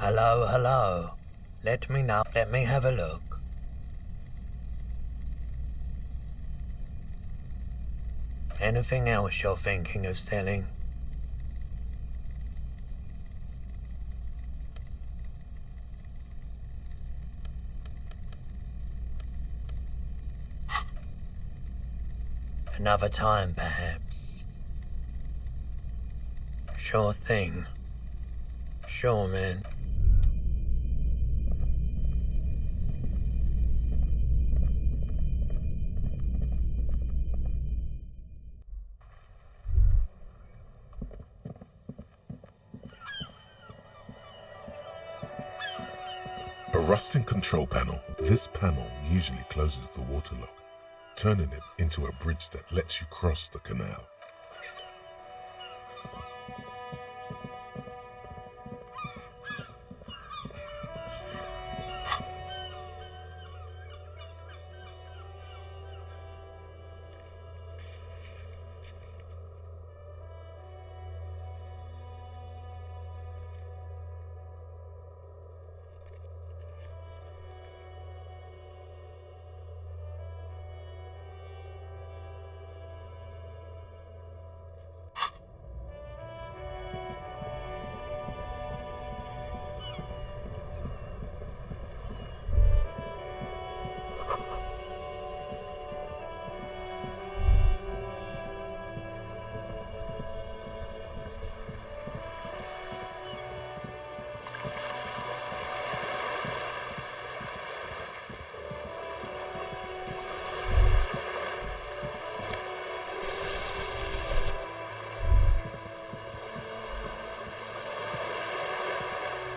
Hello, hello. Let me know. Let me have a look. Anything else you're thinking of selling? Another time, perhaps. Sure thing. Sure, man. A rusting control panel. This panel usually closes the water lock, turning it into a bridge that lets you cross the canal.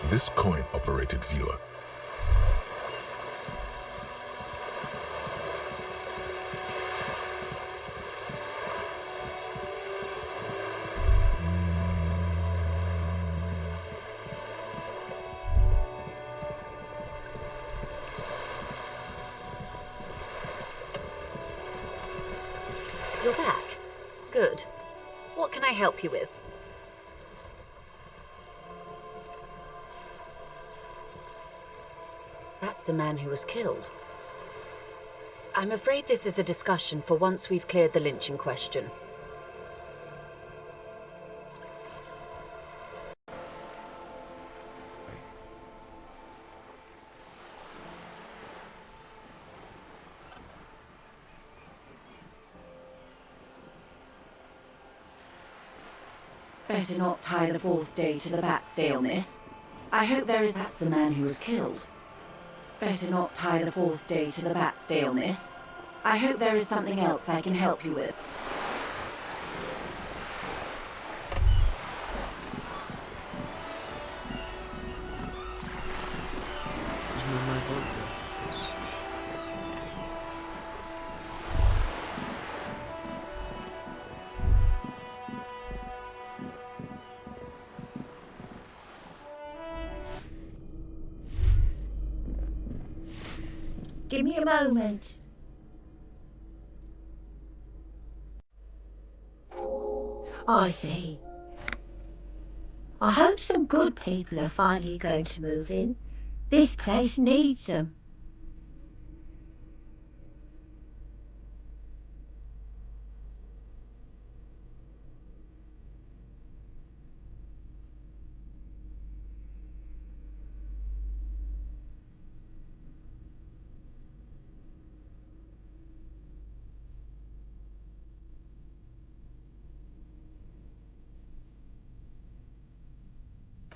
This coin-operated viewer You're back. Good. What can I help you with? That's the man who was killed. I'm afraid this is a discussion for once we've cleared the lynching question. Better not tie the fourth day to the bat stay on this. I hope there is... That's the man who was killed. Better not tie the fourth day to the bat stay on this. I hope there is something else I can help you with. Give me a moment. I see. I hope some good people are finally going to move in. This place needs them.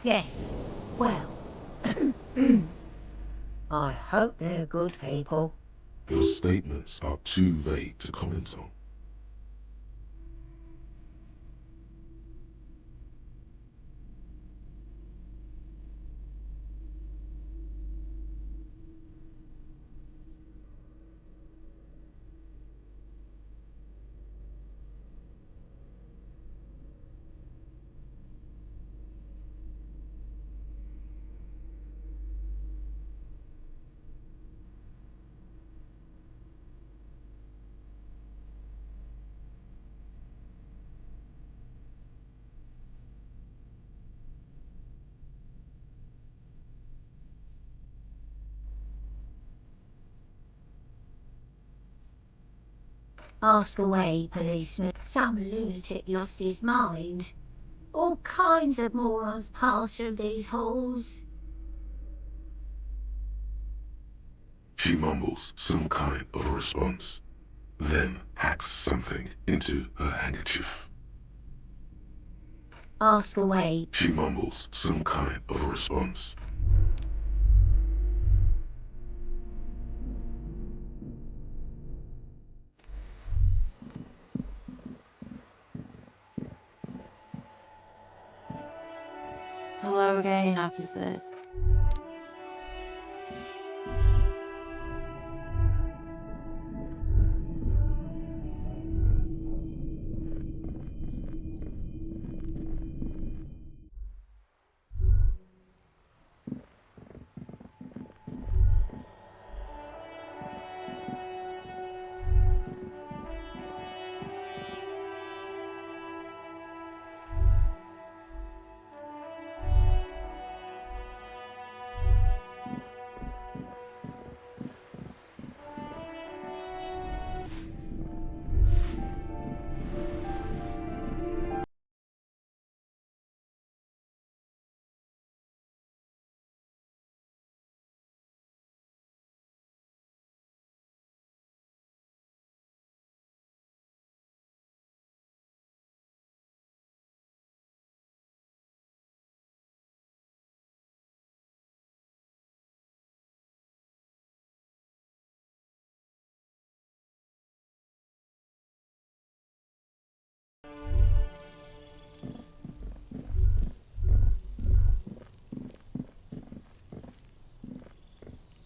Yes, well, I hope they're good people. Your statements are too vague to comment on. Ask away, policeman. Some lunatic lost his mind. All kinds of morons pass through these halls. She mumbles some kind of a response, then hacks something into her handkerchief. Ask away. She mumbles some kind of a response. Hello again, officers.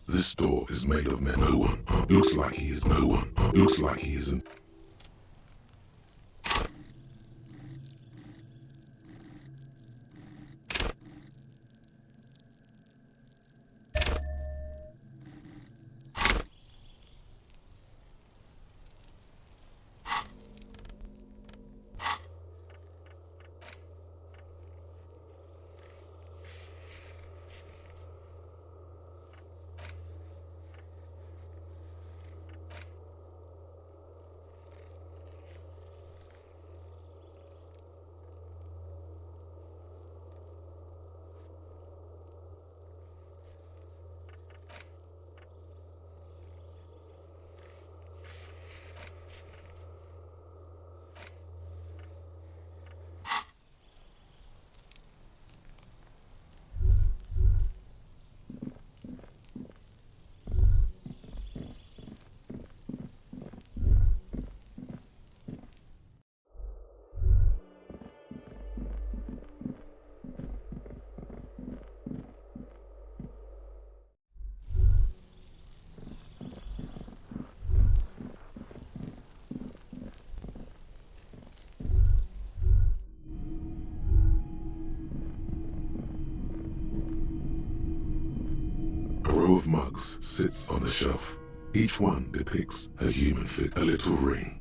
This door is made of metal. No one. Looks like he is no one. Looks like he isn't. A row of mugs sits on the shelf. Each one depicts a human figure, a little ring.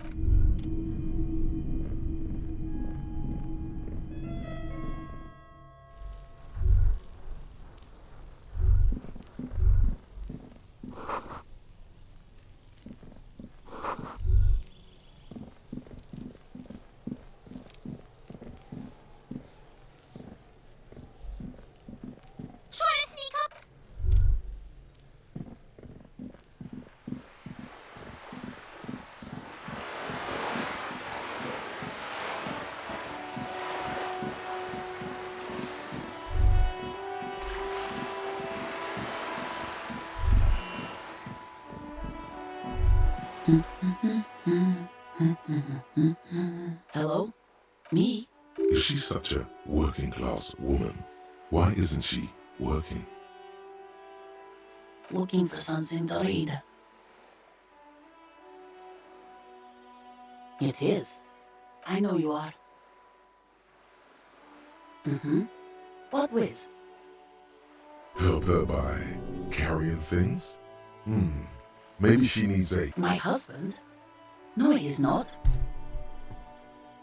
Try to sneak up. Hello? Me? If she's such a working class woman, why isn't she working? Looking for something to read. It is. I know you are. Mm-hmm. What with? Help her by carrying things? Maybe she needs a... My husband? No, he's not.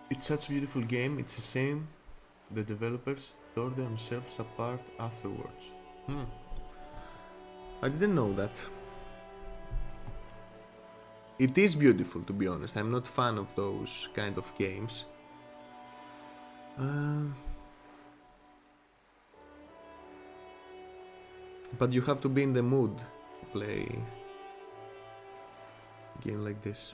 It's such a beautiful game, it's a shame the developers tore themselves apart afterwards. I didn't know that. It is beautiful, to be honest. I'm not a fan of those kind of games. But you have to be in the mood to play a game like this.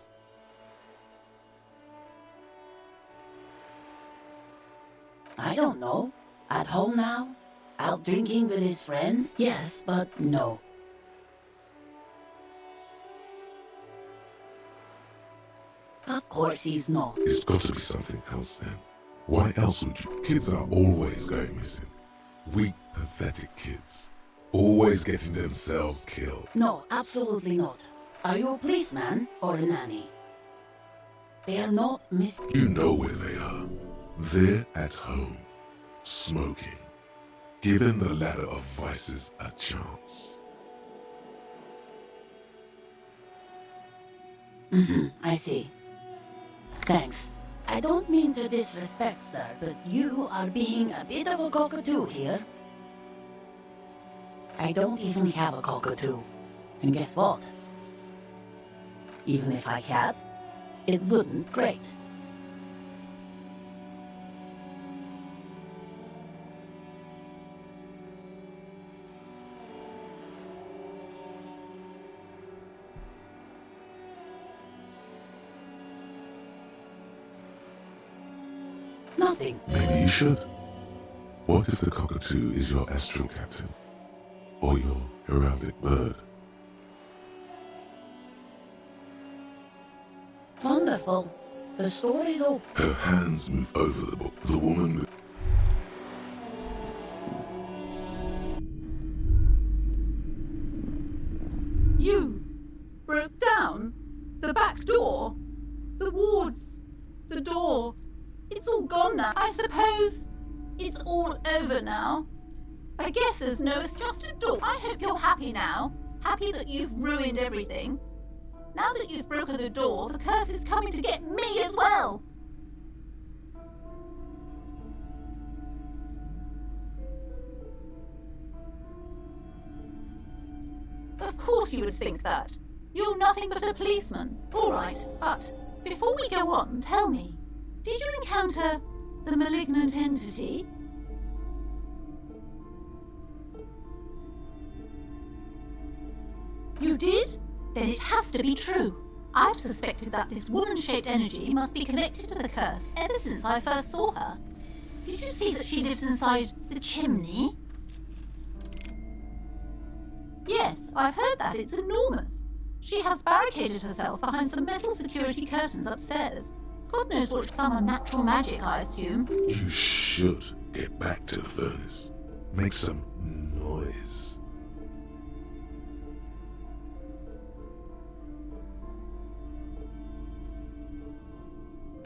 I don't know. At home now? Out drinking with his friends? Yes, but no. Of course he's not. It's got to be something else then. Why else would you? Kids are always going missing. Weak, pathetic kids. Always getting themselves killed. No, absolutely not. Are you a policeman or a nanny? They are not You know where they are. They're at home, smoking, giving the ladder of vices a chance. I see. Thanks. I don't mean to disrespect, sir, but you are being a bit of a cockatoo here. I don't even have a cockatoo. And guess what? Even if I had, it wouldn't great. Nothing. Maybe you should. What if the cockatoo is your astral captain? Or your heraldic bird? Wonderful. The story's open. Her hands move over the book. The woman... You broke down the back door, the wards, the door. It's all gone now. I suppose it's all over now. I guess there's no, it's just a door. I hope you're happy now. Happy that you've ruined everything. Now that you've broken the door, the curse is coming to get me as well. Of course you would think that. You're nothing but a policeman. All right, but before we go on, tell me, did you encounter the malignant entity? You did? Then it has to be true. I've suspected that this woman-shaped energy must be connected to the curse ever since I first saw her. Did you see that she lives inside the chimney? Yes, I've heard that. It's enormous. She has barricaded herself behind some metal security curtains upstairs. God knows what, some unnatural magic, I assume. You should get back to the furnace. Make some noise.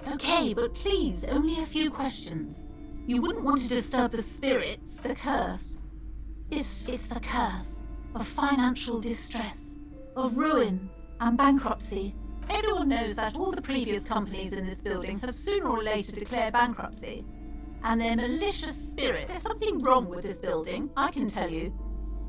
Okay, but please, only a few questions. You wouldn't want to disturb the spirits, the curse. It's the curse of financial distress, of ruin and bankruptcy. Everyone knows that all the previous companies in this building have sooner or later declared bankruptcy. And their malicious spirit, there's something wrong with this building, I can tell you.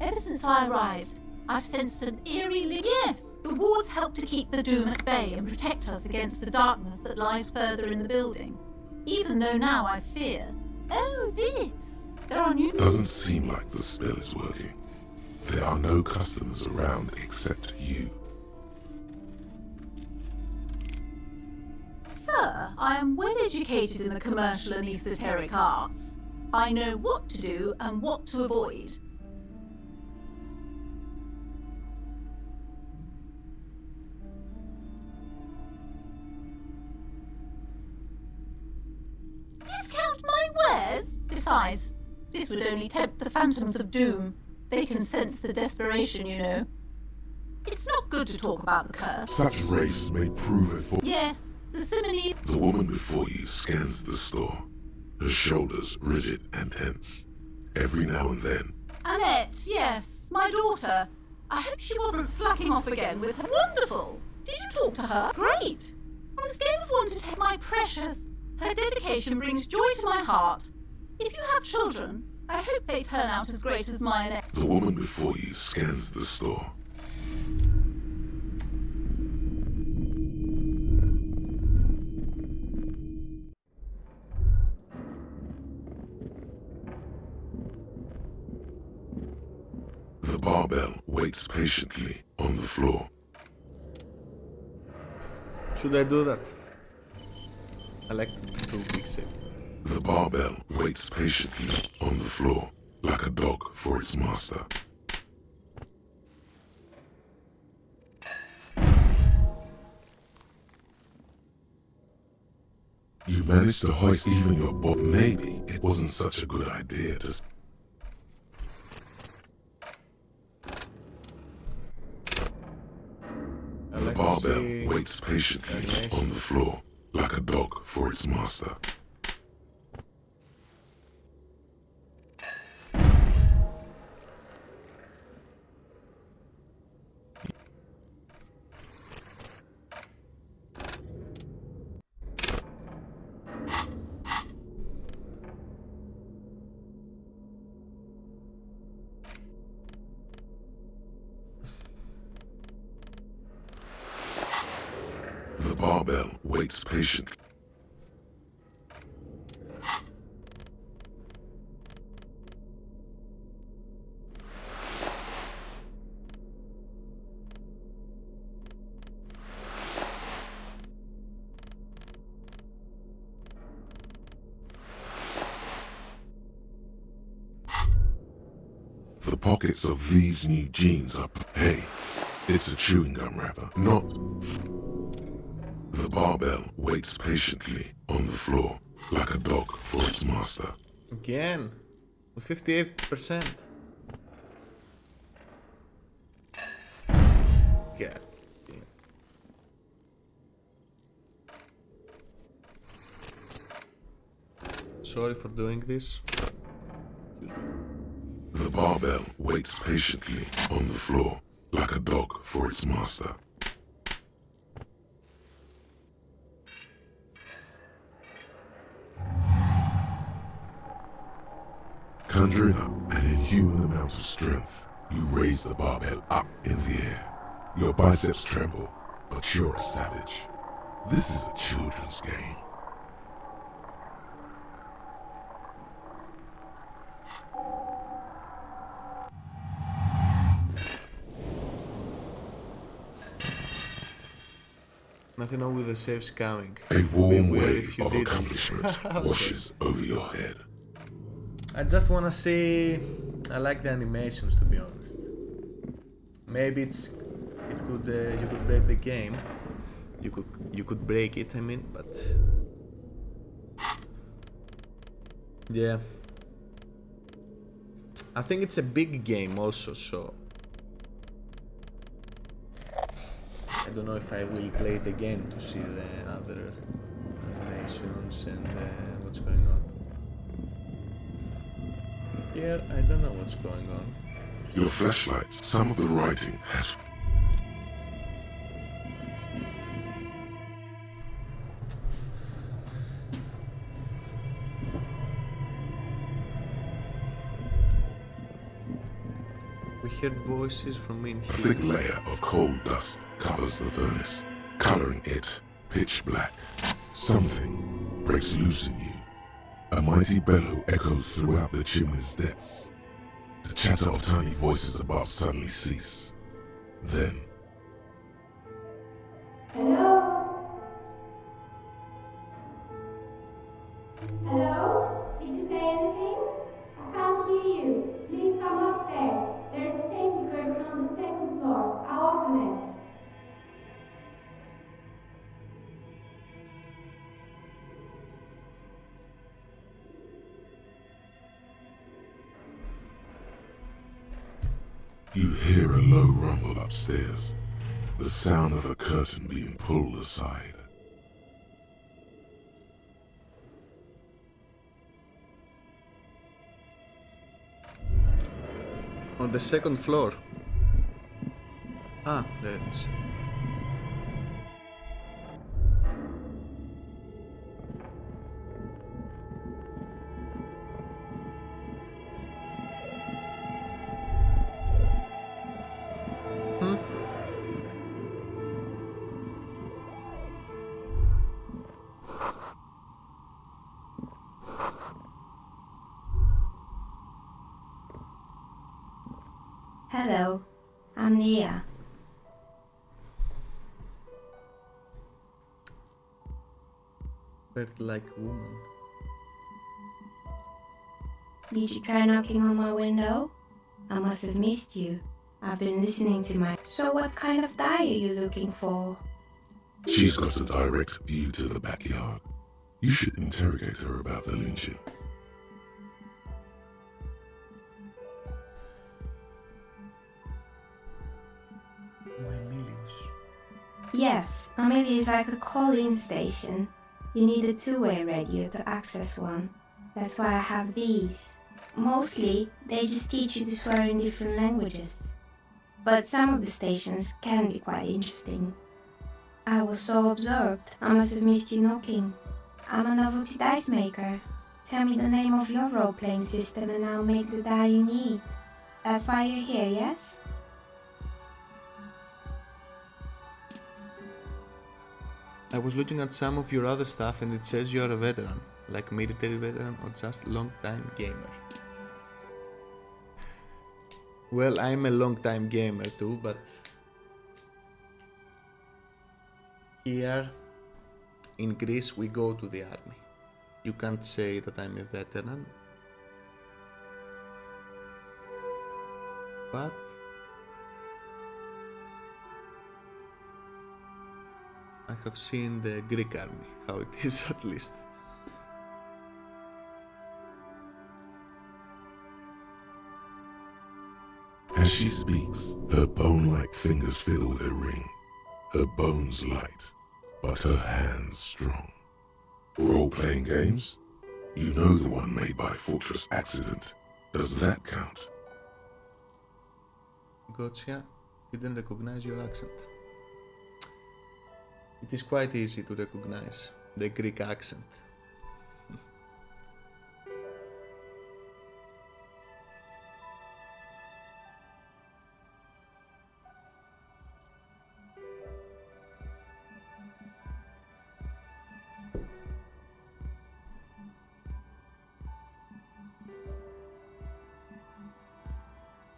Ever since I arrived, I've sensed an eerie link. Yes, the wards help to keep the doom at bay and protect us against the darkness that lies further in the building. Even though now I fear. Oh, this! There are new... Doesn't seem like the spell is working. There are no customers around except you. Sir, I am well educated in the commercial and esoteric arts. I know what to do and what to avoid. Discount my wares? Besides, this would only tempt the phantoms of doom. They can sense the desperation, you know. It's not good to talk about the curse. Such wraiths may prove it for... Yes, the simile... The woman before you scans the store, her shoulders rigid and tense. Every now and then... Annette, yes, my daughter. I hope she wasn't slacking off again with her... Wonderful! Did you talk to her? Great! On a scale of 1 to 10, my precious, her dedication brings joy to my heart. If you have children, I hope they turn out as great as my Annette. The woman before you scans the store. barbell waits patiently on the floor. Should I do that? I like to fix it. The barbell waits patiently on the floor, like a dog for its master. You managed to hoist even your bob. Maybe it wasn't such a good idea to... The barbell waits patiently on the floor, like a dog for its master. The barbell waits patiently. The pockets of these new jeans are... Hey, it's a chewing gum wrapper, not... The barbell waits patiently on the floor, like a dog for its master. Again, with 58%. God. Sorry for doing this. The barbell waits patiently on the floor, like a dog for its master. Conjuring up an inhuman amount of strength, you raise the barbell up in the air. Your biceps tremble, but you're a savage. This is a children's game. Nothing wrong with the save scamming. A warm Weird wave if you of did. accomplishment washes over your head. I just wanna see. I like the animations, to be honest. Maybe you could break the game. You could break it. I mean, but yeah. I think it's a big game also, so I don't know if I will play it again to see the other animations and what's going on. Here, I don't know what's going on. Your flashlights, some of the writing has... We heard voices from in A here. thick layer of coal dust covers the furnace, coloring it pitch black. Something breaks loose in you. A mighty bellow echoes throughout the chimney's depths. The chatter of tiny voices above suddenly cease. Then, Hello? Hello? Did you say anything? I can't hear you. Please come upstairs. There's a safety curtain on the second floor. I'll open it. you hear a low rumble upstairs, the sound of a curtain being pulled aside. On the second floor. Ah, there it is. Hello, I'm Nia. Bird-like woman. Did you try knocking on my window? I must have missed you. I've been listening to my... So what kind of die are you looking for? She's got a direct view to the backyard. You should interrogate her about the lynching. My millions. Yes, Amelia is like a call-in station. You need a two-way radio to access one. That's why I have these. Mostly, they just teach you to swear in different languages. But some of the stations can be quite interesting. I was so absorbed, I must have missed you knocking. I'm a novelty dice maker. Tell me the name of your role-playing system and I'll make the die you need. That's why you're here, yes? I was looking at some of your other stuff and it says you are a veteran, like military veteran or just long-time gamer. Well, I'm a long-time gamer too, but here in Greece we go to the army. You can't say that I'm a veteran, but I have seen the Greek army, how it is at least. As she speaks, her bone-like fingers fiddle with a ring. Her bones light, but her hands strong. Role-playing games? You know the one made by Fortress Accident. Does that count? Gotcha, didn't recognize your accent. It is quite easy to recognize the Greek accent.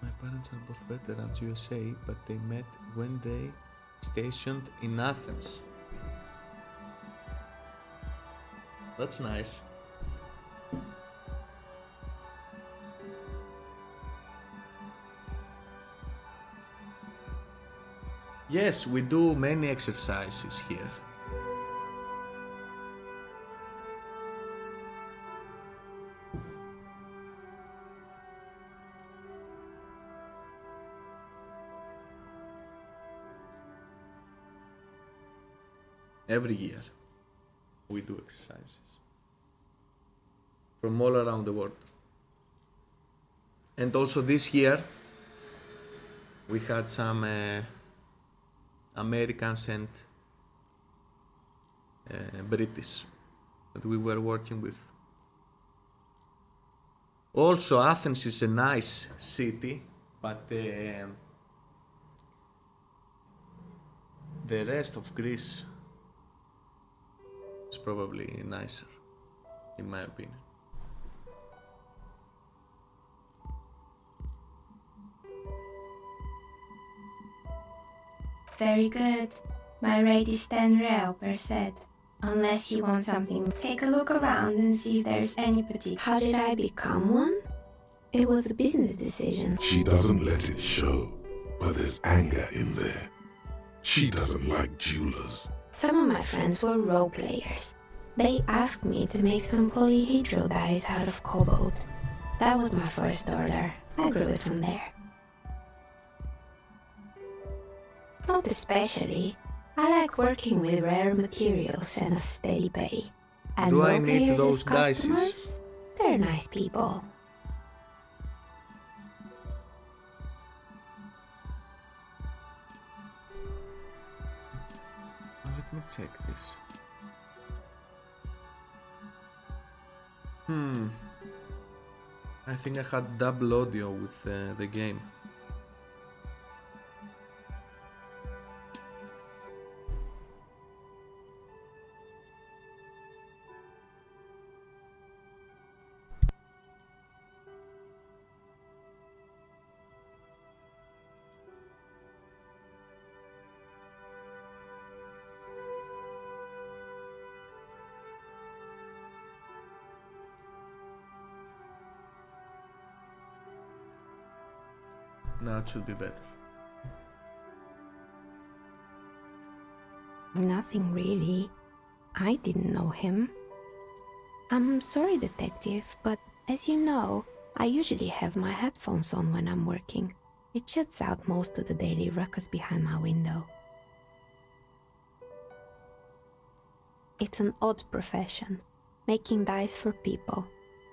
My parents are both veterans USA, but they met when they stationed in Athens. That's nice. Yes, we do many exercises here. Every year we do exercises from all around the world. And also this year we had some Americans and British that we were working with. Also Athens is a nice city, but the rest of Greece is probably nicer, in my opinion. Very good. My rate is 10 real per set. Unless you want something, take a look around and see if there's any particular... How did I become one? It was a business decision. She doesn't let it show, but there's anger in there. She doesn't like jewelers. Some of my friends were role players. They asked me to make some polyhedral dice out of cobalt. That was my first order. I grew it from there. Not especially. I like working with rare materials and a steady pay. And Do I role need players those as customers, dices? they're nice people. Let me check this. I think I had double audio with the game. Now it should be better. Nothing really. I didn't know him. I'm sorry, detective, but as you know, I usually have my headphones on when I'm working. It shuts out most of the daily ruckus behind my window. It's an odd profession, making dice for people,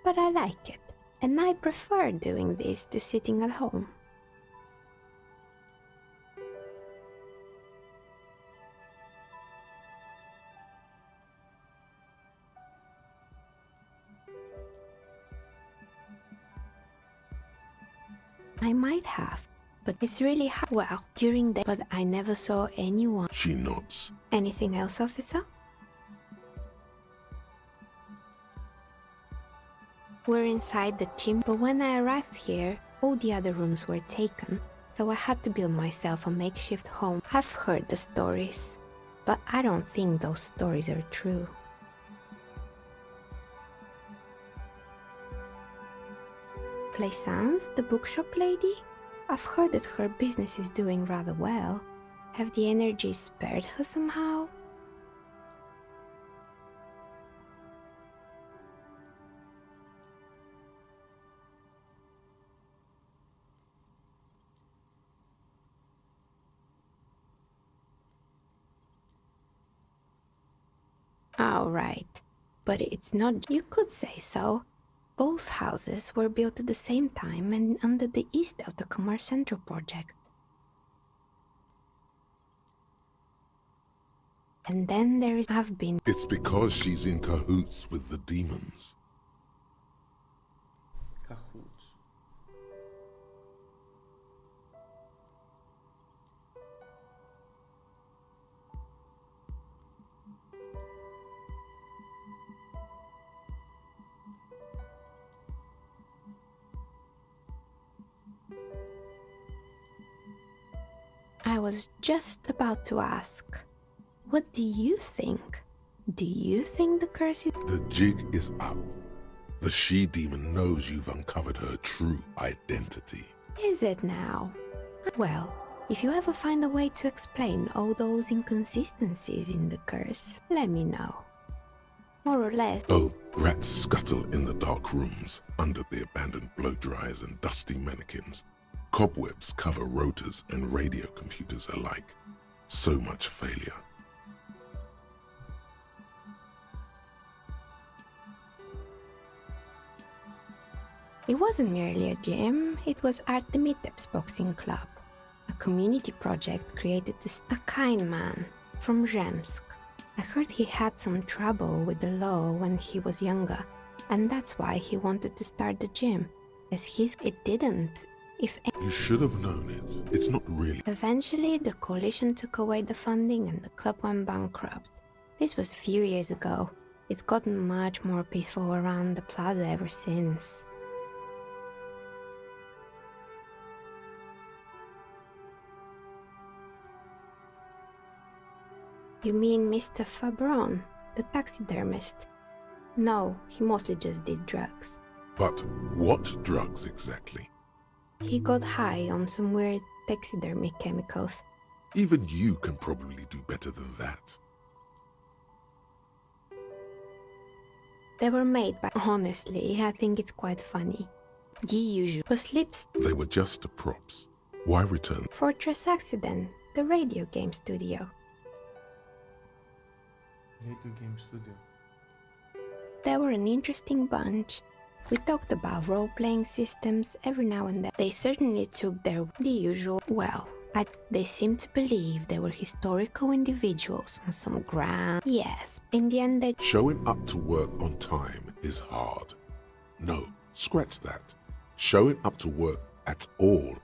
but I like it, and I prefer doing this to sitting at home. I might have, but it's really hard. Well, during the... But I never saw anyone. She nods. Anything else, officer? We're inside the chimney, but when I arrived here, all the other rooms were taken, so I had to build myself a makeshift home. I've heard the stories, but I don't think those stories are true. Plaisance, the bookshop lady? I've heard that her business is doing rather well. Have the energies spared her somehow? Oh, right. But it's not... You could say so. Both houses were built at the same time and under the east of the Commerce Central project. And then there is... I've been... It's because she's in cahoots with the demons. Cahoots. I was just about to ask. What do you think? Do you think the curse is... The jig is up. The she-demon knows you've uncovered her true identity. Is it now? Well, if you ever find a way to explain all those inconsistencies in the curse, let me know. More or less. Oh, rats scuttle in the dark rooms, under the abandoned blow dryers and dusty mannequins. Cobwebs cover rotors and radio computers alike. So much failure. It wasn't merely a gym, it was Artemitep's boxing club, a community project created to a kind man from Zemsk. I heard he had some trouble with the law when he was younger, and that's why he wanted to start the gym, as it didn't. You should have known it. It's not really... Eventually, the coalition took away the funding and the club went bankrupt. This was a few years ago. It's gotten much more peaceful around the plaza ever since. You mean Mr. Fabron, the taxidermist? No, he mostly just did drugs. But what drugs exactly? He got high on some weird taxidermy chemicals. Even you can probably do better than that. They were made by... Honestly, I think it's quite funny. The usual. But slips... They were just props. Why return? Fortress Accident, the radio game studio. Radio game studio. They were an interesting bunch. We talked about role-playing systems every now and then. They certainly took the usual... Well, they seemed to believe they were historical individuals on some grand... Yes, in the end they... Showing up to work on time is hard. No, scratch that. Showing up to work at all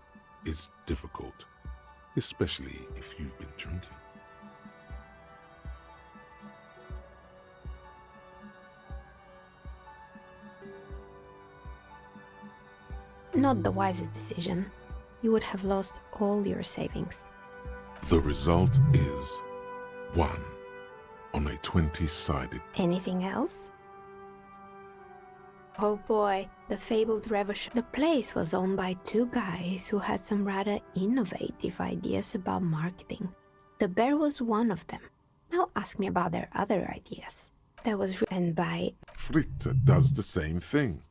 is difficult. Especially if you've been drinking. Not the wisest decision. You would have lost all your savings. The result is 1 on a 20-sided. Anything else? Oh boy, the fabled revolution. The place was owned by two guys who had some rather innovative ideas about marketing. The bear was one of them. Now ask me about their other ideas. That was written by... Fritta does the same thing.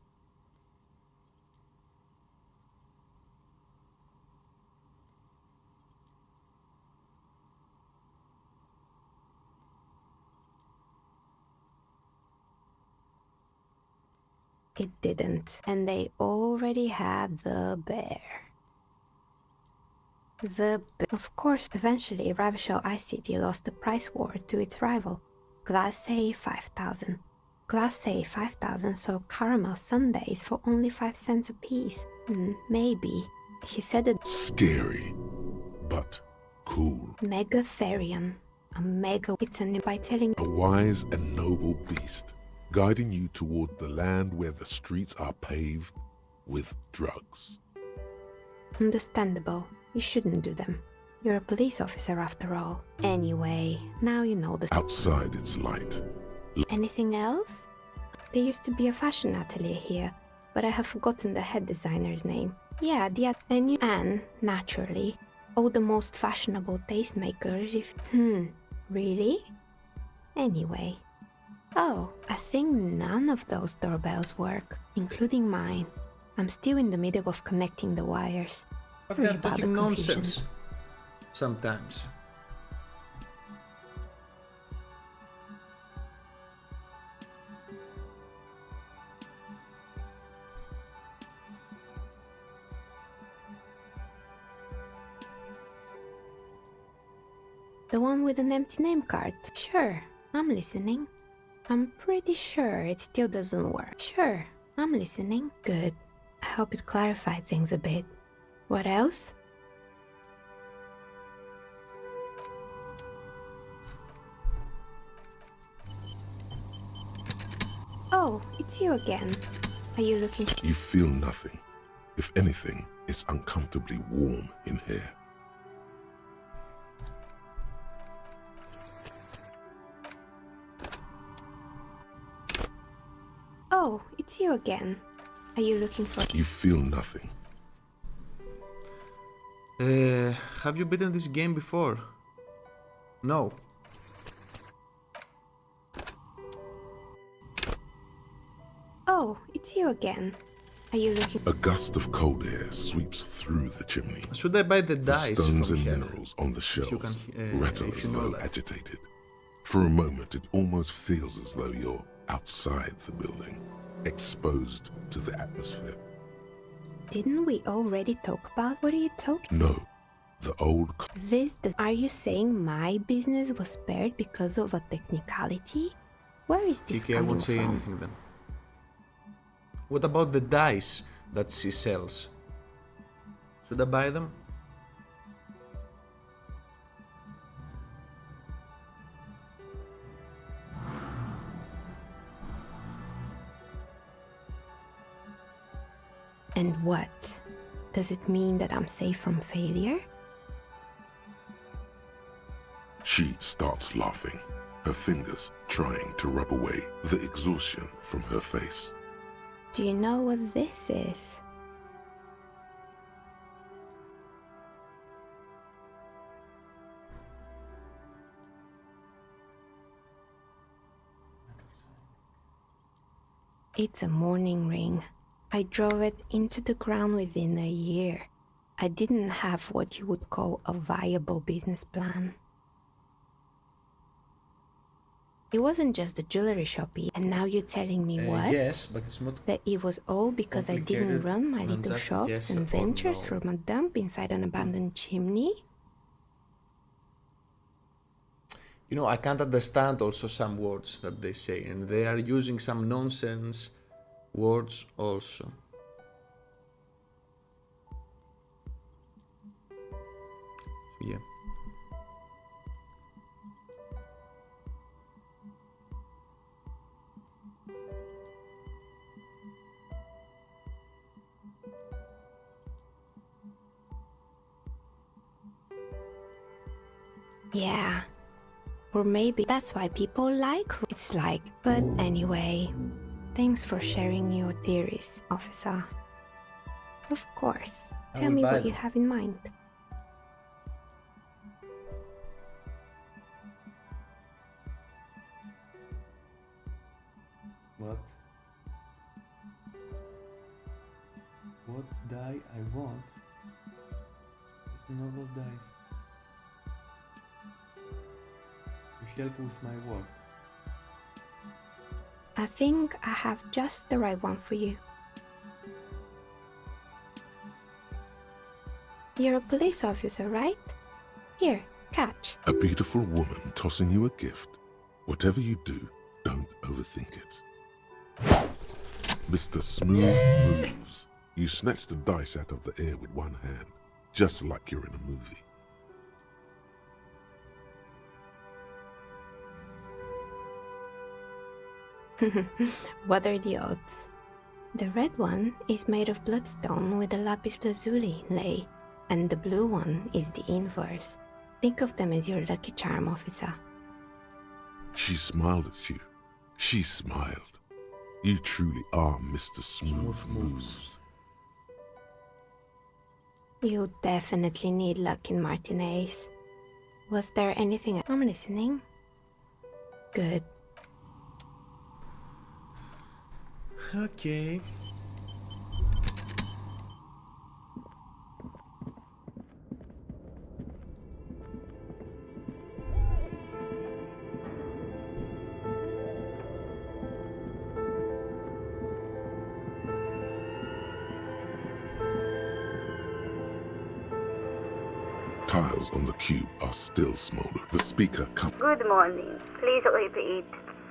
It didn't, and they already had the bear. Of course, eventually Ravishau ICT lost the price war to its rival, Class A 5000. Class A 5000 sold caramel sundaes for only 5 cents a piece. Maybe. She said that... Scary, but cool. Megatherion. A mega... It's an... by telling... A wise and noble beast, guiding you toward the land where the streets are paved with drugs. Understandable. You shouldn't do them. You're a police officer after all. Anyway, now you know the... Outside its light. Anything else? There used to be a fashion atelier here, but I have forgotten the head designer's name. Yeah, and naturally, all the most fashionable tastemakers if... really? Anyway. Oh, I think none of those doorbells work, including mine. I'm still in the middle of connecting the wires. But Sorry they're about the talking confusion. nonsense. Sometimes. The one with an empty name card? Sure, I'm listening. I'm pretty sure it still doesn't work. Sure, I'm listening. Good. I hope it clarified things a bit. What else? Oh, it's you again. Are you looking... You feel nothing. If anything, it's uncomfortably warm in here. Oh, it's you again. Are you looking for... You feel nothing. Have you beaten this game before? No. Oh, it's you again. Are you looking... A gust of cold air sweeps through the chimney. Should I buy the The dice stones from and here? minerals on the shelves can, rattle if as you know though that. agitated. For a moment, it almost feels as though you're outside the building, exposed to the atmosphere. Didn't we already talk about... What are you talking... No, the old... Are you saying my business was spared because of a technicality? Where is this Okay, I coming won't say from? anything then. What about the dice that she sells? Should I buy them? And what? Does it mean that I'm safe from failure? She starts laughing, her fingers trying to rub away the exhaustion from her face. Do you know what this is? It's a mourning ring. I drove it into the ground within a year. I didn't have what you would call a viable business plan. It wasn't just the jewelry shop, and now you're telling me what? Yes, but it's not. That it was all because I didn't complicated run my than little just shops yes and or ventures no. from a dump inside an abandoned chimney? You know, I can't understand also some words that they say, and they are using some nonsense words also. Yeah. Yeah. Or maybe that's why people like it's like. But anyway, Thanks for sharing your theories, officer. Of course. I Tell will me buy what you them. have in mind. What? What die I want is the novel dive to help with my work. I think I have just the right one for you. You're a police officer, right? Here, catch. A beautiful woman tossing you a gift. Whatever you do, don't overthink it. Mr. Smooth moves. You snatch the dice out of the air with one hand, just like you're in a movie. What are the odds? The red one is made of bloodstone with a lapis lazuli inlay, and the blue one is the inverse. Think of them as your lucky charm, officer. She smiled at you. She smiled. You truly are Mr. Smooth Moves. You definitely need luck in Martinez. Was there anything? I'm listening. Good. Okay. Tiles on the cube are still smolder. The speaker comes. Good morning. Please repeat.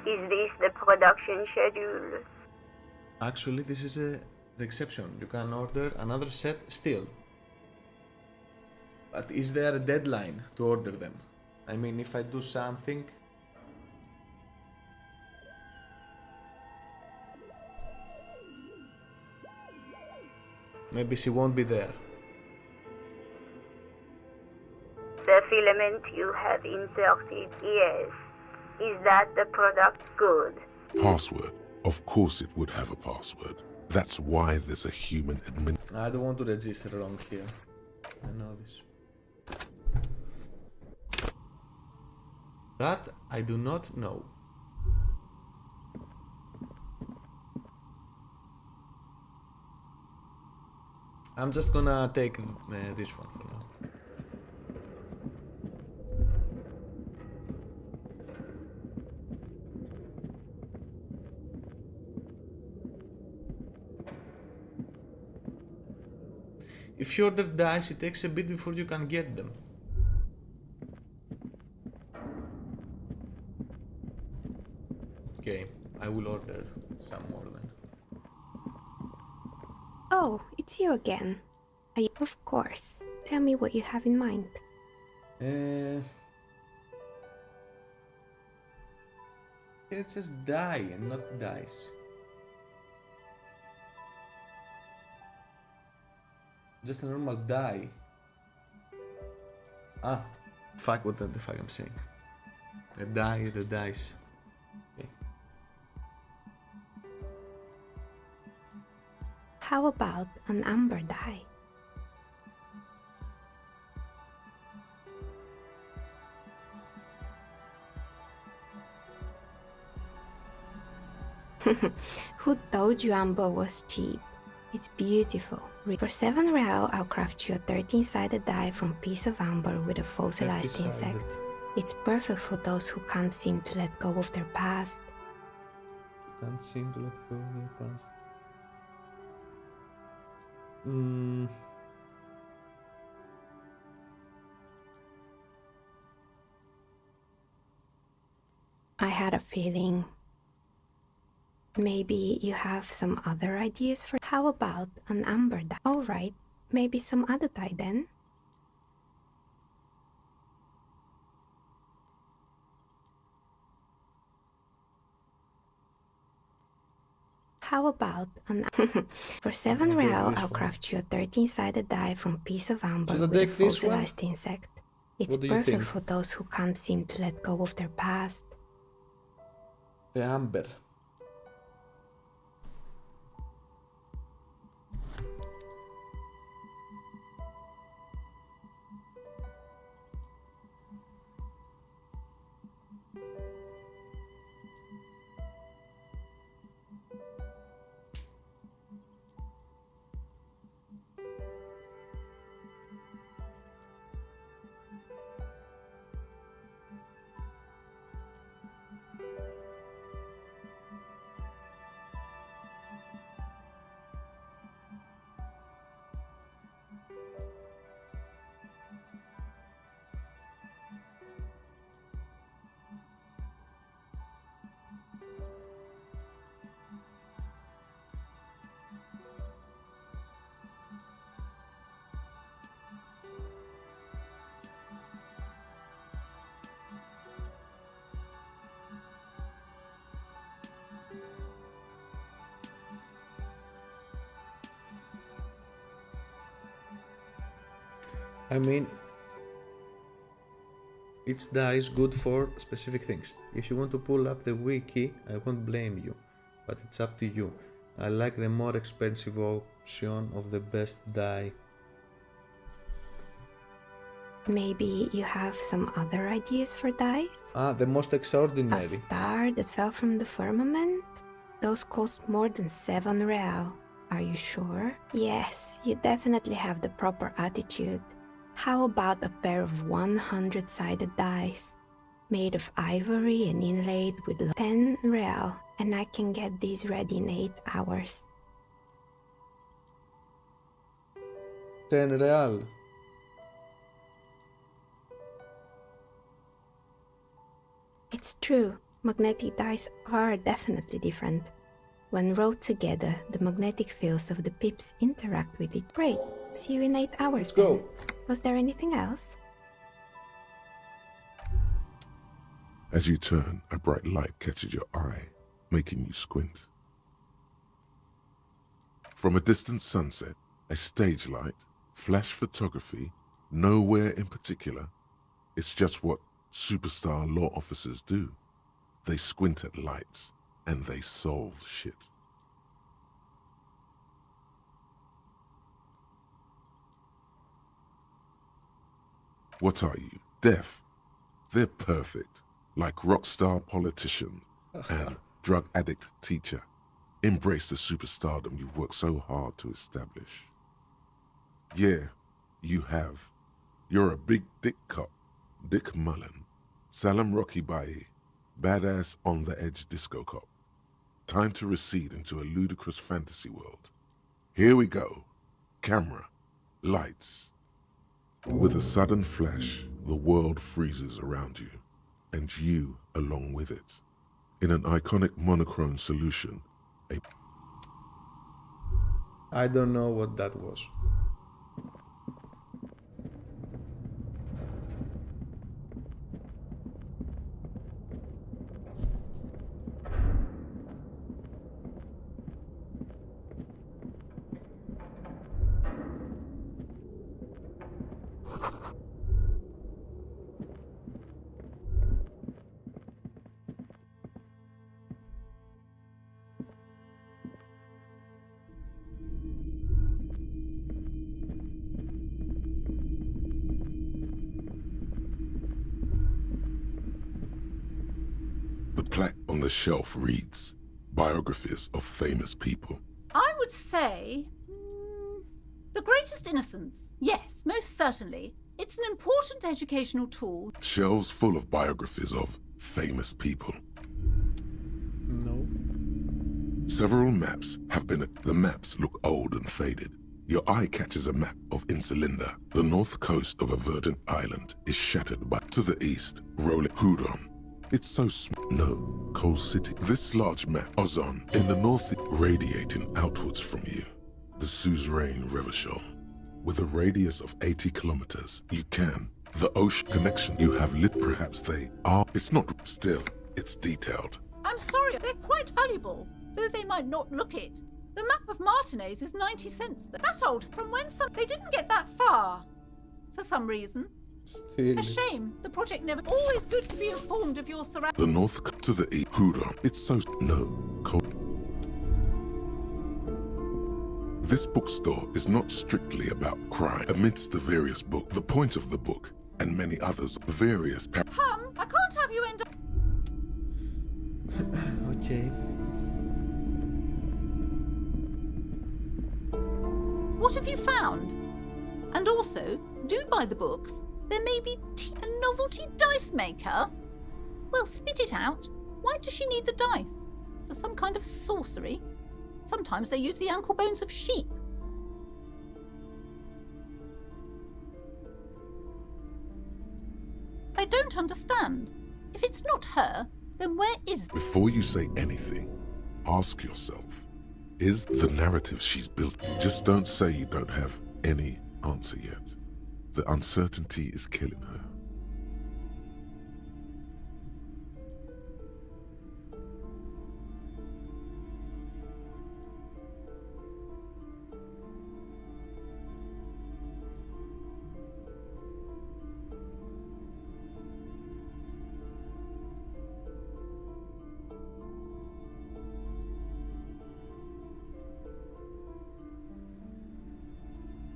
Is this the production schedule? Actually, this is the exception. You can order another set still. But is there a deadline to order them? I mean, if I do something... maybe she won't be there. The filament you have inserted, yes. Is that the product good? Password. Of course it would have a password. That's why there's a human admin. I don't want to register wrong here. I know this. That I do not know. I'm just gonna take this one for now. If you order dice, it takes a bit before you can get them. Okay, I will order some more then. Oh, it's you again. Are you? Of course. Tell me what you have in mind. Here it says die and not dice. Just a normal die. Ah, fuck, what the fuck I'm saying. A die, the dice. Okay. How about an amber die? Who told you amber was cheap? It's beautiful. For 7 real, I'll craft you a 13-sided die from piece of amber with a fossilized insect. It's perfect for those who can't seem to let go of their past. Can't seem to let go of their past. I had a feeling. Maybe you have some other ideas for... How about an amber dye? Alright, maybe some other dye then? How about an... For 7 real, I'll craft you a 13-sided die from piece of amber Should I with a take this one? fossilized insect. It's What do you perfect think? for those who can't seem to let go of their past. The amber. I mean, each die is good for specific things. If you want to pull up the wiki, I won't blame you, but it's up to you. I like the more expensive option of the best die. Maybe you have some other ideas for dice? The most A extraordinary. star that fell from the firmament? Those cost more than 7 real. Are you sure? Yes, you definitely have the proper attitude. How about a pair of 100-sided dice? Made of ivory and inlaid with 10 real, and I can get these ready in 8 hours. 10 real. It's true, magnetic dice are definitely different. When rolled together, the magnetic fields of the pips interact with it. Great, see you in 8 hours. Let's go. Then. Was there anything else? As you turn, a bright light catches your eye, making you squint. From a distant sunset, a stage light, flash photography, nowhere in particular. It's just what superstar law officers do. They squint at lights and they solve shit. What are you, deaf? They're perfect, like rock star politician and drug addict teacher. Embrace the superstardom you've worked so hard to establish. Yeah, you have. You're a big dick cop, Dick Mullen, Salam Rocky Bayi, badass on the edge disco cop. Time to recede into a ludicrous fantasy world. Here we go. Camera, lights. With a sudden flash, the world freezes around you, and you along with it. In an iconic monochrome solution, I don't know what that was. the plaque on the shelf reads, Biographies of Famous People. I would say. The Greatest Innocence. Yes, most certainly. It's an important educational tool. Shelves full of biographies of famous people. No. Several maps have been. The maps look old and faded. Your eye catches a map of Insulinda. The north coast of a verdant island is shattered by. To the east, rolling Hudon. It's so No, Coal City. This large map, Ozon, in the north, radiating outwards from you. The Suzerain River Shore. With a radius of 80 kilometers, you can. The ocean connection you have lit, perhaps they are. It's not still, it's detailed. I'm sorry, they're quite valuable, though they might not look it. The map of Martinez is 90 cents. That old, from when they didn't get that far. For some reason. A shame. The project never. Always good to be informed of your surroundings. The north to the east, Hudon. It's so. No, cold. This bookstore is not strictly about crime. Amidst the various books, the point of the book, and many others, various Hum, I can't have you end up. Okay. What have you found? And also, do buy the books. There may be a novelty dice maker. Well, spit it out. Why does she need the dice? For some kind of sorcery? Sometimes they use the ankle bones of sheep. I don't understand. If it's not her, then where is... Before you say anything, ask yourself, is the narrative she's built? Just don't say you don't have any answer yet. The uncertainty is killing her.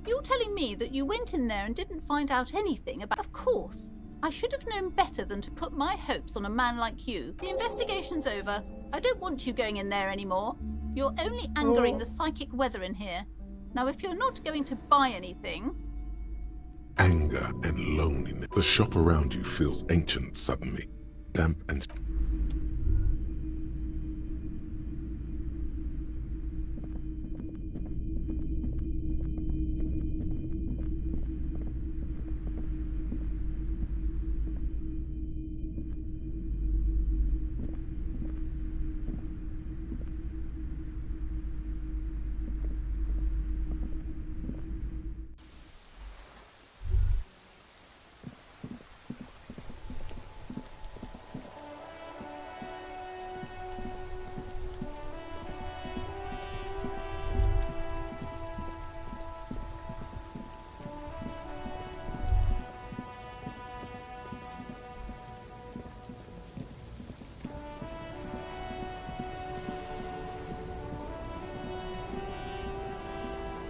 You're telling me that you went in there and didn't find out anything about... Of course. I should have known better than to put my hopes on a man like you. The investigation's over. I don't want you going in there anymore. You're only angering the psychic weather in here. Now, if you're not going to buy anything... Anger and loneliness. The shop around you feels ancient suddenly, damp and...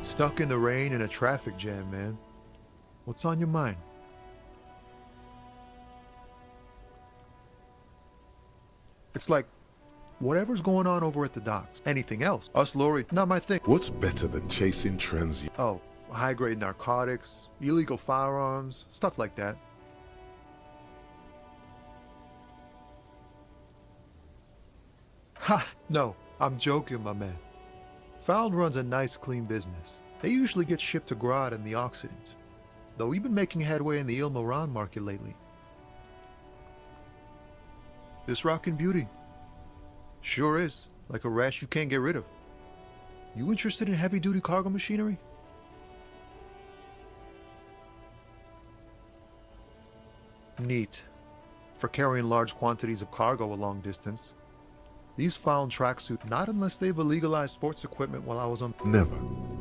Stuck in the rain in a traffic jam, man. What's on your mind? It's like, whatever's going on over at the docks. Anything else? Us, Lori, not my thing. What's better than chasing transient? Oh, high-grade narcotics, illegal firearms, stuff like that. Ha! No, I'm joking, my man. Found runs a nice, clean business. They usually get shipped to Grodd and the Occident, though we've been making headway in the Il Moran market lately. This rockin' beauty. Sure is, like a rash you can't get rid of. You interested in heavy-duty cargo machinery? Neat. For carrying large quantities of cargo a long distance. These found tracksuits, not unless they've illegalized sports equipment while I was on... Never.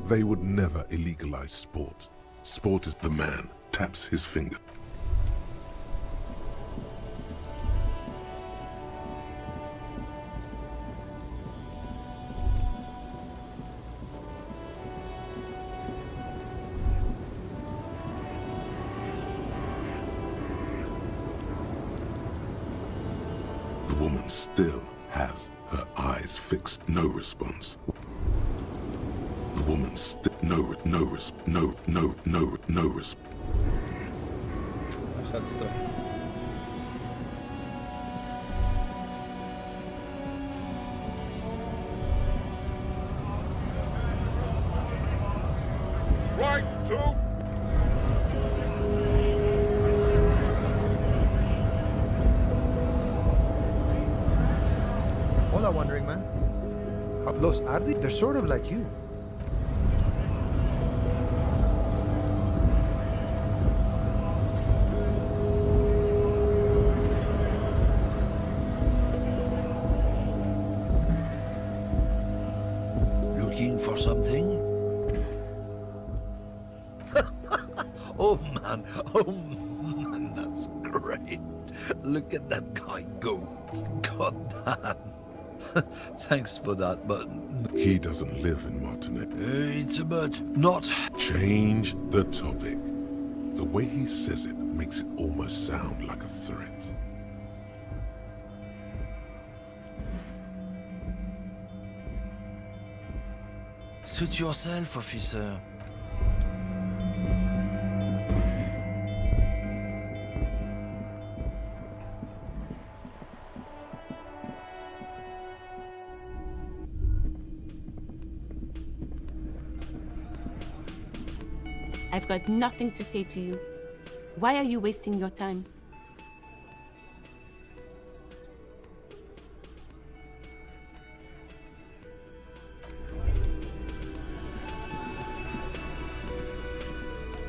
They would never illegalize sport. Sport is the man, taps his finger. The woman still has her eyes fixed, no response. The woman no response. Right, two. Hola, wandering man. Los Ardi, they're sort of like you. Looking for something? Oh man, that's great. Look at that guy go. God damn. Thanks for that, but... He doesn't live in Martinet. It's about not... Change the topic. The way he says it makes it almost sound like a threat. Suit yourself, officer. I've got nothing to say to you. Why are you wasting your time?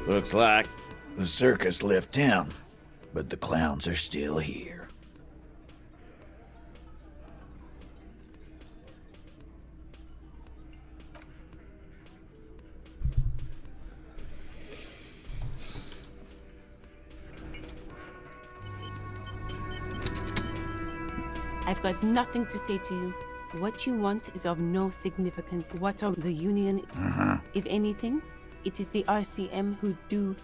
Looks like the circus left town, but the clowns are still here. I've got nothing to say to you. What you want is of no significance. What of the Union, if anything? it is the RCM who do.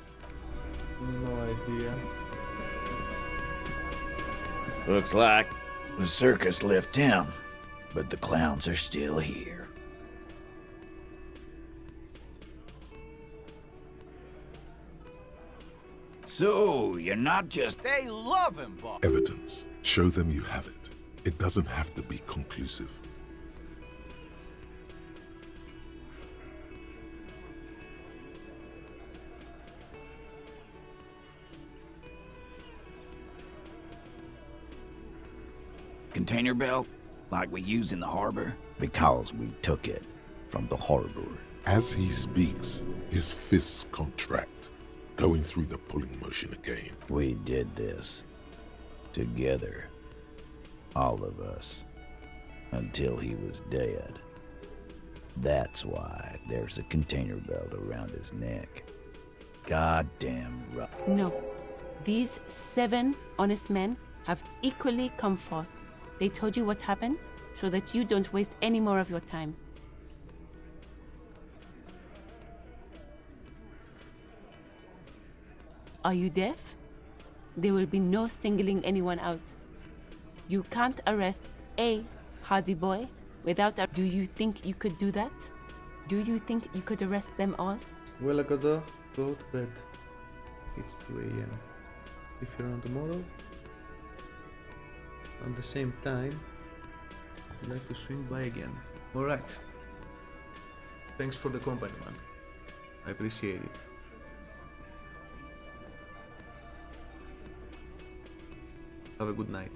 No idea. Looks like the circus left town, but the clowns are still here. So, you're not just... They love him, boss. Evidence. Show them you have it. It doesn't have to be conclusive. Container belt, like we use in the harbor? Because we took it from the harbor. As he speaks, his fists contract, going through the pulling motion again. We did this. Together. All of us. Until he was dead. That's why there's a container belt around his neck. Goddamn right. No. These 7 honest men have equally come forth. They told you what happened so that you don't waste any more of your time. Are you deaf? There will be no singling anyone out. You can't arrest a Hardy boy without a... Do you think you could do that? Do you think you could arrest them all? Well, I gotta go to bed. It's 2 a.m. If you're on tomorrow, on the same time, I'd like to swing by again. Alright. Thanks for the company, man. I appreciate it. Have a good night.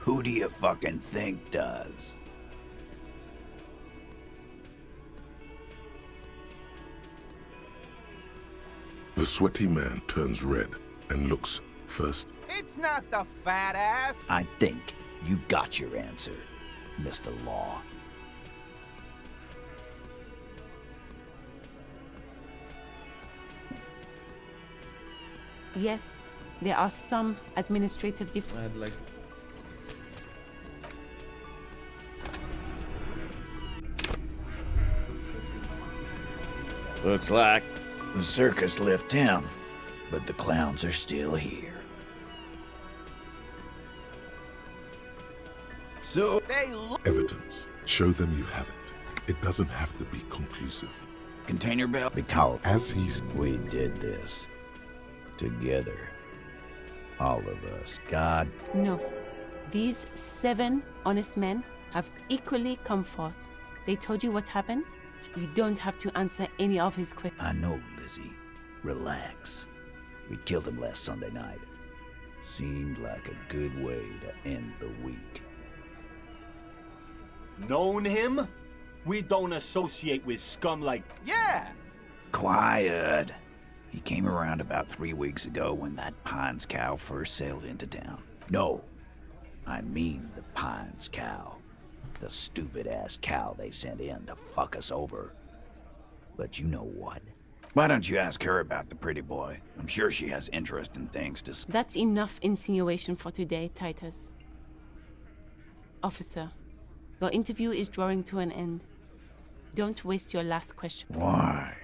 Who do you fucking think does? The sweaty man turns red and looks first. It's not the fat ass. I think you got your answer, Mr. Law. Yes, there are some administrative I'd like... Looks like the circus left town, but the clowns are still here. So... Evidence. Show them you have it. It doesn't have to be conclusive. Container belt? Because... As he's... We did this. Together. All of us. God... No. These 7 honest men have equally come forth. They told you what happened. You don't have to answer any of his questions. I know, Lizzie. Relax. We killed him last Sunday night. Seemed like a good way to end the week. Known him? We don't associate with scum like... Yeah! Quiet. He came around about 3 weeks ago when that Pines cow first sailed into town. No, I mean the Pines cow. The stupid-ass cow they sent in to fuck us over. But you know what? Why don't you ask her about the pretty boy? I'm sure she has interest in things to... That's enough insinuation for today, Titus. Officer, your interview is drawing to an end. Don't waste your last question. Why?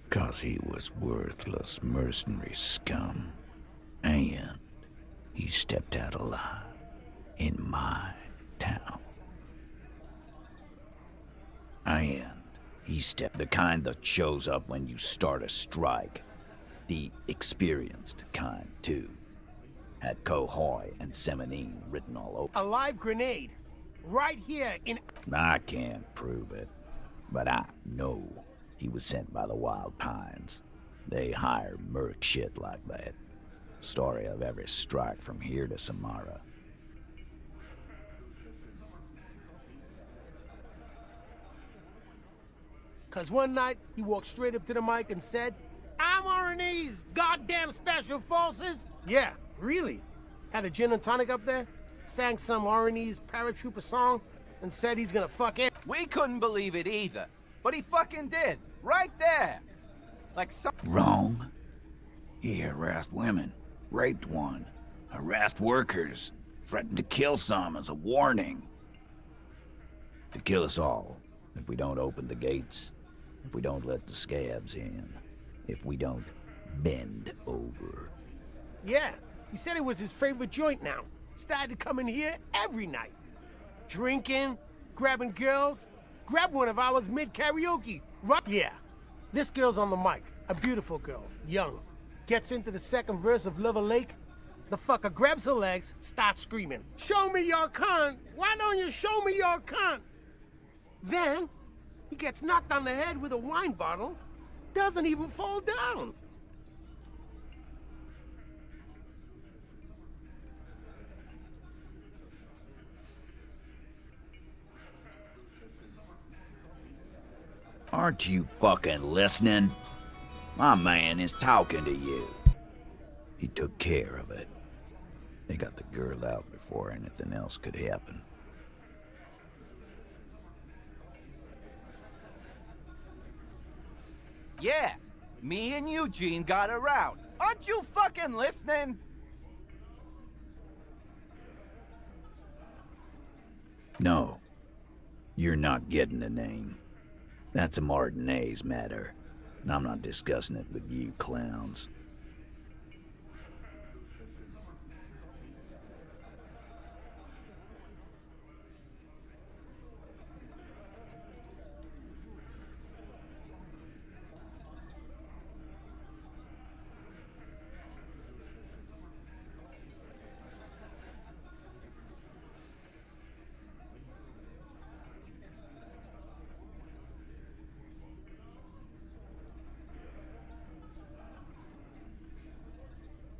'Cause he was worthless mercenary scum. And he stepped out alive in my town. And he stepped the kind that shows up when you start a strike. The experienced kind, too. Had Cohoy and Seminine written all over. A live grenade. Right here in... I can't prove it, but I know he was sent by the Wild Pines. They hire merc shit like that. Story of every strike from here to Samara. Cause one night, he walked straight up to the mic and said, "I'm RNE's goddamn special forces." Yeah, really. Had a gin and tonic up there, sang some RNE's paratrooper song, and said he's gonna fuck it. We couldn't believe it either. But he fucking did. Right there. Like some... Wrong. He harassed women, raped one, harassed workers, threatened to kill some as a warning. To kill us all if we don't open the gates, if we don't let the scabs in, if we don't bend over. Yeah, he said it was his favorite joint now. Started to come in here every night. Drinking, grabbing girls. Grab one of ours mid-karaoke. Right? Yeah. This girl's on the mic. A beautiful girl. Young. Gets into the second verse of Lover Lake. The fucker grabs her legs, starts screaming. Show me your cunt! Why don't you show me your cunt? Then, he gets knocked on the head with a wine bottle. Doesn't even fall down. Aren't you fucking listening? My man is talking to you. He took care of it. They got the girl out before anything else could happen. Yeah, me and Eugene got around. Aren't you fucking listening? No, you're not getting the name. That's a Martinez matter, and I'm not discussing it with you clowns.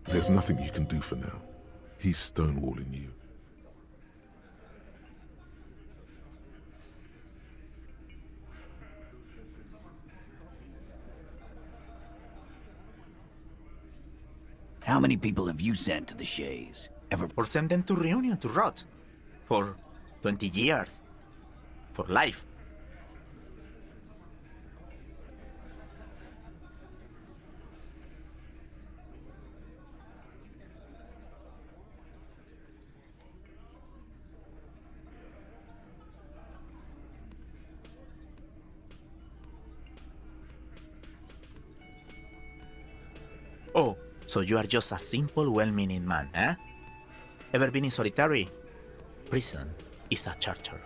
There's nothing you can do for now. He's stonewalling you. How many people have you sent to the Shays? Ever? Or send them to Reunion to rot. For 20 years. For life. Oh, so you are just a simple, well-meaning man, eh? Ever been in solitary? Prison is a charter.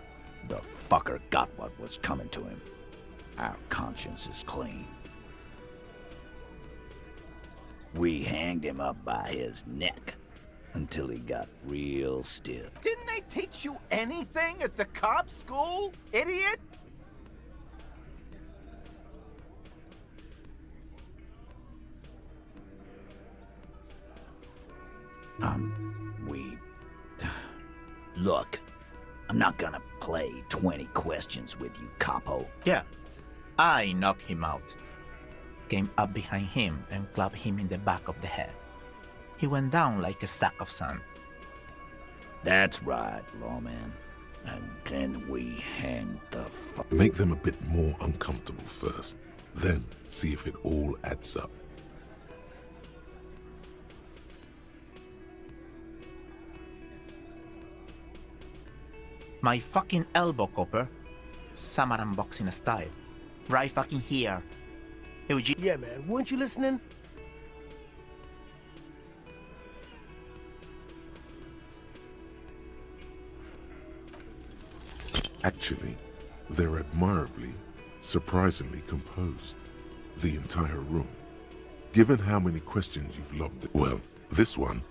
The fucker got what was coming to him. Our conscience is clean. We hanged him up by his neck until he got real stiff. Didn't they teach you anything at the cop school, idiot? Look, I'm not gonna play 20 questions with you, capo. Yeah, I knocked him out. Came up behind him and clubbed him in the back of the head. He went down like a sack of sand. That's right, lawman. And then we hanged the fuck. Make them a bit more uncomfortable first, then see if it all adds up. My fucking elbow, Copper. Samaran boxing style. Right fucking here. Eugene. Yeah, man. Weren't you listening? Actually, they're admirably, surprisingly composed. The entire room. Given how many questions you've lobbed, well, this one,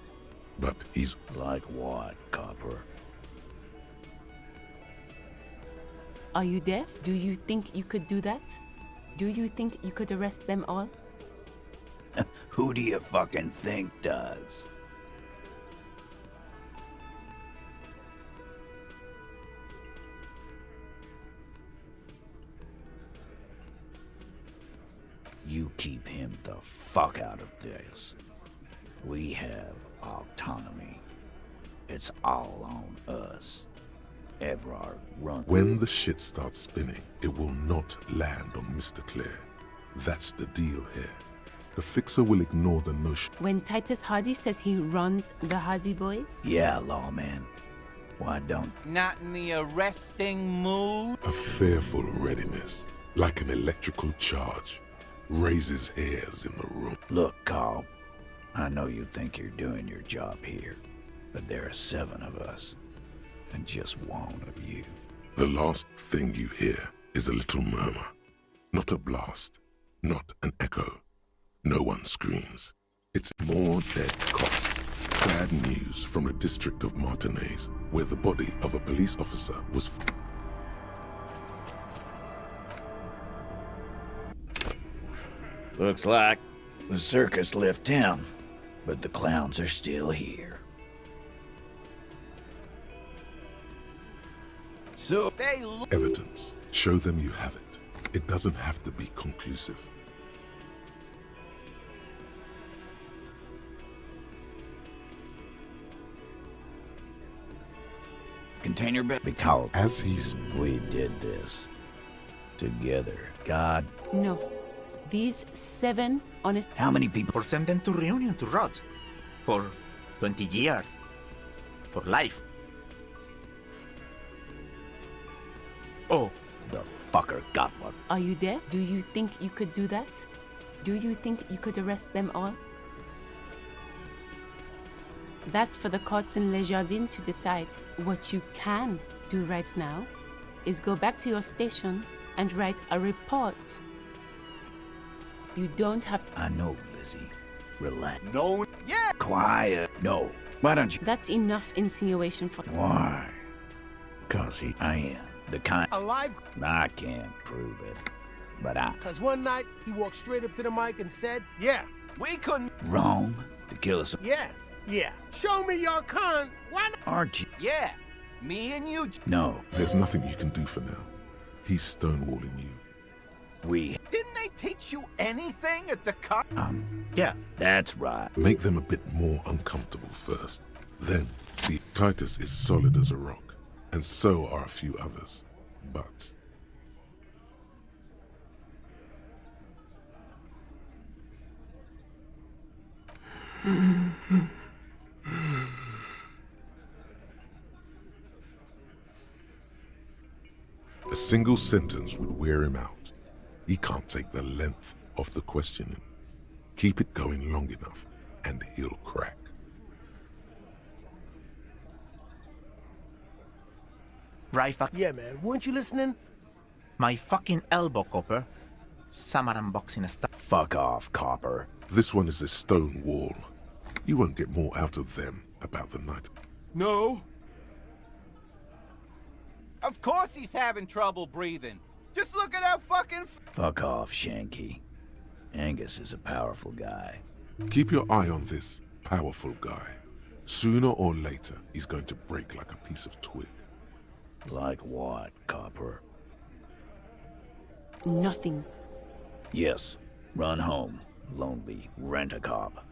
but he's... Like what, Copper? Are you deaf? Do you think you could do that? Do you think you could arrest them all? Who do you fucking think does? You keep him the fuck out of this. We have autonomy. It's all on us. Everard, run. When the shit starts spinning, it will not land on Mr. Clare. That's the deal here. The fixer will ignore the notion. When Titus Hardy says he runs the Hardy Boys? Yeah, lawman. Why don't... Not in the arresting mood? A fearful readiness, like an electrical charge, raises hairs in the room. Look, Carl, I know you think you're doing your job here, but there are 7 of us, and just 1 of you. The last thing you hear is a little murmur. Not a blast, not an echo. No one screams. It's more dead cops. Bad news from the district of Martinez, where the body of a police officer was... Looks like the circus left town, but the clowns are still here. So... Evidence. Show them you have it. It doesn't have to be conclusive. Container bed because as we did this together. God. No. These 7 honest... How many people? Or send them to reunion to rot. For 20 years. For life. Oh. The fucker got one. Are you there? Do you think you could do that? Do you think you could arrest them all? That's for the courts in Les Jardins to decide. What you can do right now is go back to your station and write a report. You don't have... I know, Lizzie. Relax. No. Yeah. Quiet. No. Why don't you... That's enough insinuation for... Why? 'Cause I am the kind... Alive? I can't prove it, but I... 'Cause one night, he walked straight up to the mic and said, yeah. We couldn't... Wrong to kill us. Yeah. Yeah. Show me your con. Why not? Aren't you? Yeah. Me and you... No. There's nothing you can do for now. He's stonewalling you. We... Didn't they teach you anything at the car? Yeah. That's right. Make them a bit more uncomfortable first. Then, see, Titus is solid as a rock, and so are a few others. But... a single sentence would wear him out. He can't take the length of the questioning. Keep it going long enough, and he'll crack. Right fuck. Yeah, man. Weren't you listening? My fucking elbow, Copper. Samaran boxing a stuff. Fuck off, Copper. This one is a stone wall. You won't get more out of them about the night. No. Of course he's having trouble breathing. Just look at how fucking... Fuck off, Shanky. Angus is a powerful guy. Keep your eye on this powerful guy. Sooner or later, he's going to break like a piece of twig. Like what, Copper? Nothing. Yes. Run home. Lonely. Rent a cop.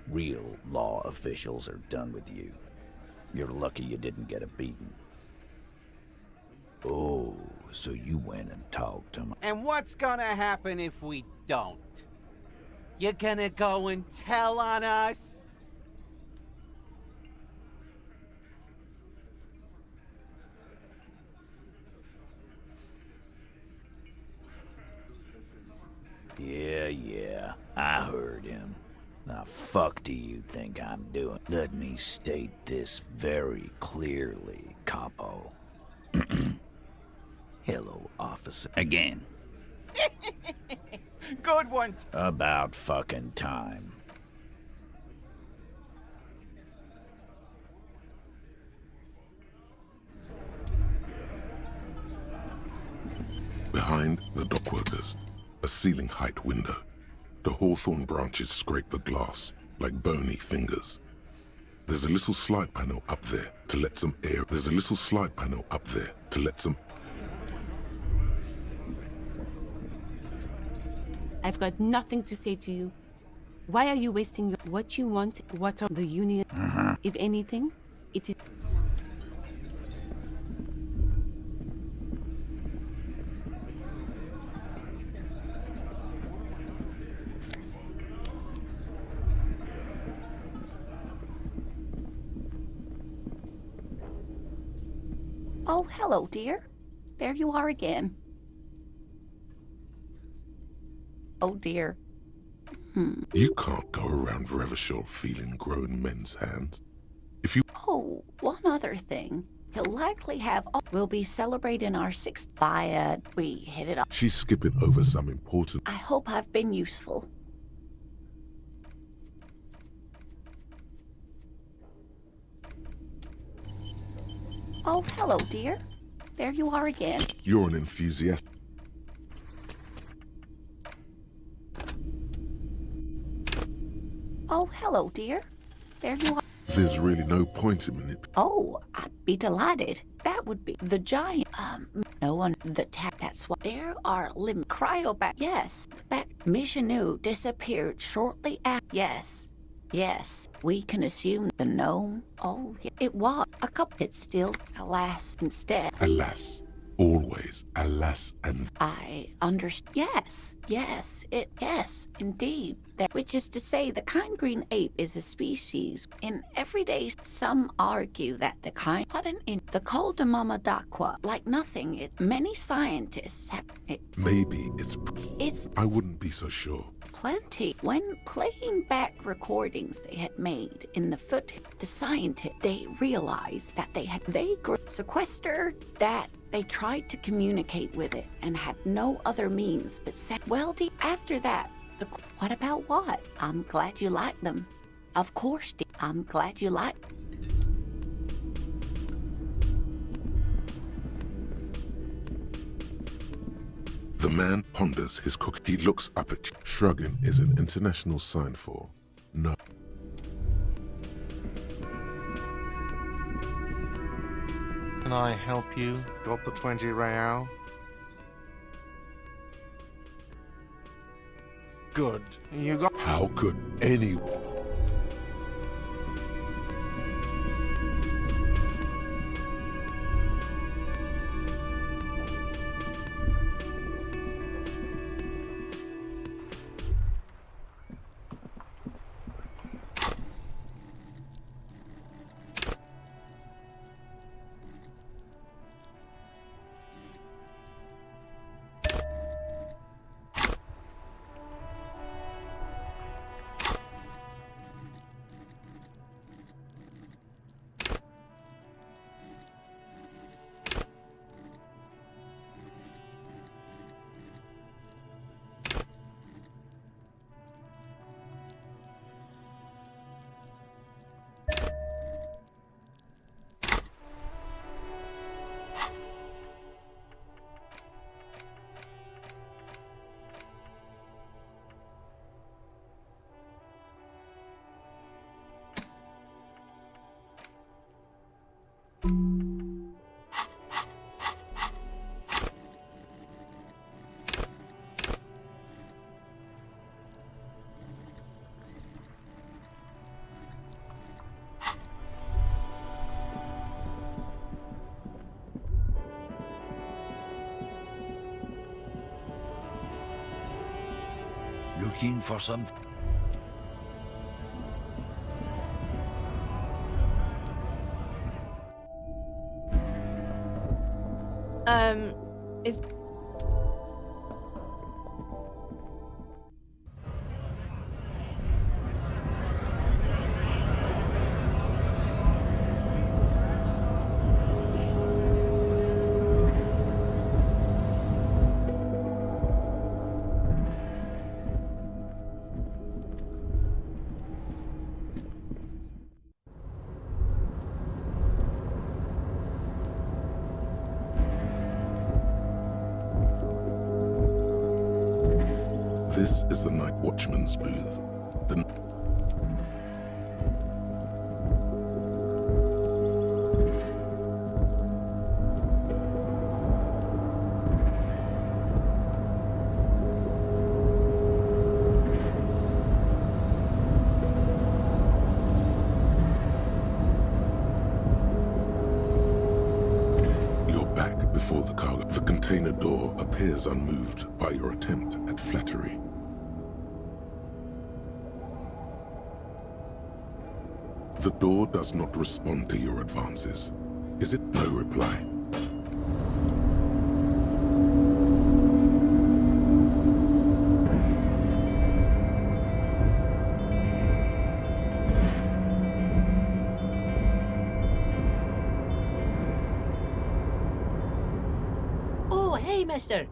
Real law officials are done with you. You're lucky you didn't get a beating. Oh, so you went and talked to him. And what's gonna happen if we don't? You gonna go and tell on us? Yeah, I heard him. Now fuck do you think I'm doing? Let me state this very clearly, Capo. Hello, officer. Again. Good one. About fucking time. Behind the dockworkers, a ceiling-height window. The hawthorn branches scrape the glass like bony fingers. There's a little slide panel up there to let some air. There's a little slide panel up there to let some... I've got nothing to say to you. Why are you wasting your... What you want, what are the union... If anything, it is... Oh, hello, dear. There you are again. Oh, dear. You can't go around Revachol feeling grown men's hands. If you... Oh, one other thing. He'll likely have... We'll be celebrating our 6th biad. We hit it off. She's skipping over some important... I hope I've been useful. Oh, hello, dear. There you are again. You're an enthusiast. Oh, hello, dear. There you are. There's really no point in manip... Oh, I'd be delighted. That would be the giant. No one. That's what. There are cryoback. Yes. Back. Michanu disappeared shortly after. Yes. Yes. We can assume the gnome. Oh, it was a couple. It's still. Alas, instead. Alas. Always. Alas and... I understand. Yes. Yes. Yes. Indeed. Which is to say, the kind green ape is a species. In everyday, some argue that the kind in the Coldamama Dakwa, like nothing, many scientists have it. Maybe it's... I wouldn't be so sure. Plenty. When playing back recordings they had made in the the scientists, they realized that they sequestered that. They tried to communicate with it and had no other means but after that, what about what? I'm glad you like them. Of course, I'm glad you like. The man ponders his cook. He looks up at you. Shrugging is an international sign for no. Can I help you? Got the 20 real? Good. You got... How could anyone... Looking for some... Is... This is the night watchman's booth. You're back before the cargo. The container door appears unmoved by your attempt at flattery. The door does not respond to your advances. Is it no reply? Okay, mister.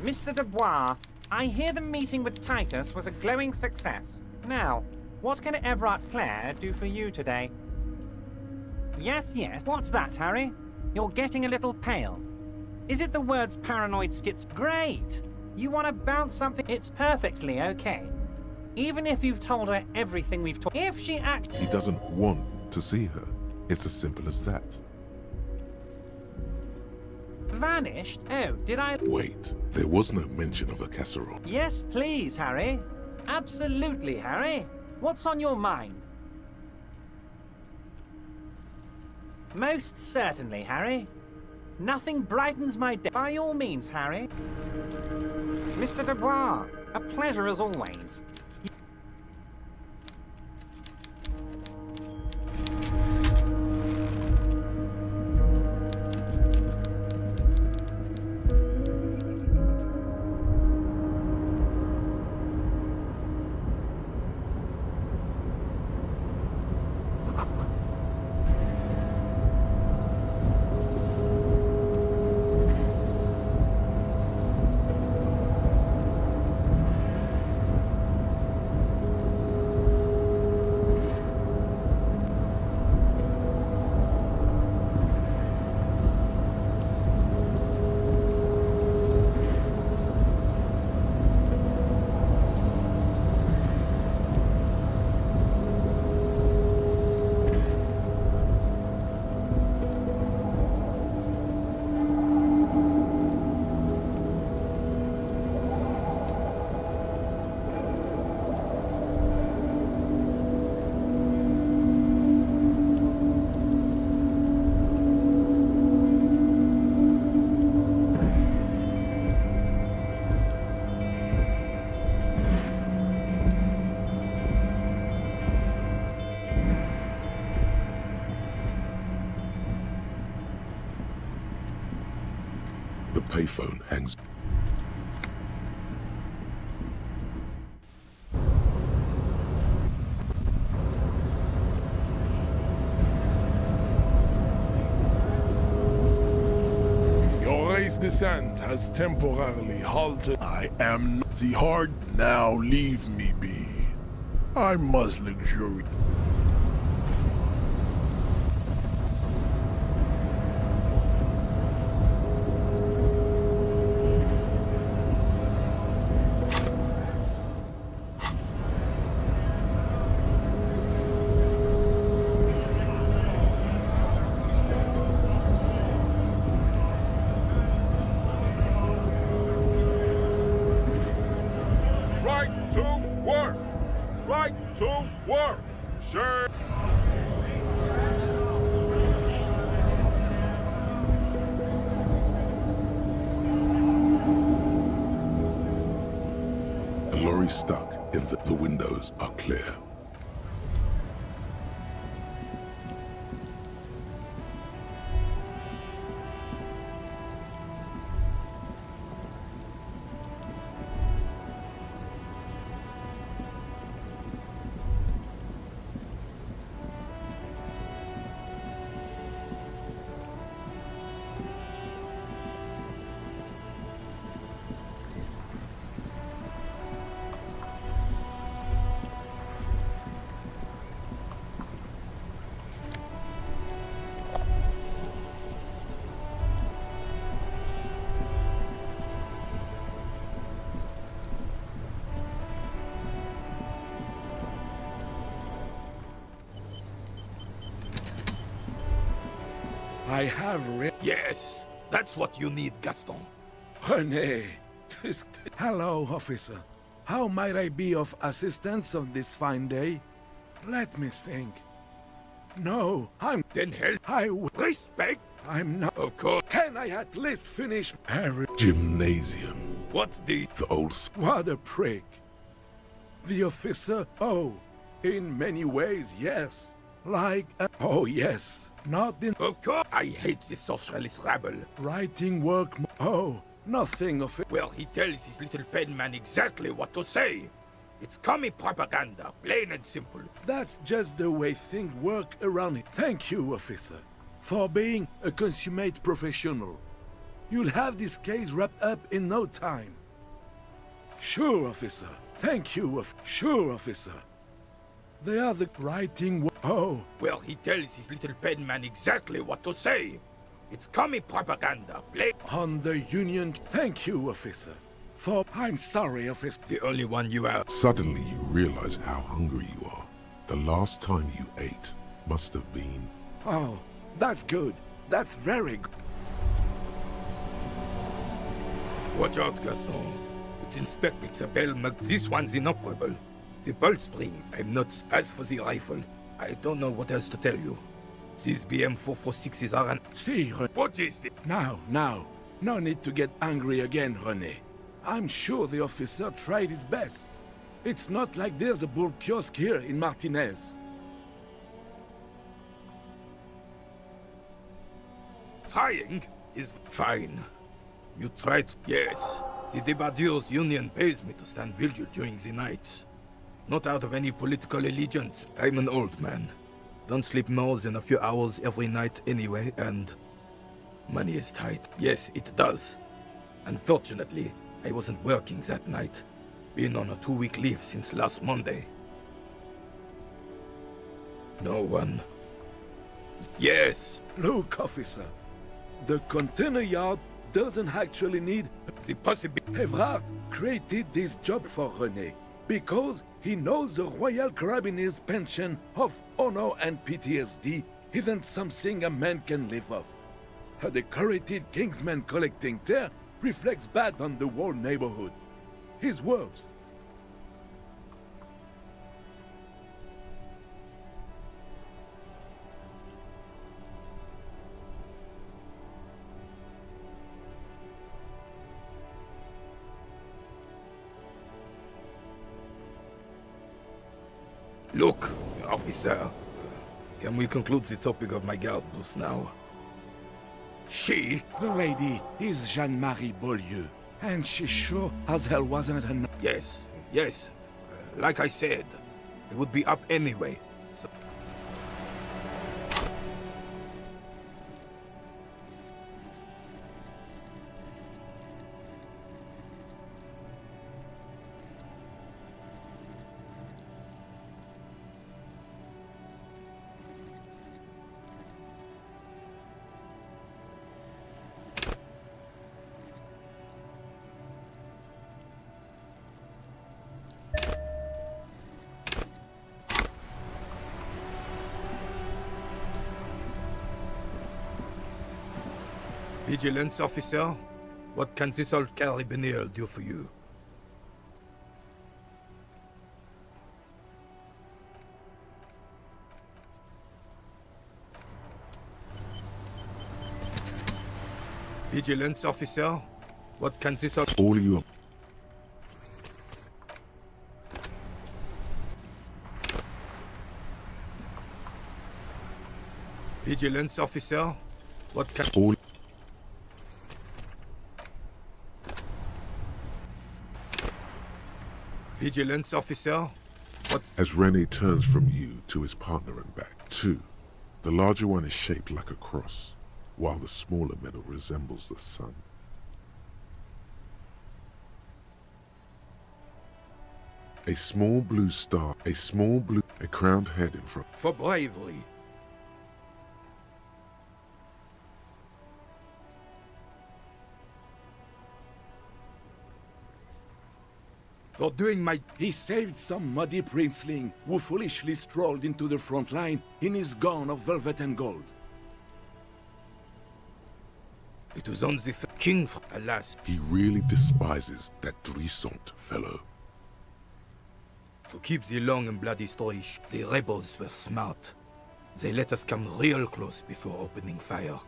Mr. Dubois, I hear the meeting with Titus was a glowing success. Now, what can Everard Clare do for you today? Yes, yes. What's that, Harry? You're getting a little pale. Is it the words paranoid schiz? Great! You want to bounce something? It's perfectly okay. Even if you've told her everything we've told. If she He doesn't want to see her. It's as simple as that. vanished? Oh, did I? Wait, there was no mention of a casserole. Yes, please, Harry. Absolutely, Harry. What's on your mind? Most certainly, Harry. Nothing brightens my day. By all means, Harry. Mr. Dubois, a pleasure as always. The payphone hangs. Your race descent has temporarily halted. I am not the hard. Now leave me be. I must luxuriate. Stuck in the windows are clear. I have Yes, that's what you need, Gaston. René. Hello, officer. How might I be of assistance on this fine day? Let me think. No, I'm... Then hell... Respect! I'm not... Of course. Can I at least finish every... Gymnasium. What's the old... What a prick. The officer? Oh, in many ways, yes. Like... oh, yes. Not in... Of course, I hate this socialist rabble. Writing work... oh, Nothing of it. Well, he tells his little pen man exactly what to say. It's commie propaganda, plain and simple. That's just the way things work around it. Thank you, officer, for being a consummate professional. You'll have this case wrapped up in no time. Sure, officer. Thank you, sure, officer. They are the writing. Oh. Well, he tells his little pen man exactly what to say. It's commie propaganda, plain. On the Union. Thank you, officer. For I'm sorry, officer. The only one you have. Suddenly you realize how hungry you are. The last time you ate must have been... Oh, that's good. That's very good. Watch out, Gaston. It's Inspector Isabel This one's inoperable. The bolt spring, I'm not. As for the rifle, I don't know what else to tell you. These BM-446s are an... See, what is this? Now. No need to get angry again, René. I'm sure the officer tried his best. It's not like there's a bull kiosk here in Martinez. Trying is fine. You tried. Yes. The Debardeurs Union pays me to stand vigil during the nights. Not out of any political allegiance. I'm an old man. Don't sleep more than a few hours every night anyway, and... money is tight. Yes, it does. Unfortunately, I wasn't working that night. Been on a 2-week leave since last Monday. No one... Yes! Look, officer. The container yard doesn't actually need... The possibility... Evrard created this job for René because he knows the Royal Carabiniers' pension of honor and PTSD isn't something a man can live off. A decorated Kingsman collecting tear reflects bad on the whole neighborhood. His words. Look, officer, can we conclude the topic of my guard boost now? She... The lady is Jeanne-Marie Beaulieu, and she sure as hell wasn't a... Yes. Like I said, it would be up anyway. So... Vigilance officer, what can this old carabinier do for you? Vigilance officer, what can this old... All you... Vigilance officer, what can... All... Vigilance officer, what... As René turns from you to his partner and back, two. The larger one is shaped like a cross, while the smaller medal resembles the sun. A small blue star, a crowned head in front. For bravery. For doing my... He saved some muddy princeling who foolishly strolled into the front line in his gown of velvet and gold. It was on the king, alas. He really despises that Drissant fellow. To keep the long and bloody story short, the rebels were smart. They let us come real close before opening fire.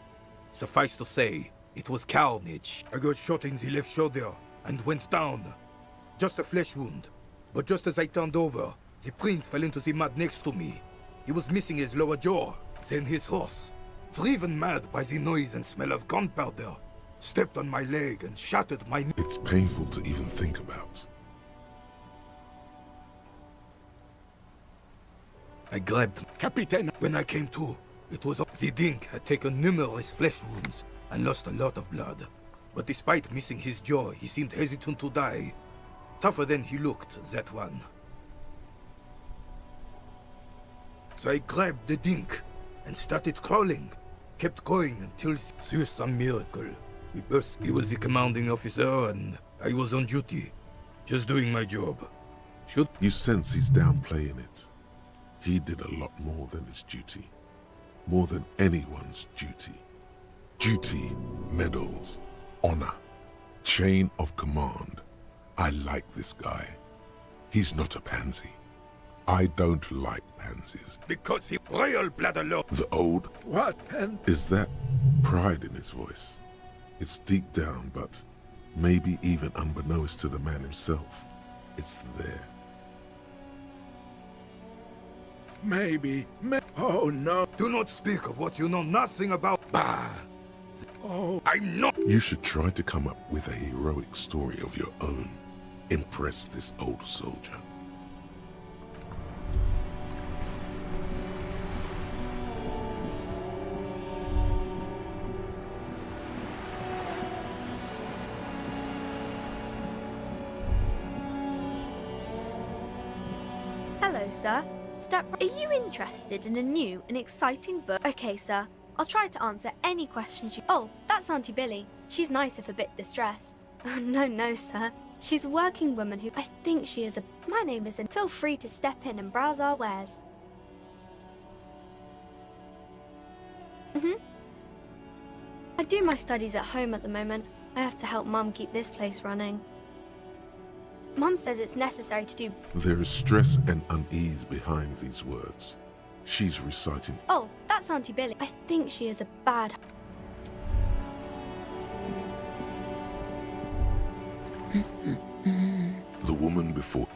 Suffice to say, it was carnage. I got shot in the left shoulder and went down. Just a flesh wound. But just as I turned over, the prince fell into the mud next to me. He was missing his lower jaw, then his horse. Driven mad by the noise and smell of gunpowder, stepped on my leg and shattered my... It's painful to even think about. I grabbed Captain. When I came to, it was the Dink had taken numerous flesh wounds and lost a lot of blood. But despite missing his jaw, he seemed hesitant to die. Tougher than he looked, that one. So I grabbed the Dink and started crawling. Kept going until through some miracle. We burst. He was the commanding officer and I was on duty. Just doing my job. You sense he's downplaying it. He did a lot more than his duty. More than anyone's duty. Duty, medals, honor, chain of command. I like this guy. He's not a pansy. I don't like pansies. Because he royal blood alone. The old... What? And... Is that pride in his voice? It's deep down, but maybe even unbeknownst to the man himself, it's there. Maybe. Oh no. Do not speak of what you know nothing about. Bah! Oh, I'm not. You should try to come up with a heroic story of your own. Impress this old soldier. Hello, sir. Are you interested in a new and exciting book? Okay, sir. I'll try to answer any questions you... Oh, that's Auntie Billy. She's nice if a bit distressed. No, sir. She's a working woman who... I think she is a... My name is... Feel free to step in and browse our wares. I do my studies at home at the moment. I have to help Mum keep this place running. Mum says it's necessary to do... There is stress and unease behind these words. She's reciting... Oh, that's Auntie Billy. I think she is a bad... The woman before...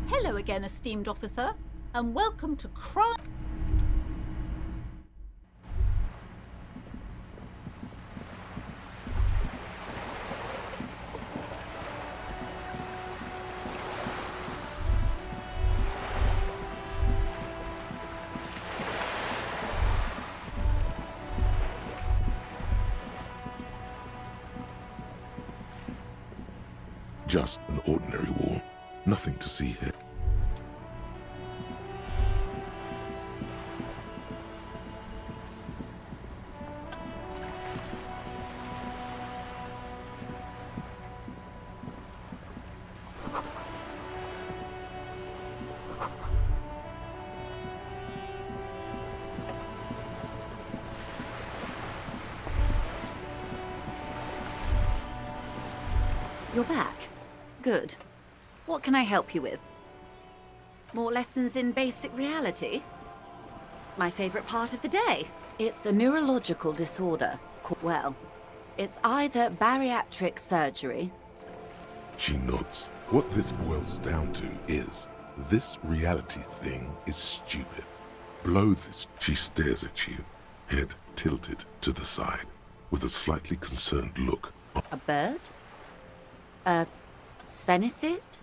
Hello again, esteemed officer, and welcome to Crime. Just an ordinary wall. Nothing to see here. You're back. Good. What can I help you with? More lessons in basic reality? My favorite part of the day. It's a neurological disorder. Well, it's either bariatric surgery... She nods. What this boils down to is, this reality thing is stupid. Blow this. She stares at you, head tilted to the side, with a slightly concerned look. A bird? A sphenicid?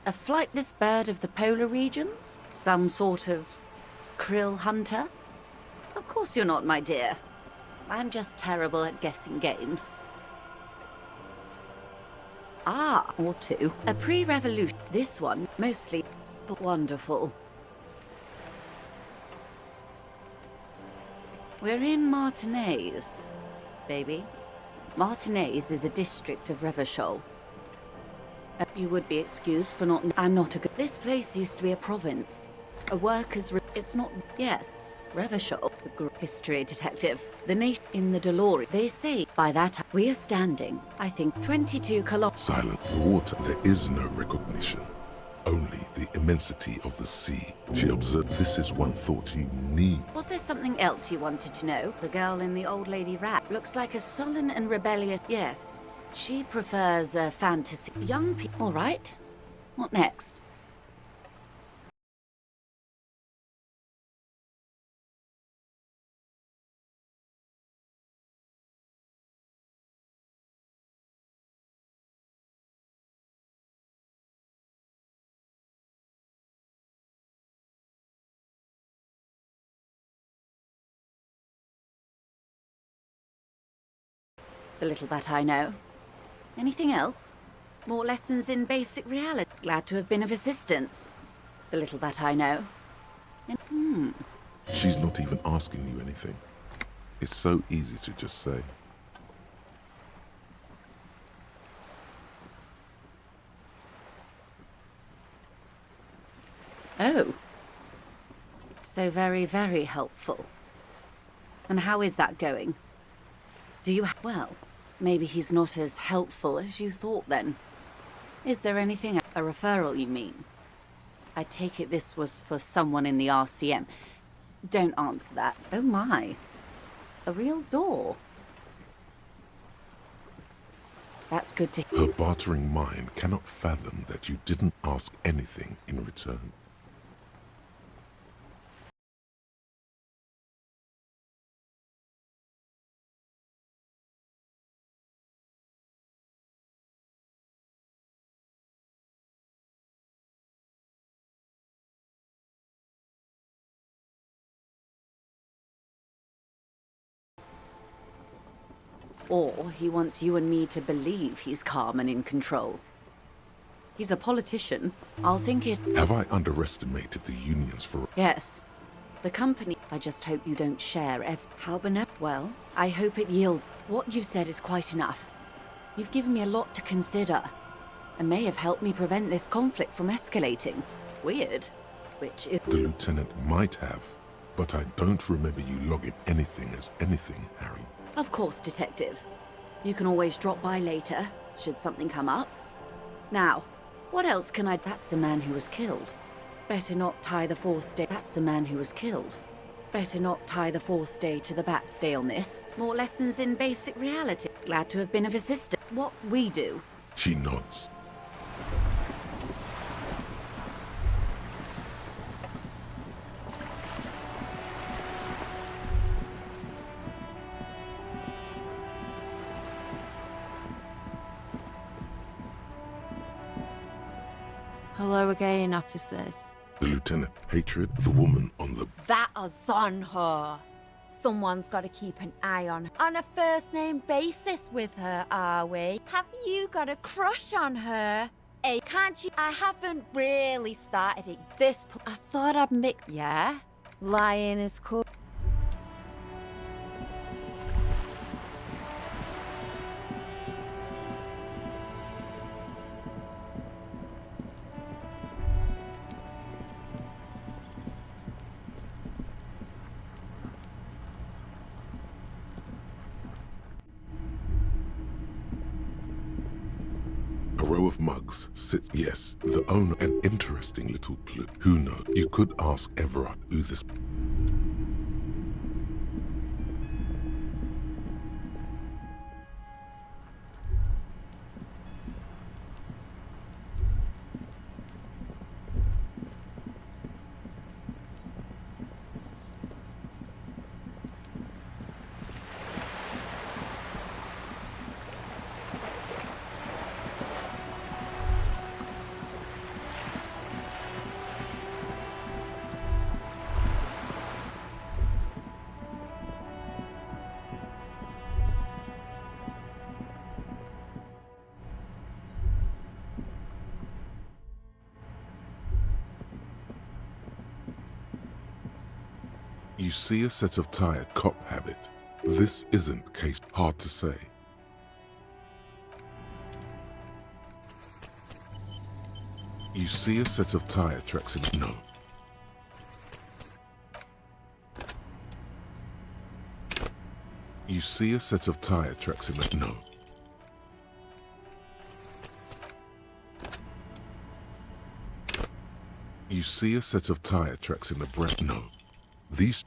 A flightless bird of the polar regions? Some sort of krill hunter? Of course you're not, my dear. I'm just terrible at guessing games. Ah, or two. A pre-revolution. This one, mostly wonderful. We're in Martinez, baby. Martinez is a district of Revachol. You would be excused for not... I'm not a good... This place used to be a province. A workers... It's not... Yes. Revachol, the history detective. The nation in the DeLorean. They say by that time we are standing, I think, 22 kilometers... Silent. The water. There is no recognition. Only the immensity of the sea. She observed. This is one thought you need. Was there something else you wanted to know? The girl in the old lady rat looks like a sullen and rebellious... Yes. She prefers fantasy. Young people, all right? What next? The little that I know. Anything else? More lessons in basic reality. Glad to have been of assistance. The little that I know. She's not even asking you anything. It's so easy to just say. Oh. So very, very helpful. And how is that going? Do you... Well, maybe he's not as helpful as you thought then. Is there anything... A referral, you mean? I take it this was for someone in the RCM. Don't answer that. Oh my. A real door. That's good to... Her bartering mind cannot fathom that you didn't ask anything in return. Or he wants you and me to believe he's calm and in control. He's a politician. I'll think it... Have I underestimated the unions for... Yes. The company... I just hope you don't share How Well, I hope it yields... What you've said is quite enough. You've given me a lot to consider. And may have helped me prevent this conflict from escalating. Weird. Which is... The lieutenant might have, but I don't remember you logging anything as anything, Harry. Of course, Detective. You can always drop by later, should something come up. Now, what else can I... That's the man who was killed. Better not tie the fourth day... That's the man who was killed. Better not tie the fourth day to the Bat's Day on this. More lessons in basic reality. Glad to have been of assistance. What we do. She nods. Hello again, officers. The lieutenant, hatred, the woman on the... That is on her. Someone's got to keep an eye on her. On a first-name basis with her, are we? Have you got a crush on her? Hey, can't you? I haven't really started it. I thought I'd make... Yeah? Lying is cool. A row of mugs sits... Yes, the owner, an interesting little clue. Who knows? You could ask Everard who this... You see a set of tired cop habit. This isn't case hard to say. You see a set of tire tracks in... No. You see a set of tire tracks in the... No. You see a set of tire tracks in the breath. No. These...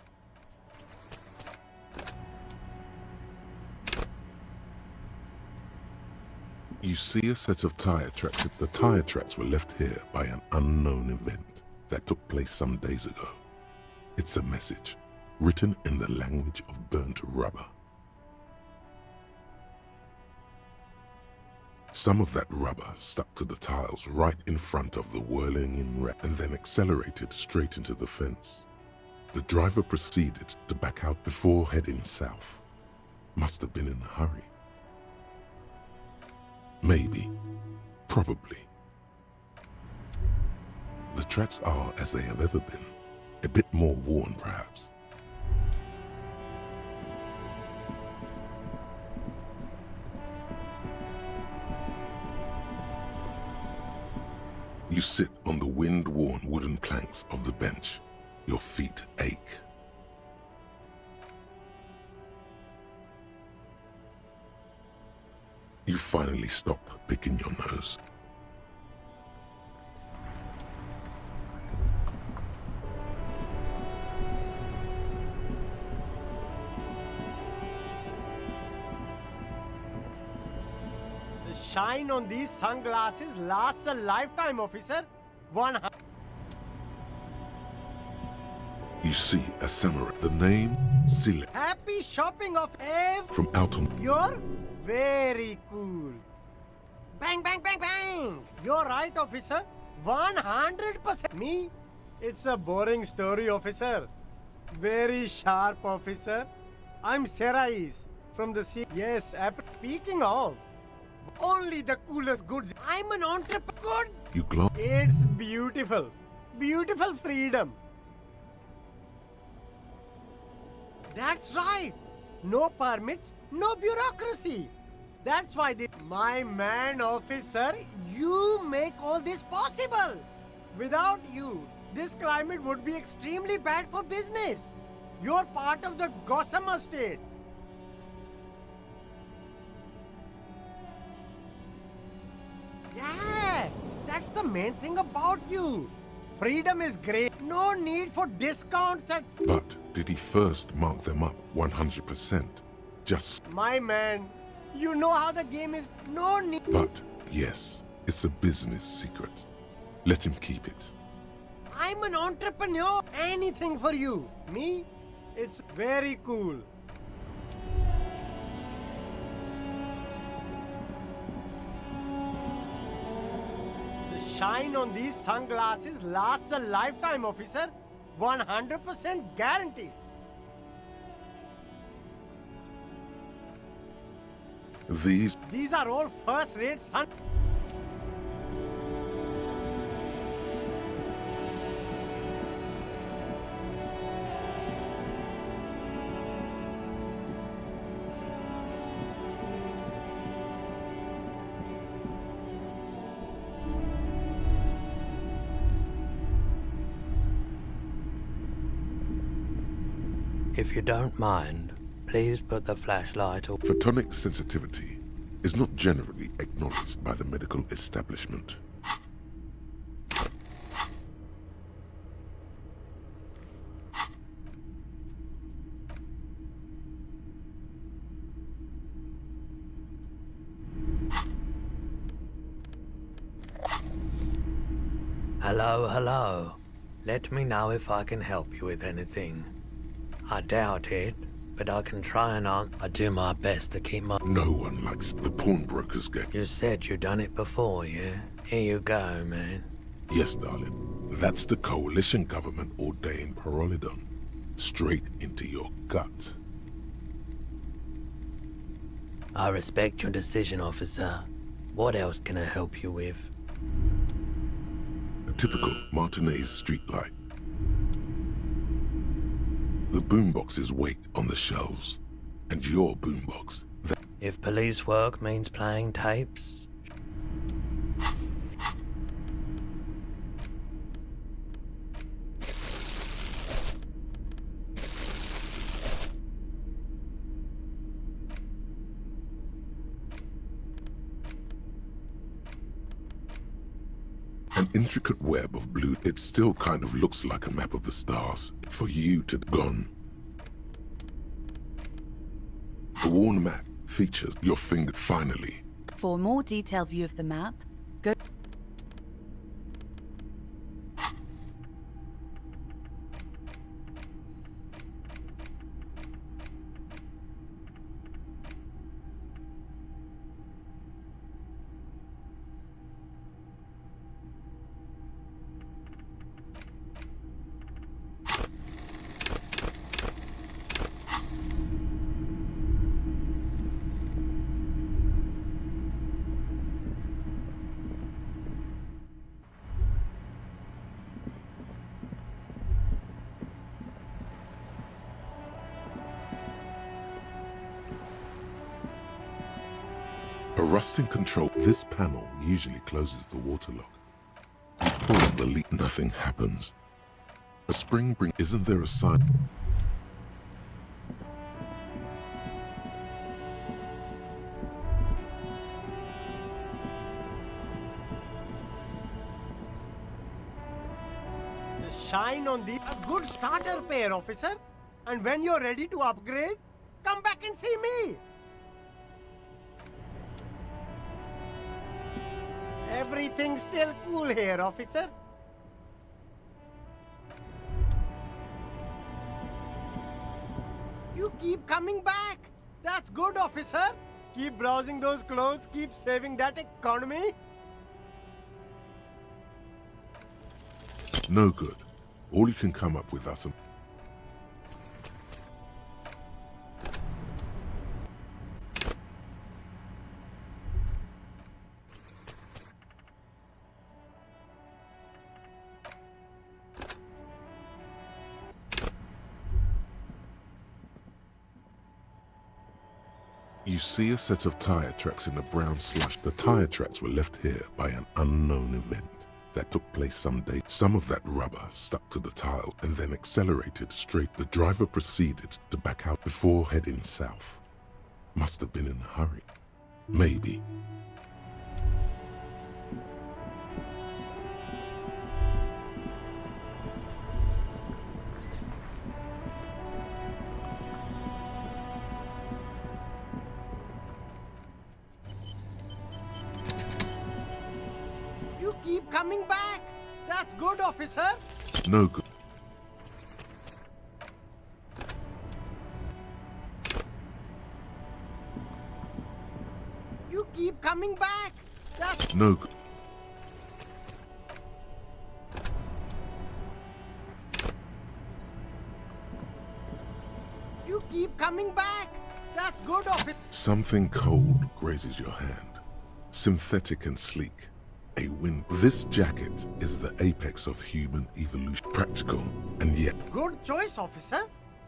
You see a set of tire tracks. The tire tracks were left here by an unknown event that took place some days ago. It's a message, written in the language of burnt rubber. Some of that rubber stuck to the tiles right in front of the whirling-in wreck and then accelerated straight into the fence. The driver proceeded to back out before heading south. Must have been in a hurry. Maybe. Probably. The tracks are as they have ever been. A bit more worn, perhaps. You sit on the wind-worn wooden planks of the bench. Your feet ache. You finally stop picking your nose. The shine on these sunglasses lasts a lifetime, officer. You see a samurai. The name, Sile. Happy shopping of From out on... You're very cool. Bang, bang, bang, bang. You're right, officer. 100%. Me? It's a boring story, officer. Very sharp, officer. I'm Serais from the sea. Yes, speaking of, only the coolest goods. I'm an entrepreneur. You glance. It's beautiful. Beautiful freedom. That's right. No permits, no bureaucracy. That's why my man, officer, you make all this possible. Without you, this climate would be extremely bad for business. You're part of the Gossamer state. Yeah, that's the main thing about you. Freedom is great. No need for discounts at... But did he first mark them up 100%? Just... My man, you know how the game is. No need... But, yes, it's a business secret. Let him keep it. I'm an entrepreneur. Anything for you. Me? It's very cool. The shine on these sunglasses lasts a lifetime, officer. 100% guaranteed. These are all first-rate sun... If you don't mind, please put the flashlight on. Photonic sensitivity is not generally acknowledged by the medical establishment. Hello, hello. Let me know if I can help you with anything. I doubt it, but I can try and I do my best to keep my... No one likes the pawnbroker's game. You said you done it before, yeah? Here you go, man. Yes, darling. That's the coalition government ordained Parolidon. Straight into your gut. I respect your decision, officer. What else can I help you with? A typical Martinez streetlight. The boomboxes wait on the shelves, and your boombox. If police work means playing tapes... An intricate web of blue. It still kind of looks like a map of the stars for you to gone. The worn mat features your finger finally. For a more detailed view of the map, go... A rusting control. This panel usually closes the water lock. You pull the leak, nothing happens. A spring bring. Isn't there a sign? Shine on the a good starter pair, officer. And when you're ready to upgrade, come back and see me. Everything's still cool here, officer. You keep coming back. That's good, officer. Keep browsing those clothes, keep saving that economy. No good. All you can come up with are some... You see a set of tire tracks in the brown slush. The tire tracks were left here by an unknown event that took place someday. Some of that rubber stuck to the tile and then accelerated straight. The driver proceeded to back out before heading south. Must have been in a hurry. Maybe. You keep coming back. That's good, officer. No good. You keep coming back. That's No good. You keep coming back. That's good, officer. Something cold grazes your hand. Synthetic and sleek. A wind. This jacket is the apex of human evolution. Practical and yet Good choice, officer.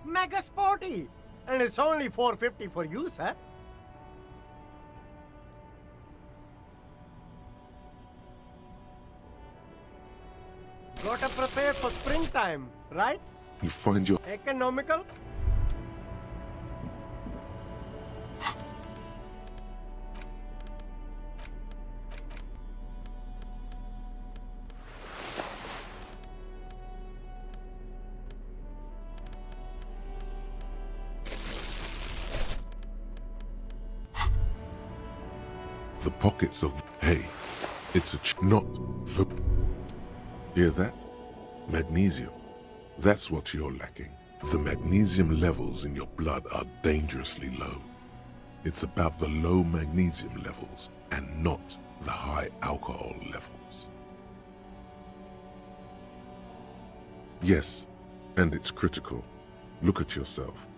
Mega sporty. And it's only $4.50 for you, sir. Gotta prepare for springtime, right? you find your... Economical? The pockets of... Hey, it's a not for... Hear that? Magnesium. That's what you're lacking. The magnesium levels in your blood are dangerously low. It's about the low magnesium levels and not the high alcohol levels. Yes, and it's critical. Look at yourself.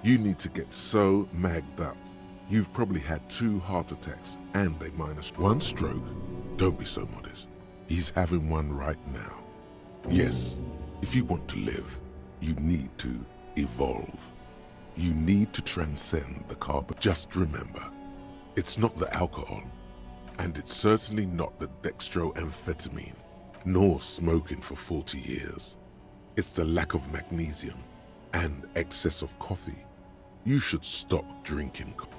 You need to get so magged up. You've probably had 2 heart attacks and a -1 stroke. Don't be so modest. He's having one right now. Yes, if you want to live, you need to evolve. You need to transcend the carbon. Just remember, it's not the alcohol, and it's certainly not the dextroamphetamine, nor smoking for 40 years. It's the lack of magnesium and excess of coffee. You should stop drinking coffee.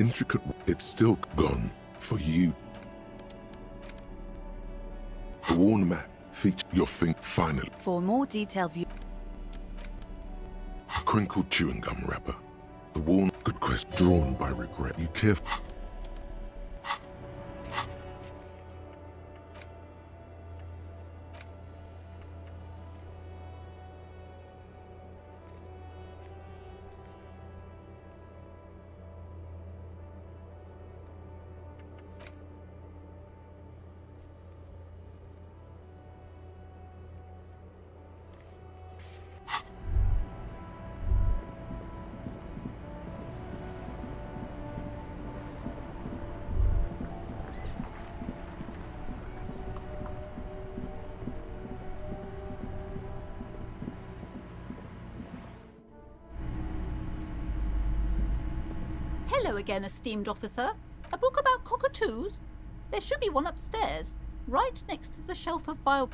intricate. It's still gone for you. The worn map features your thing finally. For more detailed view. Crinkled chewing gum wrapper. The worn good quest drawn by regret. You careful. Hello again, esteemed officer. A book about cockatoos? There should be one upstairs, right next to the shelf of bio...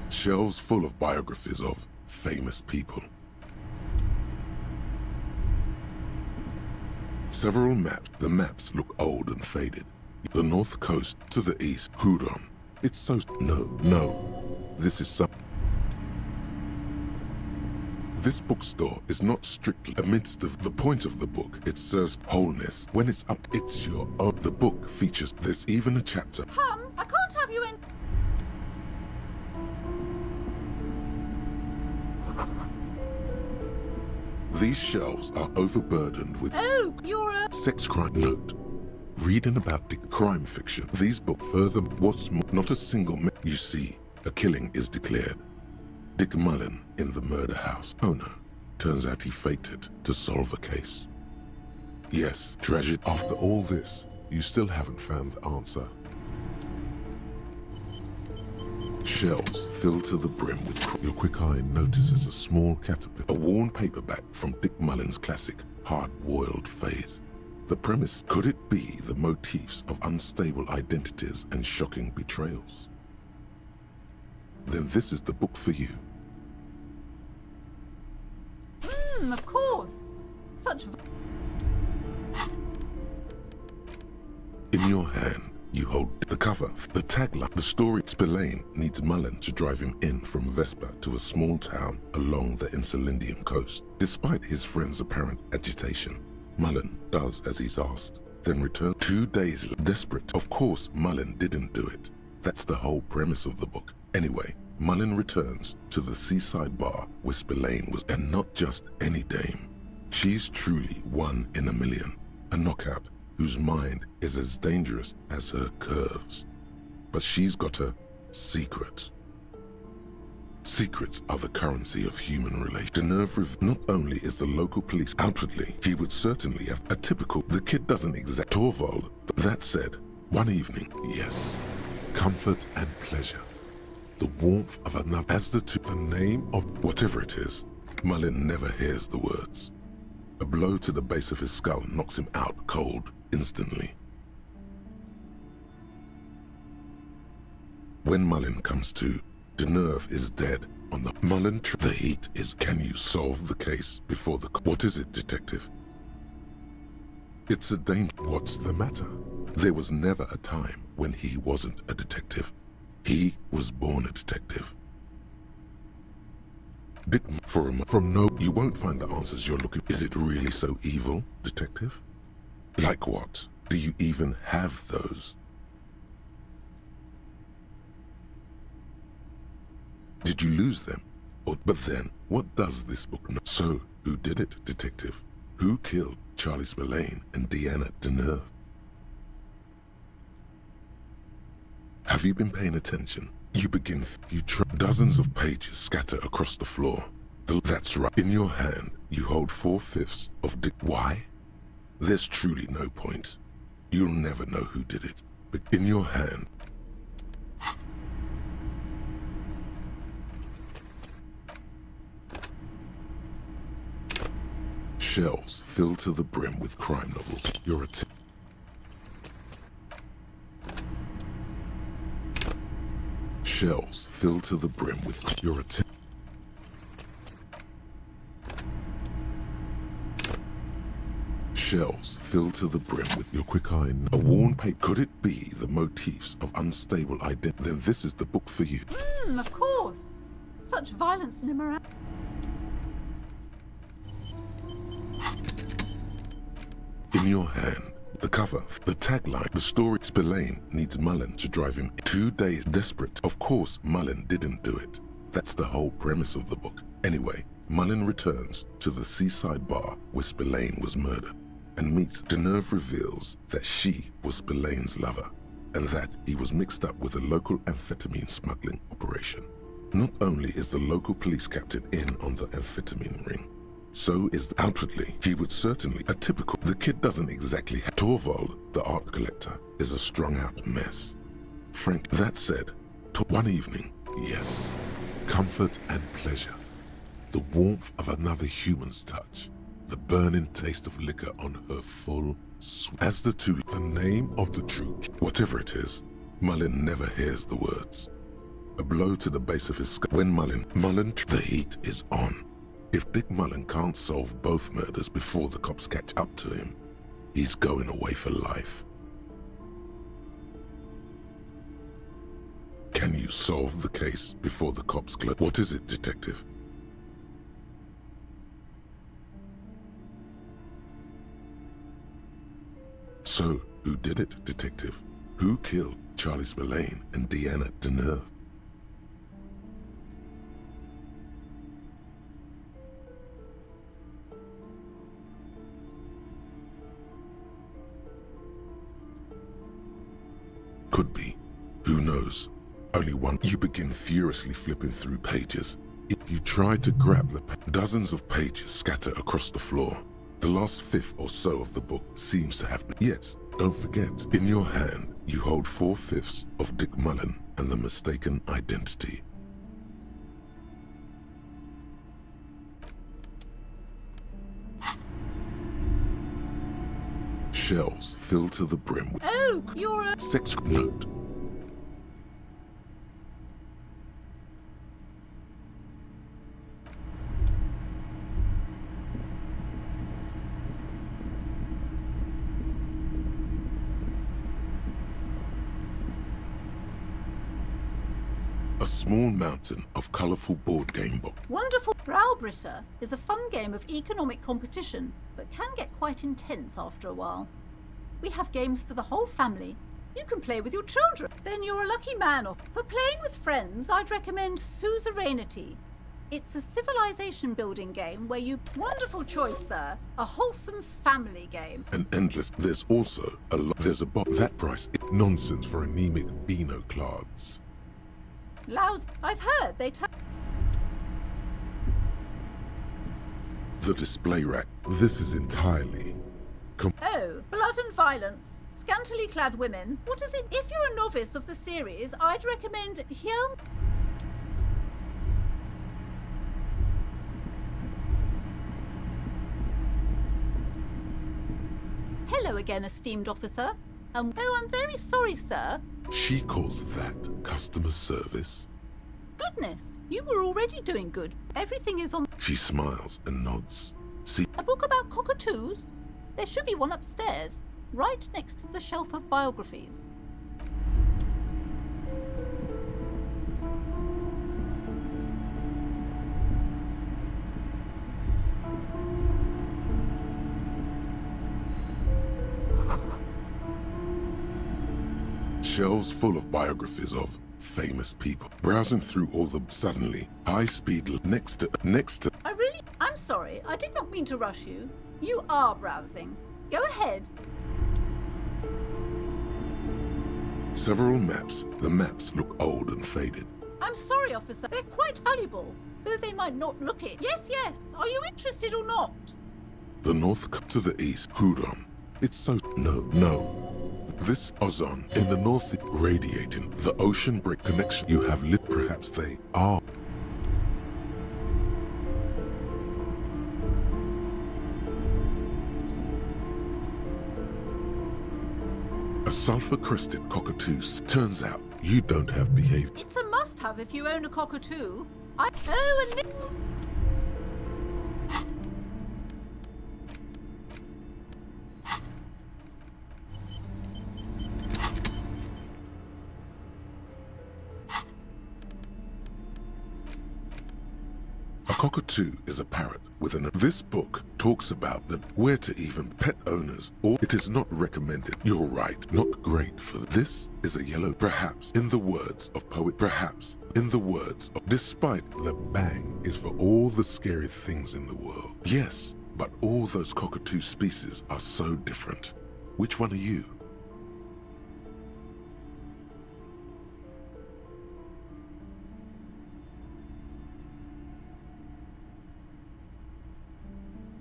Shelves full of biographies of famous people. Several maps. The maps look old and faded. The north coast to the east, Huron. It's so... No. This is some... This bookstore is not strictly amidst the point of the book. It serves wholeness. When it's up, it's your own. The book features there's even a chapter. Come, I can't have you in... These shelves are overburdened with you're a... sex crime. Note. Reading about the crime fiction. These books further, what's more, not a single you see, a killing is declared. Dick Mullen in the murder house. Oh no. Turns out he fated to solve a case. Yes, tragic. After all this, you still haven't found the answer. Shelves filled to the brim with your quick eye notices a small caterpillar. A worn paperback from Dick Mullen's classic hard-boiled phase. The premise, could it be the motifs of unstable identities and shocking betrayals? Then this is the book for you. Of course. Such... In your hand, you hold the cover, the tagline, the story. Spillane needs Mullen to drive him in from Vesper to a small town along the Insulindian coast. Despite his friend's apparent agitation, Mullen does as he's asked, then returns 2 days desperate. Of course, Mullen didn't do it. That's the whole premise of the book. Anyway, Mullen returns to the seaside bar where Spillane was, and not just any dame. She's truly one in a million, a knockout whose mind is as dangerous as her curves. But she's got a secret. Secrets are the currency of human relations. Not only is the local police outwardly, he would certainly have a typical, the kid doesn't exact Torvald. That said, one evening, yes, comfort and pleasure. The warmth of another, as the name of whatever it is, Mullen never hears the words. A blow to the base of his skull knocks him out cold instantly. When Mullen comes to, Deneuve is dead on the Mullen. The heat is, can you solve the case before the... What is it, detective? It's a danger. What's the matter? There was never a time when he wasn't a detective. He was born a detective. Dick, from no, you won't find the answers you're looking. Is it really so evil, detective? Like what? Do you even have those? Did you lose them? But then, what does this book know? So, who did it, detective? Who killed Charlie Spillane and Deanna Deneuve? Have you been paying attention? You begin, dozens of pages scatter across the floor. That's right. In your hand, you hold 4/5 of Dick. Why? There's truly no point. You'll never know who did it. But in your hand, shelves filled to the brim with crime novels. Shelves filled to the brim with your attention. Shelves filled to the brim with your quick eye. A worn paper. Could it be the motifs of unstable identity? Then this is the book for you. Of course. Such violence and immorality. In your hand, the cover, the tagline, the story. Spillane needs Mullen to drive him 2 days. Desperate. Of course, Mullen didn't do it. That's the whole premise of the book. Anyway, Mullen returns to the seaside bar where Spillane was murdered and meets. Deneuve reveals that she was Spillane's lover and that he was mixed up with a local amphetamine smuggling operation. Not only is the local police captain in on the amphetamine ring, so is outwardly. He would certainly a typical. The kid doesn't exactly. Torvald, the art collector, is a strung-out mess. Frank. That said, one evening, yes, comfort and pleasure, the warmth of another human's touch, the burning taste of liquor on her full as the two. The name of the truth, whatever it is, Mullen never hears the words. A blow to the base of his skull. When Mullen, the heat is on. If Dick Mullen can't solve both murders before the cops catch up to him, he's going away for life. Can you solve the case before the cops close? What is it, detective? So, who did it, detective? Who killed Charlie Spillane and Deanna Deneuve? Could be. Who knows? Only one. You begin furiously flipping through pages. If you try to grab dozens of pages scatter across the floor. The last fifth or so of the book seems to have been. Yes, don't forget. In your hand, you hold 4/5 of Dick Mullen and the mistaken identity. Shelves filled to the brim with You're a sex note. A small mountain of colorful board game books. wonderful. Browbritter is a fun game of economic competition, but can get quite intense after a while. We have games for the whole family. You can play with your children. Then you're a lucky man. For playing with friends, I'd recommend Suzerainty. It's a civilization building game where you... Wonderful choice, sir. A wholesome family game. An endless... There's also a lot... There's a bot... That price... Nonsense for anemic Beano-clads. Lousy. I've heard they The display rack. This is entirely... blood and violence. Scantily clad women. What is it? If you're a novice of the series, I'd recommend Hyun... Hello again, esteemed officer. Oh, I'm very sorry, sir. She calls that customer service? Goodness, you were already doing good. Everything is on... She smiles and nods. See... A book about cockatoos? There should be one upstairs, right next to the shelf of biographies. Shelves full of biographies of famous people. Browsing through all the... Suddenly, high speed next to... I'm sorry, I did not mean to rush you. You are browsing. Go ahead. Several maps. The maps look old and faded. I'm sorry, officer. They're quite valuable, though they might not look it. Yes, yes. Are you interested or not? The north to the east. Hudon. It's so... No. This ozone in the north radiating the ocean break connection you have lit. Perhaps they are. A sulfur-crested cockatoo. Turns out you don't have behavior. It's a must-have if you own a cockatoo. cockatoo is a parrot with an... This book talks about the where to even pet owners, or it is not recommended. You're right, not great for this is a yellow, perhaps, in the words of poet, perhaps, in the words of... Despite the bang is for all the scary things in the world. Yes, but all those cockatoo species are so different. Which one are you?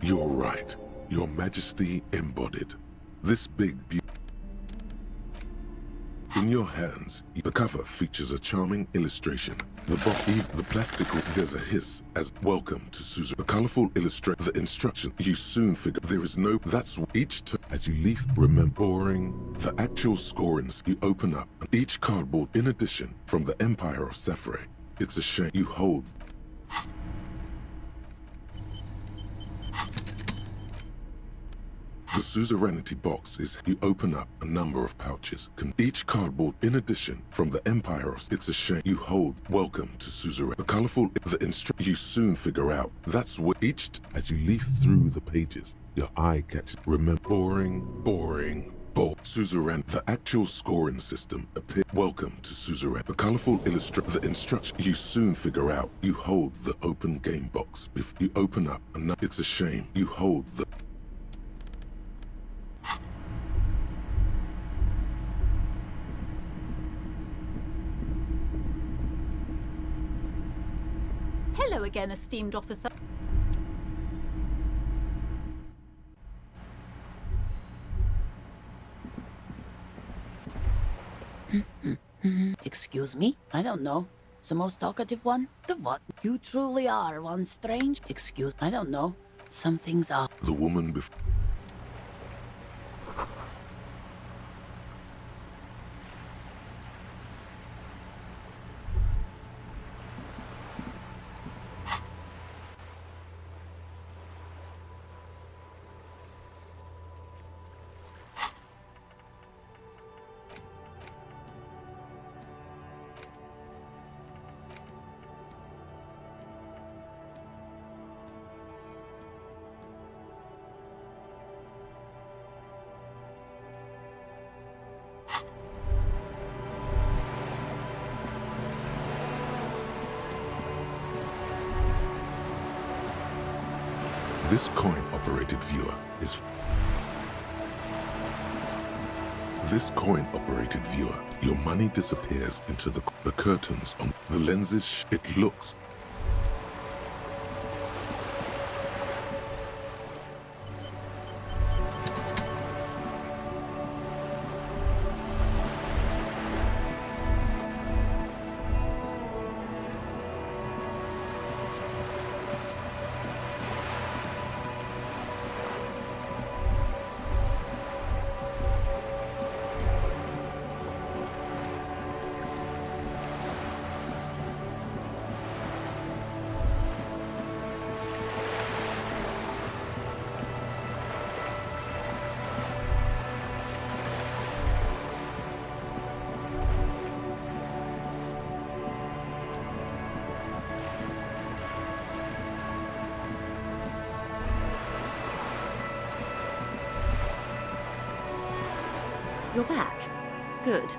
You're right. Your Majesty embodied. This big beauty. In your hands, the cover features a charming illustration. The plastic, there's a hiss as welcome to Susan. The colorful illustrate the instruction. You soon figure there is no, that's each time as you leave, remembering the actual scorings you open up. Each cardboard, in addition, from the Empire of Sephre. It's a shame you hold. The suzerainty box is you open up a number of pouches. Each cardboard, in addition, from the Empire of... It's a shame you hold. Welcome to suzerain. The colorful... You soon figure out. That's what each... As you leaf through the pages, your eye catches... Remember... Boring. Suzerain. The actual scoring system appear. Welcome to suzerain. The colorful the instruction. You soon figure out. You hold the open game box. If you open up another... It's a shame you hold the... Hello again, esteemed officer. Excuse me? I don't know. The most talkative one? The what? You truly are one strange... Excuse... I don't know. Some things are... The woman before... This coin-operated viewer is... This coin-operated viewer, your money disappears into the curtains on the lenses. It looks... You're back. Good.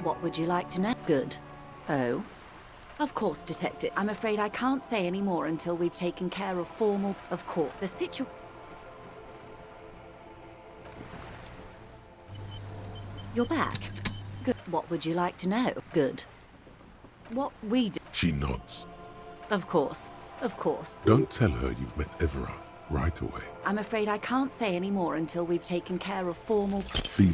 What would you like to know? Good. Oh? Of course, Detective. I'm afraid I can't say any more until we've taken care of formal... Of course. The You're back. Good. What would you like to know? Good. What we do... She nods. Of course. Of course. Don't tell her you've met Everard right away. I'm afraid I can't say any more until we've taken care of formal... Feel...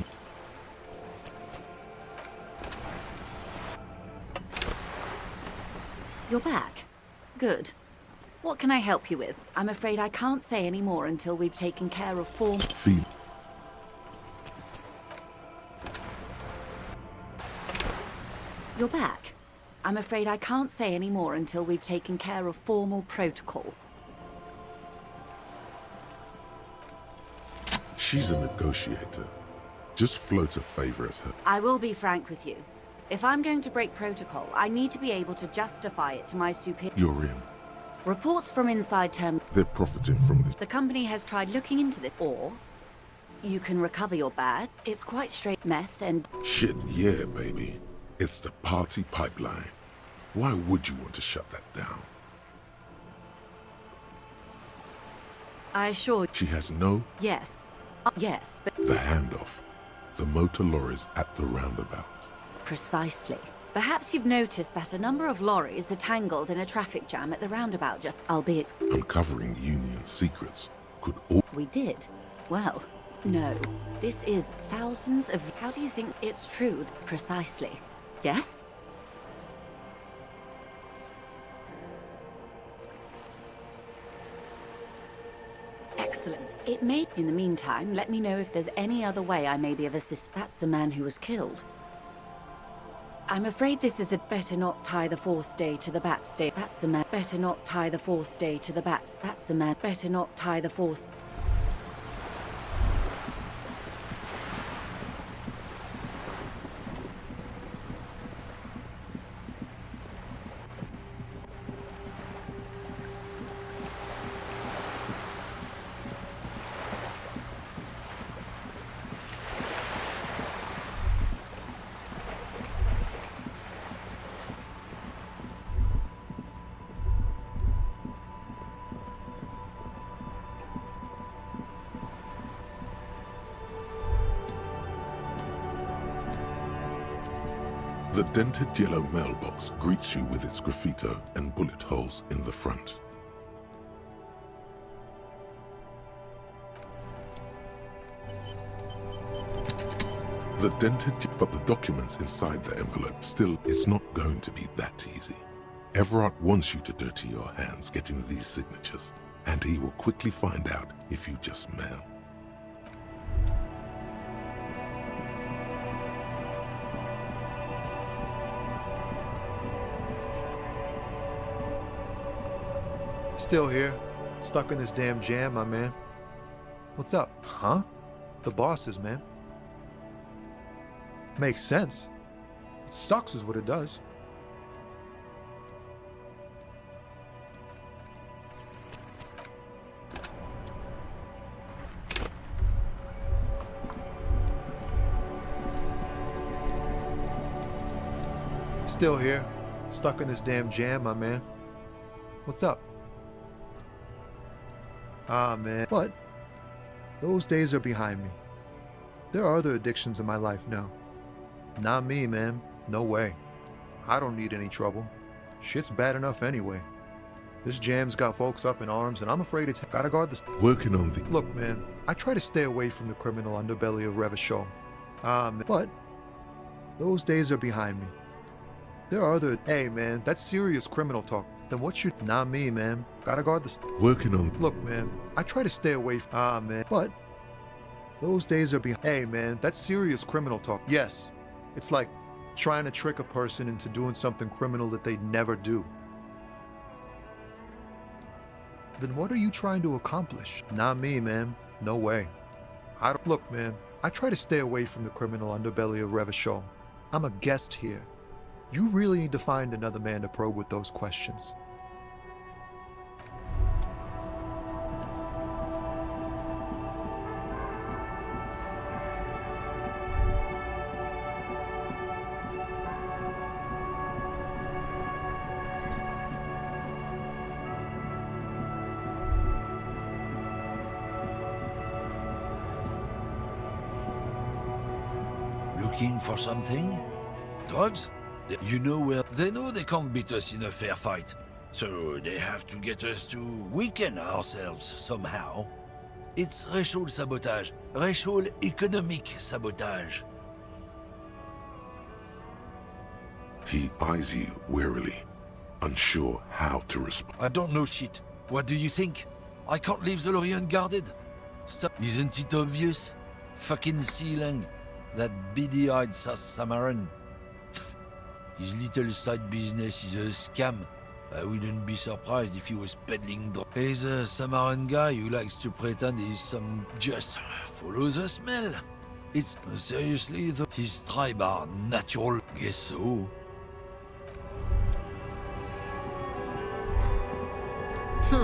You're back. Good. What can I help you with? I'm afraid I can't say any more until we've taken care of form... Feel... You're back. I'm afraid I can't say any more until we've taken care of formal protocol. She's a negotiator. Just float a favor at her. I will be frank with you. If I'm going to break protocol, I need to be able to justify it to my superior. You're in. Reports from inside term. They're profiting from this. The company has tried looking into this. Or you can recover your bad. It's quite straight meth and... Shit, yeah, baby. It's the party pipeline. Why would you want to shut that down? I assure... She has no... Yes. Yes, but... The handoff. The motor lorries at the roundabout. Precisely. Perhaps you've noticed that a number of lorries are tangled in a traffic jam at the roundabout just... Albeit... Uncovering Union secrets could all... We did. Well, no. This is thousands of... How do you think it's true? Precisely. Yes? Excellent. It may... In the meantime, let me know if there's any other way I may be of assist... That's the man who was killed. I'm afraid this is a... Better not tie the fourth day to the bat stay. That's the man. Better not tie the fourth day to the bats. That's the man. Better not tie the fourth... The dented yellow mailbox greets you with its graffito and bullet holes in the front. The dented, but the documents inside the envelope still is not going to be that easy. Everard wants you to dirty your hands getting these signatures, and he will quickly find out if you just mail. Still here, stuck in this damn jam, my man. What's up? Huh? The bosses, man. Makes sense. It sucks is what it does. Still here, stuck in this damn jam, my man. What's up? Ah, man. But those days are behind me. There are other addictions in my life now. Not me, man. No way. I don't need any trouble. Shit's bad enough anyway. This jam's got folks up in arms, and I'm afraid it's gotta guard the... Working on the... Look, man, I try to stay away from the criminal underbelly of Revachol. Man. But those days are behind me. There are other... Hey, man, that's serious criminal talk. Then what you... Not me, man. Gotta guard the... Working on... Look, man, I try to stay away from... man. But those days are behind... Hey, man, that's serious criminal talk. Yes. It's like trying to trick a person into doing something criminal that they'd never do. Then what are you trying to accomplish? Not me, man. No way. I don't... Look, man, I try to stay away from the criminal underbelly of Revachol. I'm a guest here. You really need to find another man to probe with those questions. Looking for something? Drugs? You know where... They know they can't beat us in a fair fight, so they have to get us to weaken ourselves somehow. It's racial sabotage. Racial economic sabotage. He eyes you warily, unsure how to respond. I don't know shit. What do you think? I can't leave the lorry unguarded. Stop. Isn't it obvious? Fucking Sealang. That beady-eyed South Samaran. His little side business is a scam. I wouldn't be surprised if he was peddling drugs. He's a Samaran guy who likes to pretend he's some... just follow the smell. It's... seriously though, his tribe are natural. Guess so. You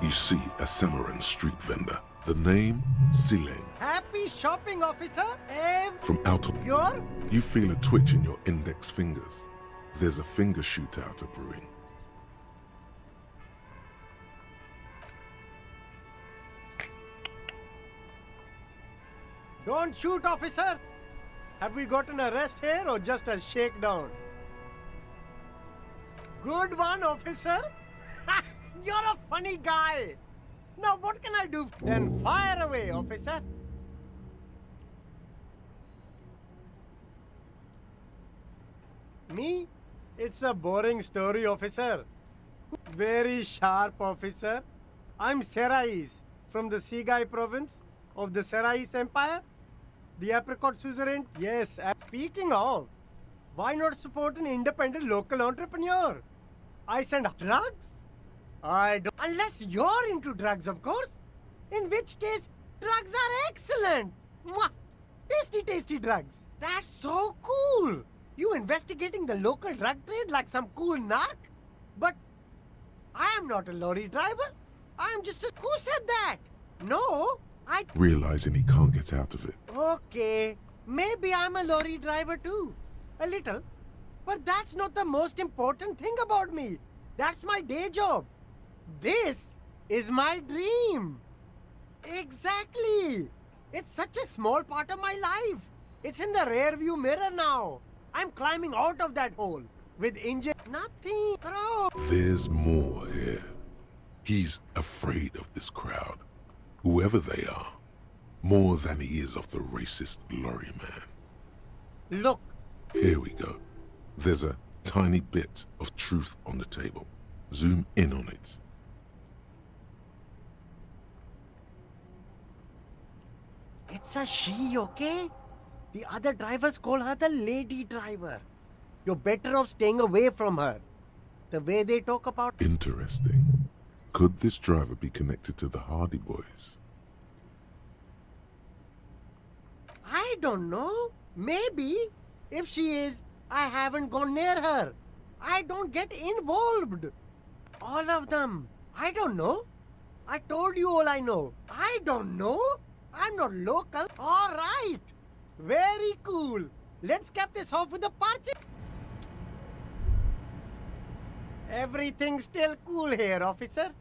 see a Samaran street vendor. The name, Sileng. Happy shopping, officer. From out of you feel a twitch in your index fingers. There's a finger shootout brewing. Don't shoot, officer. Have we got an arrest here or just a shakedown? Good one, officer. You're a funny guy. Now what can I do? Then fire away, officer. Me? It's a boring story, officer. Very sharp, officer. I'm Serais from the Sigai province of the Serais Empire. The apricot suzerain. Yes, and speaking of, why not support an independent local entrepreneur? I send drugs? I don't. Unless you're into drugs, of course. In which case, drugs are excellent. Mwah! Tasty, tasty drugs. That's so cool. You investigating the local drug trade like some cool narc? But I am not a lorry driver. I am just a... Who said that? No, I... Realizing he can't get out of it. Okay, maybe I'm a lorry driver too. A little. But that's not the most important thing about me. That's my day job. This is my dream. Exactly. It's such a small part of my life. It's in the rear view mirror now. I'm climbing out of that hole with engine. Nothing. Bro. There's more here. He's afraid of this crowd, whoever they are, more than he is of the racist lorry man. Look. Here we go. There's a tiny bit of truth on the table. Zoom in on it. It's a she, okay? The other drivers call her the lady driver. You're better off staying away from her. The way they talk about... Interesting. Could this driver be connected to the Hardy Boys? I don't know. Maybe. If she is, I haven't gone near her. I don't get involved. All of them. I don't know. I told you all I know. I don't know. I'm not local. All right. Very cool. Let's cap this off with a party. Everything's still cool here, officer.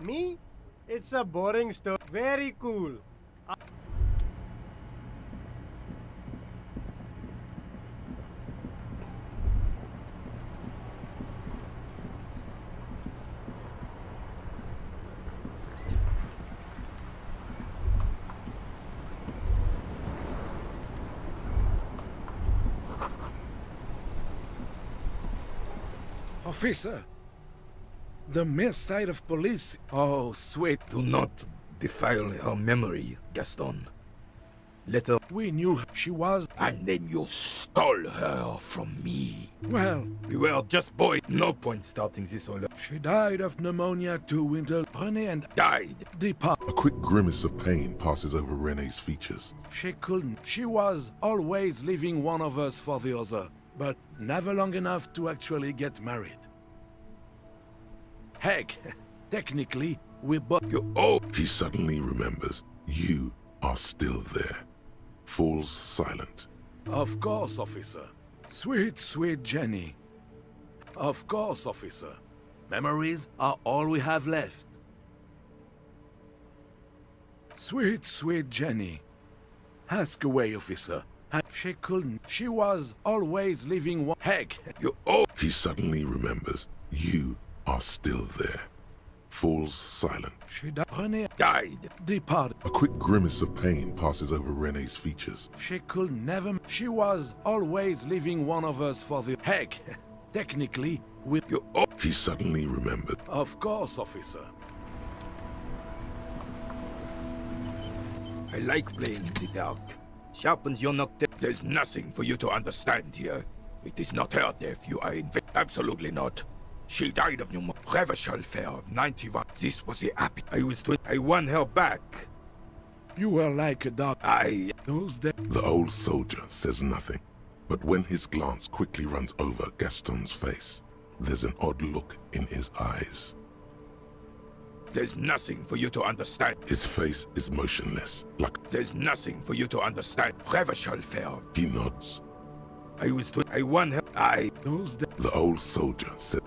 Me? It's a boring story. Very cool. Officer, the mere sight of police... Oh, sweet. Do not defile her memory, Gaston. Let her... We knew she was... And then you stole her from me. Well... We were just boys. No point starting this all up. She died of pneumonia 2 winters. René and... Died. Depart. A quick grimace of pain passes over René's features. She couldn't. She was always leaving one of us for the other, but never long enough to actually get married. Heck, technically, we both... He suddenly remembers you are still there. Falls silent. Of course, officer. Sweet, sweet Jenny. Of course, officer. Memories are all we have left. Sweet, sweet Jenny. Ask away, officer. She couldn't. She was always leaving one... Heck, He suddenly remembers you are still there. Falls silent. She died. René died. Departed. A quick grimace of pain passes over René's features. She could never... She was always leaving one of us for the... Heck, technically, we... He suddenly remembered. Of course, officer. I like playing in the dark. Sharpens your knock. There's nothing for you to understand here. It is not her death you are in. Absolutely not. She died of pneumonia. Reversal fair of 91. This was the happy. I won her back. You were like a dog. Those days. The old soldier says nothing, but when his glance quickly runs over Gaston's face, there's an odd look in his eyes. There's nothing for you to understand. His face is motionless, like... There's nothing for you to understand. Reversal fair. He nods. I won her. Those days. The old soldier said...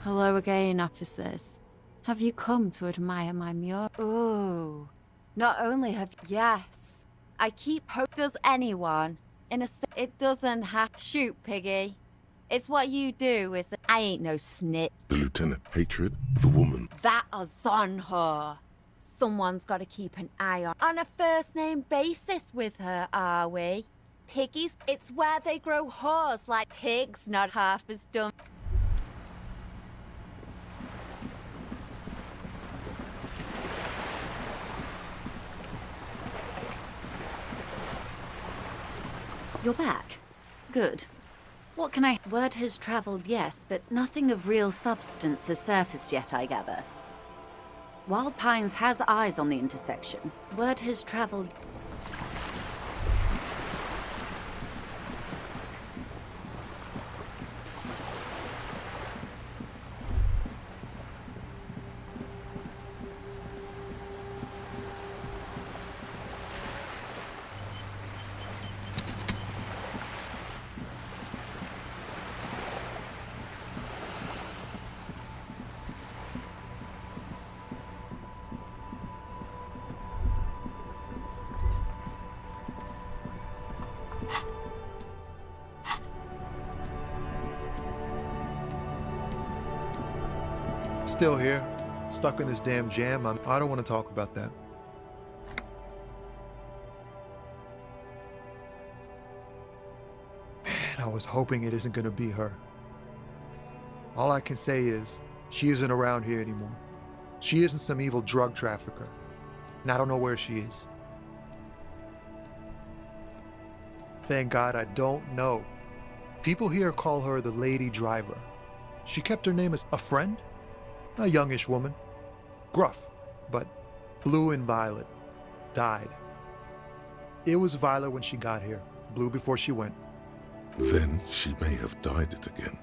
Hello again, officers. Have you come to admire my mural? Ooh. Not only have... Yes. I keep hope... Does anyone... It doesn't have... Shoot, Piggy. It's what you do, is that... I ain't no snitch. The lieutenant, hatred, the woman. That is on her. Someone's got to keep an eye on a first-name basis with her, are we? Piggies... It's where they grow whores like pigs, not half as dumb. You're back. Good. What can I... Word has travelled, yes, but nothing of real substance has surfaced yet, I gather. Wild Pines has eyes on the intersection. Word has travelled... Still here, stuck in this damn jam. I don't want to talk about that. Man, I was hoping it isn't going to be her. All I can say is, she isn't around here anymore. She isn't some evil drug trafficker, and I don't know where she is. Thank God I don't know. People here call her the Lady Driver. She kept her name as a friend? A youngish woman. Gruff, but blue and violet. Died. It was violet when she got here. Blue before she went. Then she may have dyed it again.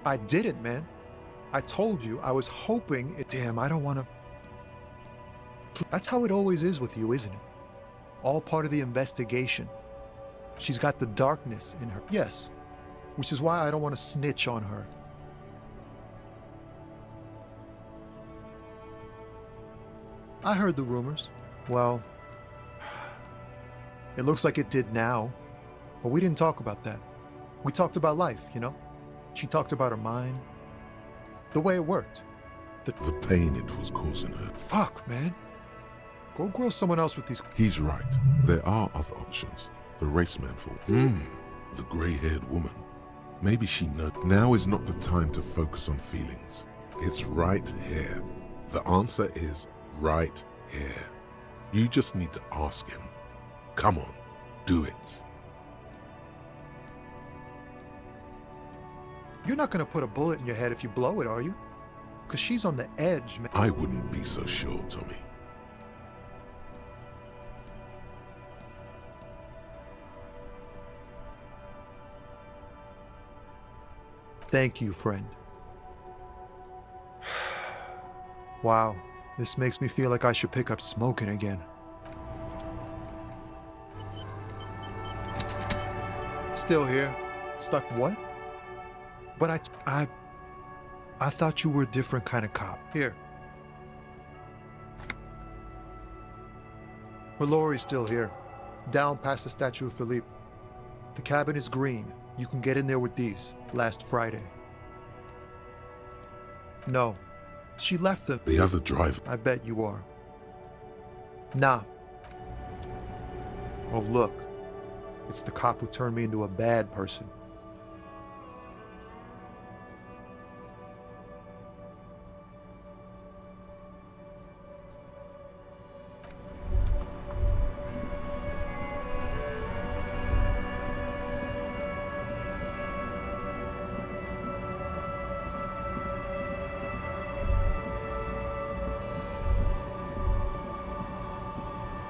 I didn't, man. I told you, I was hoping it... Damn, I don't want to... That's how it always is with you, isn't it? All part of the investigation. She's got the darkness in her. Yes. Which is why I don't want to snitch on her. I heard the rumors. Well, it looks like it did now. But we didn't talk about that. We talked about life, you know? She talked about her mind. The way it worked. The pain it was causing her. Fuck, man. Go grow someone else with these... He's right. There are other options. The raceman for... The grey-haired woman. Maybe she knows. Now is not the time to focus on feelings. It's right here. The answer is right here. You just need to ask him. Come on, do it. You're not gonna put a bullet in your head if you blow it, are you? Because she's on the edge, man. I wouldn't be so sure, Tommy. Thank you, friend. Wow, this makes me feel like I should pick up smoking again. Still here. Stuck what? But I thought you were a different kind of cop. Here. But Laurie's still here. Down past the statue of Philippe. The cabin is green. You can get in there with these. Last Friday. No. She left them. The other driver. I bet you are. Nah. Oh, look. It's the cop who turned me into a bad person.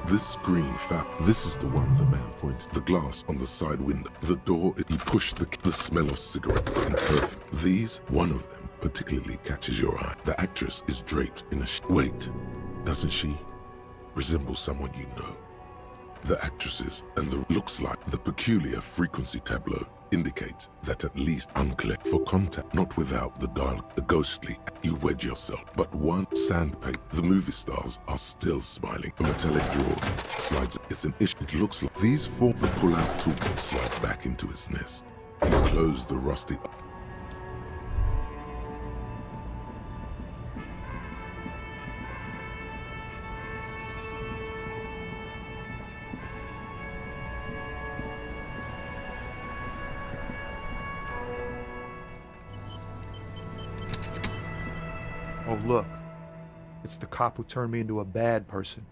This screen found. This is the one the man pointed. The glass on the side window. The door. He pushed the smell of cigarettes and perfume. These, one of them, particularly catches your eye. The actress is draped in a. Wait, doesn't she resemble someone you know? The actresses and the looks like the peculiar frequency tableau indicates that at least unclear for contact, not without the dial, the ghostly. You wedge yourself, but one sandpaper. The movie stars are still smiling. A metallic drawer slides. It's an issue. It looks like these four. The pull-out tool slides back into its nest. You close the rusty. Oh, look. It's the cop who turned me into a bad person.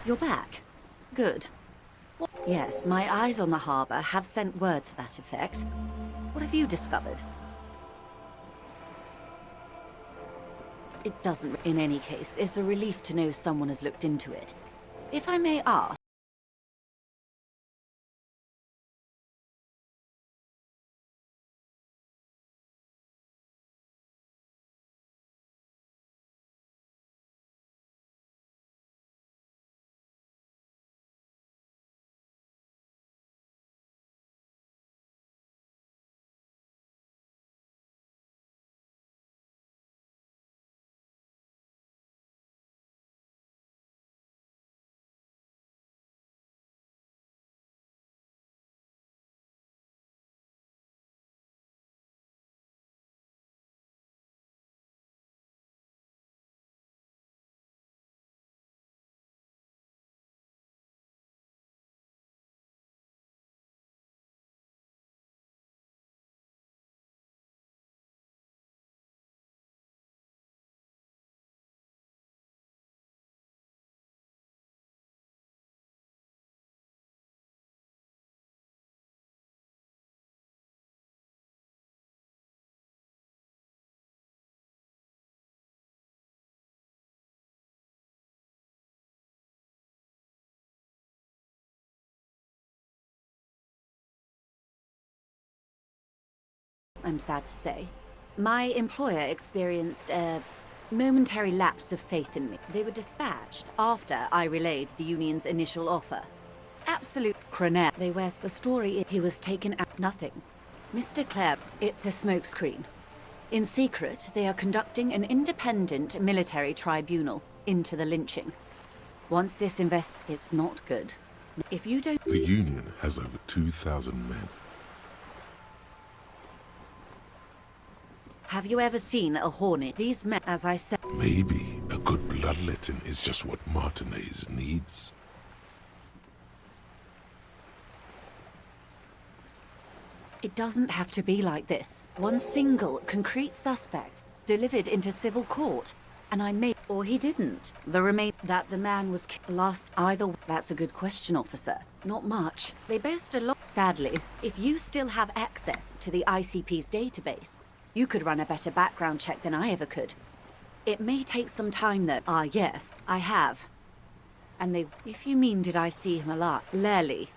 You're back. Good. Yes, my eyes on the harbour have sent word to that effect. What have you discovered? It doesn't. In any case, it's a relief to know someone has looked into it. If I may ask... I'm sad to say. My employer experienced a momentary lapse of faith in me. They were dispatched after I relayed the union's initial offer. Absolute cronette. They wear the story. He was taken out. Nothing. Mr. Clare, it's a smokescreen. In secret, they are conducting an independent military tribunal into the lynching. Once this it's not good. If you don't... The Union has over 2,000 men. Have you ever seen a hornet? These men, as I said... Maybe a good bloodletting is just what Martinez needs. It doesn't have to be like this. One single, concrete suspect delivered into civil court, and I may... Or he didn't. That the man was lost either. That's a good question, officer. Not much. They boast a lot. Sadly, if you still have access to the ICP's database, you could run a better background check than I ever could. It may take some time though. Ah, yes, I have. And they... If you mean did I see him alive? Lely.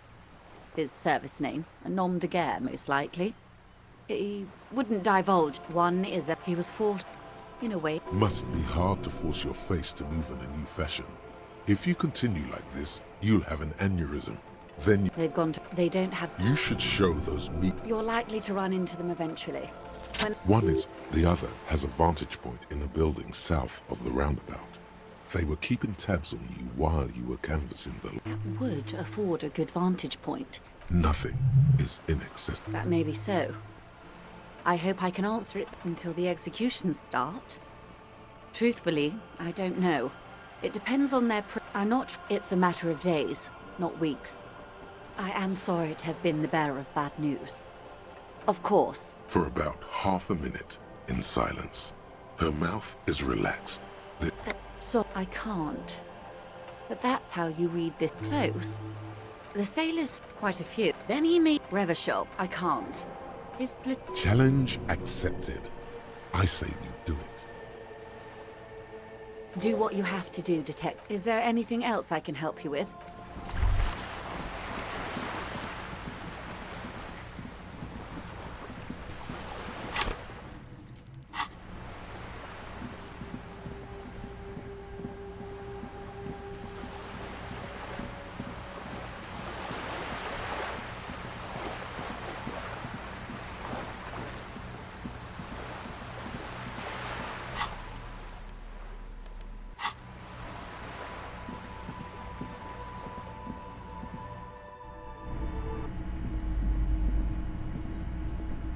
His service name. A nom de guerre, most likely. He wouldn't divulge. One is he was forced... In a way. Must be hard to force your face to move in a new fashion. If you continue like this, you'll have an aneurysm. Then They've gone to... They don't have... you should show those meat. You're likely to run into them eventually. One is, the other has a vantage point in a building south of the roundabout. They were keeping tabs on you while you were canvassing the... Would afford a good vantage point. Nothing is inaccessible. That may be so. I hope I can answer it until the executions start. Truthfully, I don't know. It depends on their I'm not... It's a matter of days, not weeks. I am sorry to have been the bearer of bad news. Of course. For about half a minute, in silence. Her mouth is relaxed. So I can't. But that's how you read this close. The sailors, quite a few. Then he made Revachol. I can't. His challenge accepted. I say we do it. Do what you have to do, Detective. Is there anything else I can help you with?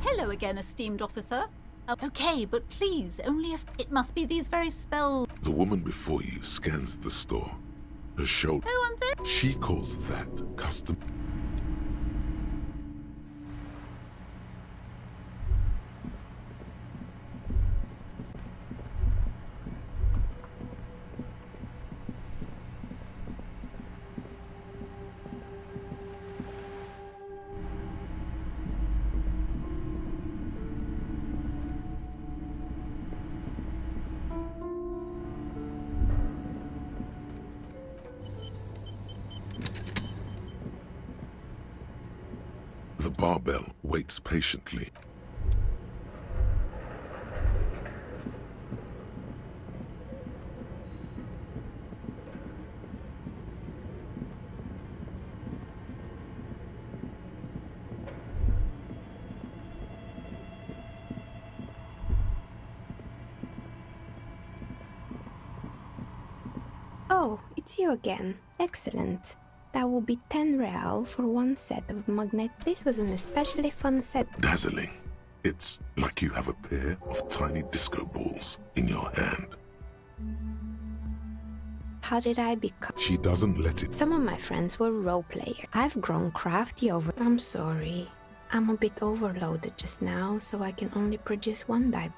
Hello again, esteemed officer. Okay, but please, only if it must be these very spells. The woman before you scans the store. Her shoulder. Oh, I'm very... She calls that custom. The barbell waits patiently. Oh, it's you again. Excellent. That will be 10 real for one set of magnet. This was an especially fun set. Dazzling. It's like you have a pair of tiny disco balls in your hand. How did I become? She doesn't let it. Some of my friends were role players. I've grown crafty over. I'm sorry. I'm a bit overloaded just now, so I can only produce one die.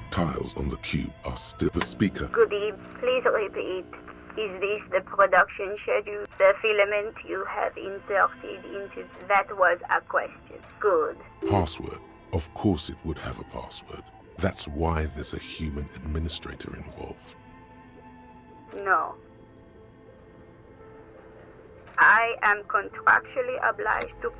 Tiles on the cube are still the speaker. Good evening. Please repeat. Is this the production schedule? The filament you have inserted into... That was a question. Good. Password. Of course it would have a password. That's why there's a human administrator involved. No. I am contractually obliged to...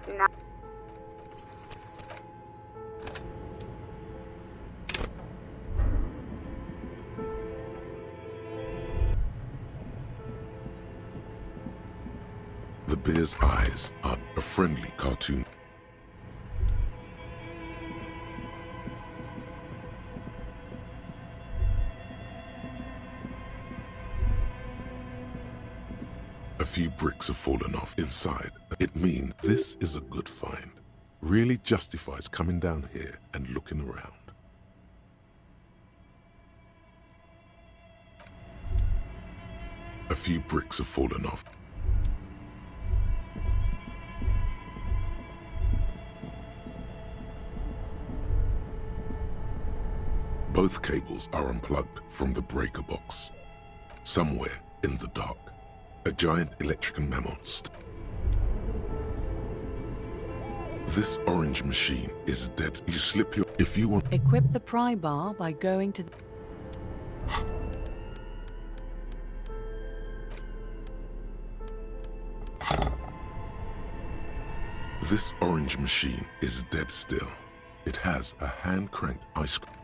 The bear's eyes are a friendly cartoon. A few bricks have fallen off inside. It means this is a good find. Really justifies coming down here and looking around. A few bricks have fallen off. Both cables are unplugged from the breaker box. Somewhere in the dark, a giant electrical mammoth. This orange machine is dead. You slip your... If you want... Equip the pry bar by going to the... This orange machine is dead still. It has a hand-cranked ice cream.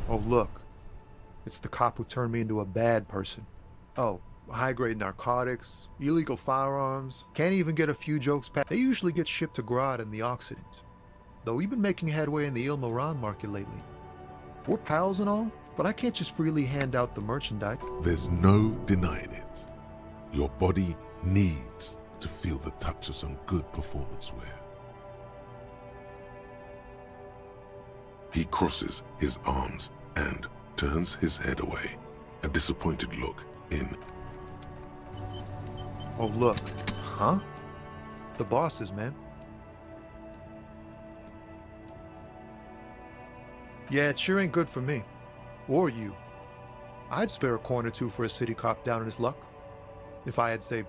Oh, look. It's the cop who turned me into a bad person. Oh, high-grade narcotics, illegal firearms, can't even get a few jokes past. They usually get shipped to Grodd in the Occident. Though we've been making headway in the Il Moran market lately. We're pals and all, but I can't just freely hand out the merchandise. There's no denying it. Your body needs to feel the touch of some good performance wear. He crosses his arms and turns his head away, a disappointed look in. Oh, look. Huh? The bosses, man. Yeah, it sure ain't good for me. Or you. I'd spare a coin or two for a city cop down in his luck. If I had saved...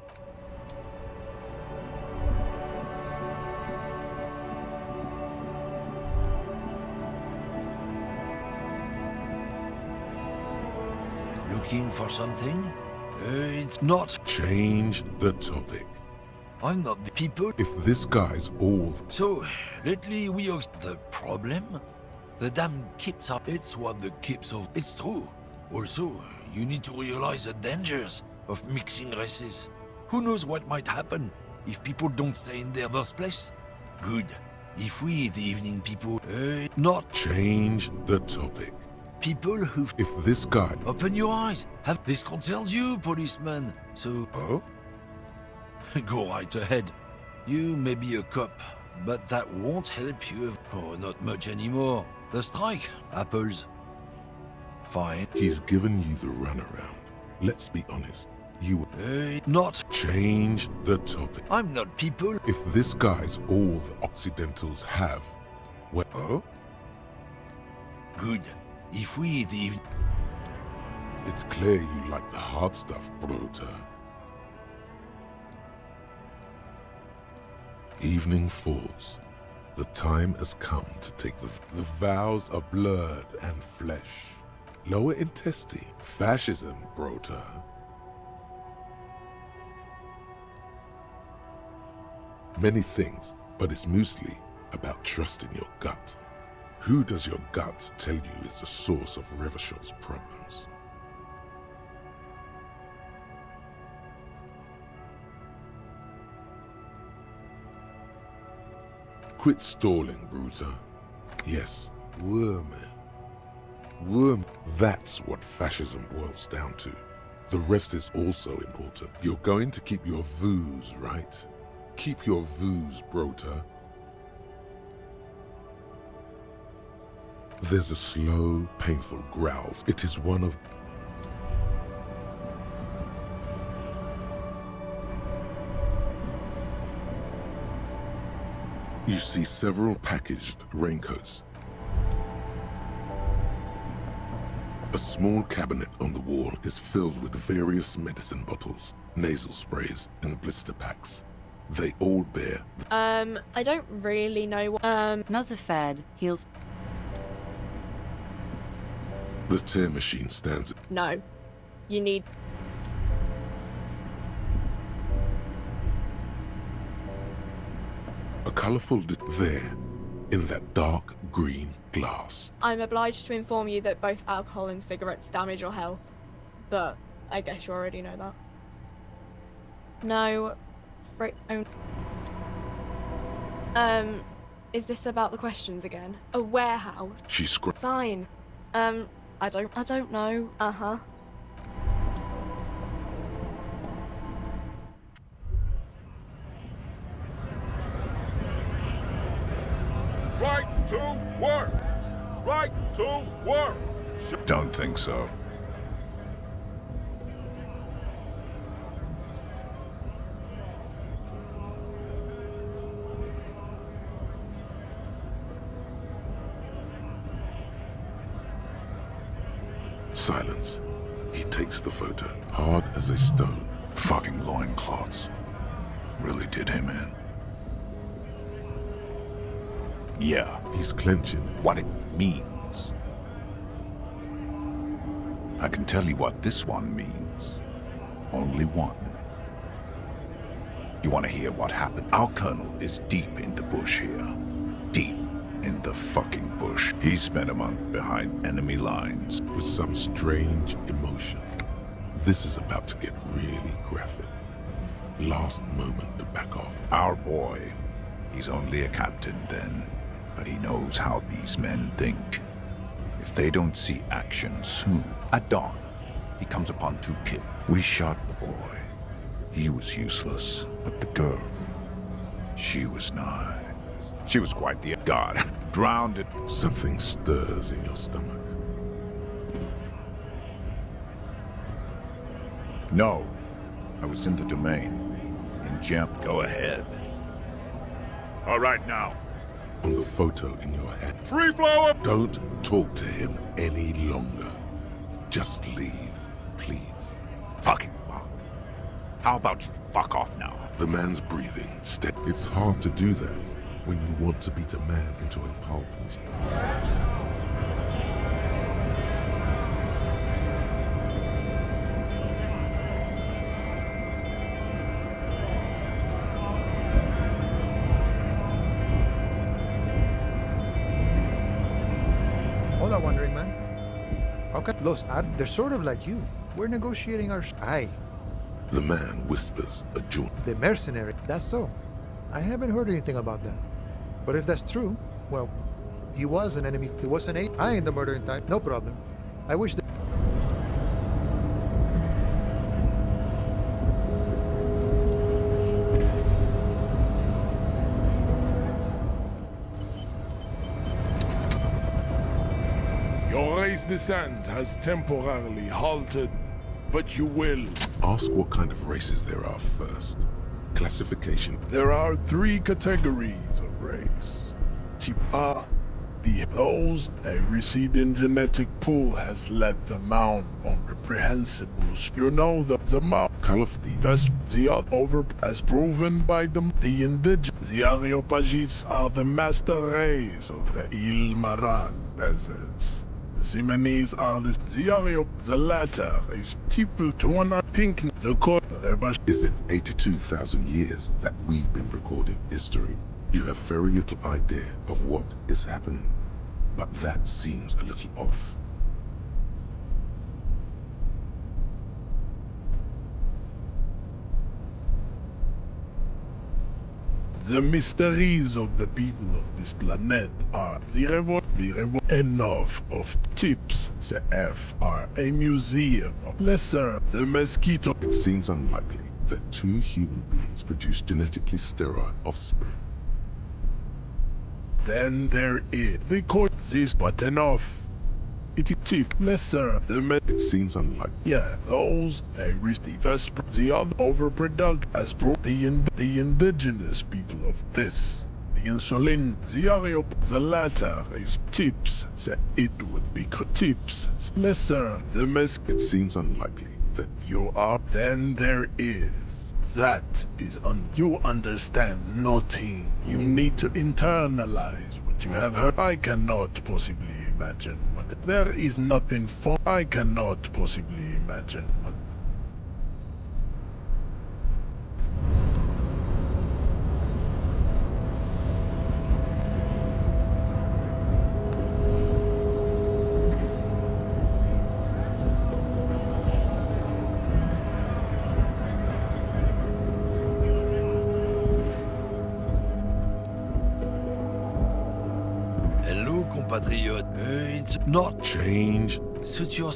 Looking for something? It's not. Change the topic. I'm not the people. If this guy's all... So, lately we are the problem? The damn kips are... It's what the kips of... It's true. Also, you need to realize the dangers of mixing races. Who knows what might happen if people don't stay in their birthplace? Good. If we, the evening people, not... Change the topic. People who... If this guy... Open your eyes. Have this concerns you, policeman. So... Oh? Go right ahead. You may be a cop, but that won't help you. Oh, not much anymore. The strike. Apples. Fine. He's given you the runaround. Let's be honest. You... not... Change the topic. I'm not people. If this guy's all the Occidentals have... Well... Oh? Good. If we, the... It's clear you like the hard stuff, Bruta. Evening falls. The time has come to take the vows are blood and flesh. Lower intestine. Fascism, Bruta. Many things, but it's mostly about trusting your gut. Who does your gut tell you is the source of Revachol's problems? Quit stalling, Bruta. Yes, worm. Worm. That's what fascism boils down to. The rest is also important. You're going to keep your views, right? Keep your views, Bruta. There's a slow, painful growl. It is one of... You see several packaged raincoats. A small cabinet on the wall is filled with various medicine bottles, nasal sprays, and blister packs. They all bear... I don't really know what... Nuzafed heals... The tear machine stands. No. You need... A colourful there, in that dark green glass. I'm obliged to inform you that both alcohol and cigarettes damage your health. But I guess you already know that. No, Fritz own... is this about the questions again? A warehouse? She screamed. Fine. I don't know. Uh-huh. Right to work! Right to work! Don't think so. Silence. He takes the photo, hard as a stone. Fucking loincloths. Really did him in. Yeah. He's clenching. What it means. I can tell you what this one means. Only one. You want to hear what happened? Our colonel is deep in the bush here. Deep in the fucking bush. He spent a month behind enemy lines. With some strange emotion. This is about to get really graphic. Last moment to back off. Our boy. He's only a captain then. But he knows how these men think. If they don't see action soon, at dawn, he comes upon 2 kids. We shot the boy. He was useless, but the girl, she was nice. She was quite the god. Drowned it. Something stirs in your stomach. No, I was in the domain. In jam. Go ahead. All right now. On the photo in your head. Free flower! Don't talk to him any longer. Just leave, please. Fucking fuck. How about you fuck off now? The man's breathing. It's hard to do that when you want to beat a man into a pulp. Hold on, wandering man. Okay, they're sort of like you. We're negotiating our aye. The man whispers a jaunt. The mercenary. That's so. I haven't heard anything about that. But if that's true, well, he was an enemy. He was an ape. I ain't the murdering type. No problem. I wish that... Your race descent has temporarily halted, but you will. Ask what kind of races there are first. Classification. There are 3 categories of race. Those a receding genetic pool has led the mount on reprehensibles. You know the mount. The over as proven by the indigenous. The Areopagites are the master race of the Ilmaran deserts. The Simonese are the latter is people to one pink the court. Is it 82,000 years that we've been recording history? You have very little idea of what is happening, but that seems a little off. The mysteries of the people of this planet are enough of tips. The F are a museum of lesser. The mosquito. It seems unlikely that 2 human beings produce genetically sterile offspring. Then there is the court this but enough. It is chief lesser. It seems unlikely. Yeah, those the other overproduct as the indigenous people of this. The insulin, the Areop, the latter is tips. It would be tips lesser. It seems unlikely that you are. Then there is. That is you understand nothing. You need to internalize what you have heard. I cannot possibly imagine what. There is nothing fun. I cannot possibly imagine what. Hello, compatriot. It's not Change. suit your...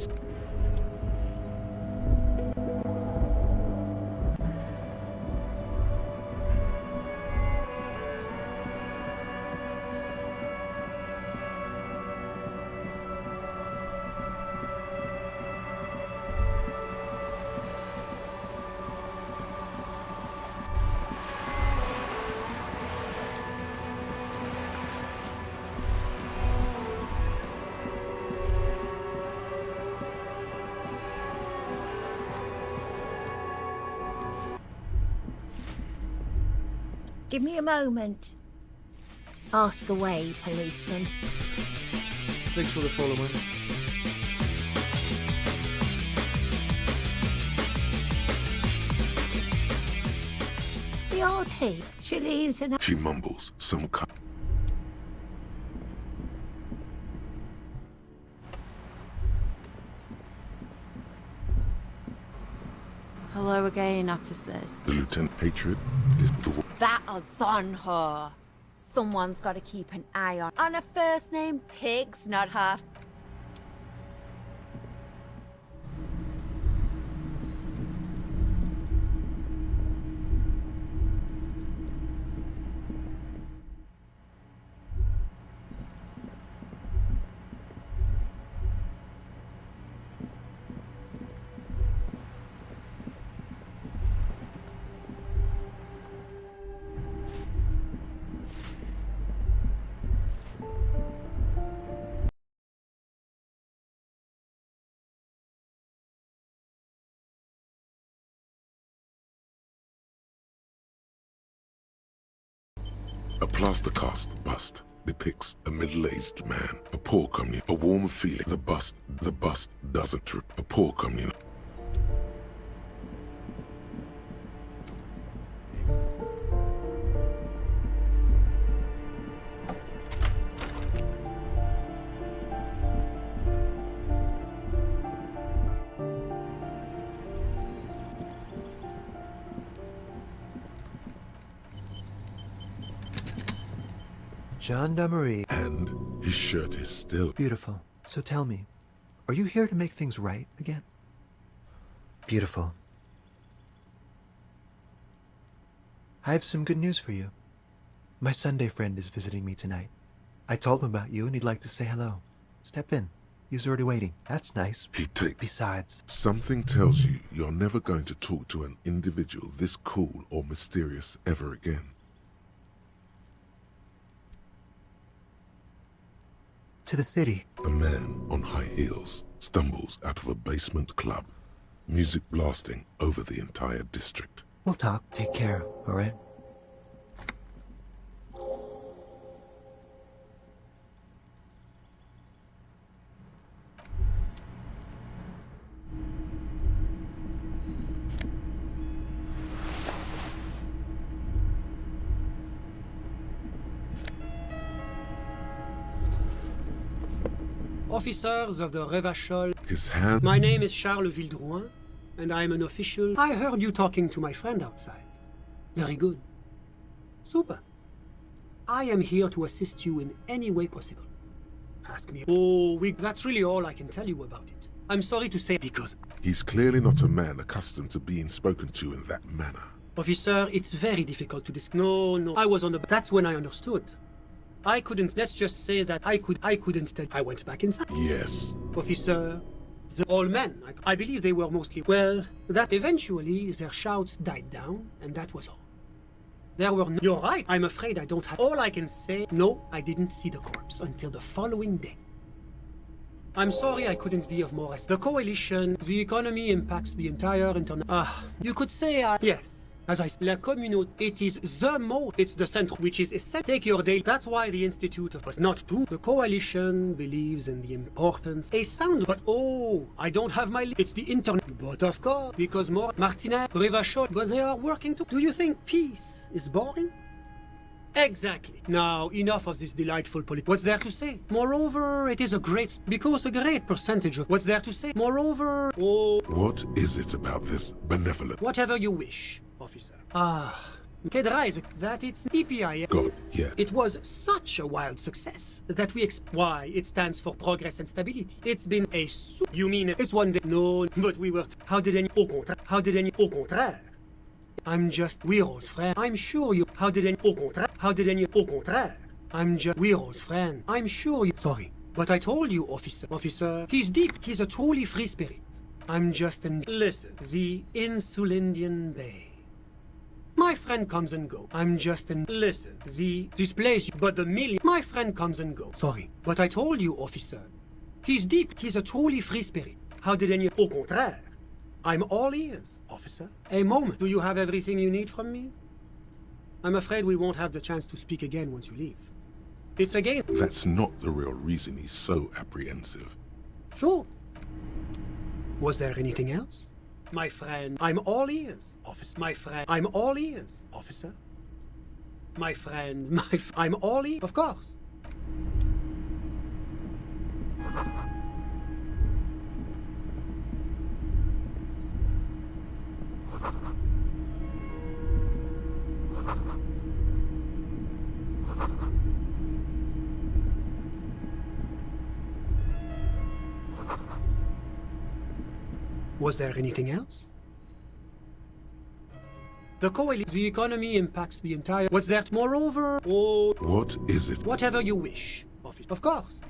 Give me a moment. Ask away, policeman. Thanks for the follow, man. The RT. She leaves and She mumbles some kind. Hello again, officers. The lieutenant hatred is the That is on her. Someone's got to keep an eye on a first name. Pig's not half. A plaster cast bust depicts a middle-aged man, a poor community, a warm feeling. The bust doesn't trip. A poor community. Gendarmerie. And his shirt is still Beautiful. So tell me, are you here to make things right again? Beautiful. I have some good news for you. My Sunday friend is visiting me tonight. I told him about you and he'd like to say hello. Step in. He's already waiting. That's nice. Besides, Something tells you you're never going to talk to an individual this cool or mysterious ever again. to the city. A man on high heels stumbles out of a basement club, music blasting over the entire district. We'll talk. Take care, all right? Officers of the Revachol. His hand. My name is Charles Vildrouin, and I am an official. I heard you talking to my friend outside. Very good. Super. I am here to assist you in any way possible. Ask me. That's really all I can tell you about it. I'm sorry to say because... He's clearly not a man accustomed to being spoken to in that manner. Officer, it's very difficult to discuss. No. I was on the... That's when I understood. I couldn't... Let's just say that I couldn't tell... I went back inside. Yes. Officer, the old men, I believe they were mostly... Well, that eventually their shouts died down, and that was all. There were no... You're right. I'm afraid I don't have... All I can say... No, I didn't see the corpse until the following day. I'm sorry I couldn't be of more... The coalition, the economy impacts the entire internet... you could say Yes. As I la communauté, it is the most, it's the center, which is essential. Take your day. That's why the Institute of, but not to. The coalition believes in the importance. A sound, but oh, I don't have my, it's the internet. But of course, because more, Martinez, Rivachot, but they are working too. Do you think peace is boring? Exactly. Now, enough of this delightful what's there to say? Moreover, it is a great, because a great percentage of, what's there to say? Moreover, oh... What is it about this benevolent... Whatever you wish, officer. Kedra is that it's EPI. God, yeah. It was such a wild success that we why it stands for progress and stability. It's been a you mean it's one day? No, but we were... How did any... Au contraire. I'm just... We're old friend. I'm sure you... How did any... Au contraire. I'm just... We're old friend. I'm sure you... Sorry. But I told you, officer, he's deep. He's a truly free spirit. I'm just an... Listen. The Insulindian Bay. My friend comes and goes. I'm just an... Listen. This place... But the million... My friend comes and goes. Sorry. But I told you, officer. He's deep. He's a truly free spirit. How did any... Au contraire. I'm all ears, officer. A moment. Do you have everything you need from me? I'm afraid we won't have the chance to speak again once you leave. It's a game. That's not the real reason he's so apprehensive. Sure. Was there anything else? My friend, I'm all ears, officer. My friend, I'm all ears, officer. My friend, I'm all ears, of course. Was there anything else? The economy impacts the entire... What's that? Moreover... Oh... What is it? Whatever you wish, officer. Of course.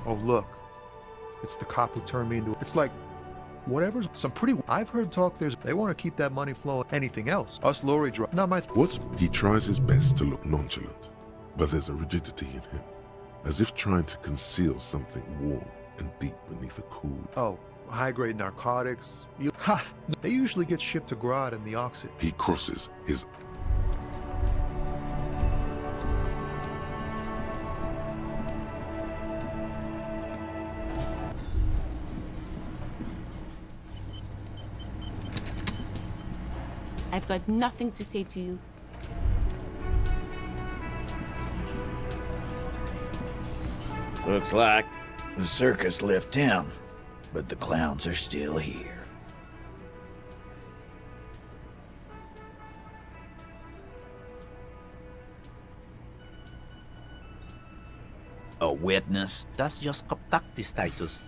Oh, look. It's the cop who turned me into... It's like, whatever's... Some pretty... I've heard talk there's... They want to keep that money flowing. Anything else. Us lorry drive... Not my... He tries his best to look nonchalant, but there's a rigidity in him, as if trying to conceal something warm and deep beneath a cool... Oh, high-grade narcotics. They usually get shipped to Grodd in the Oxid. He crosses his... I've got nothing to say to you. Looks like the circus left town, but the clowns are still here. A witness? That's just contactis, Titus.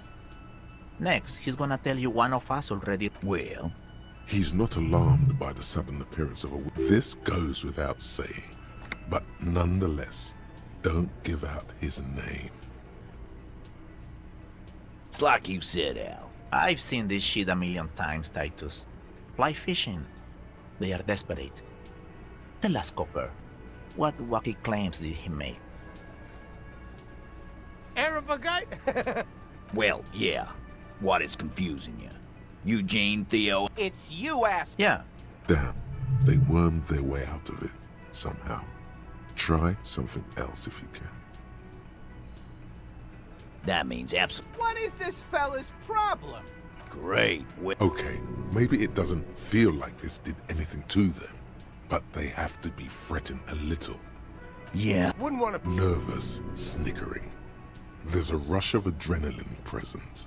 Next, he's gonna tell you one of us already... Well... He's not alarmed by the sudden appearance of a... This goes without saying, but nonetheless, don't give out his name. It's like you said, Al. I've seen this shit a million times, Titus. Fly fishing. They are desperate. Tell us, Copper, what wacky claims did he make? Arab guy? Well, yeah. What is confusing you? Eugene, Theo? It's you, ass! Yeah. Damn, they wormed their way out of it, somehow. Try something else if you can. That means absolutely. What is this fella's problem? Great. Okay, maybe it doesn't feel like this did anything to them, but they have to be fretting a little. Yeah. Wouldn't want to. Nervous, snickering. There's a rush of adrenaline present.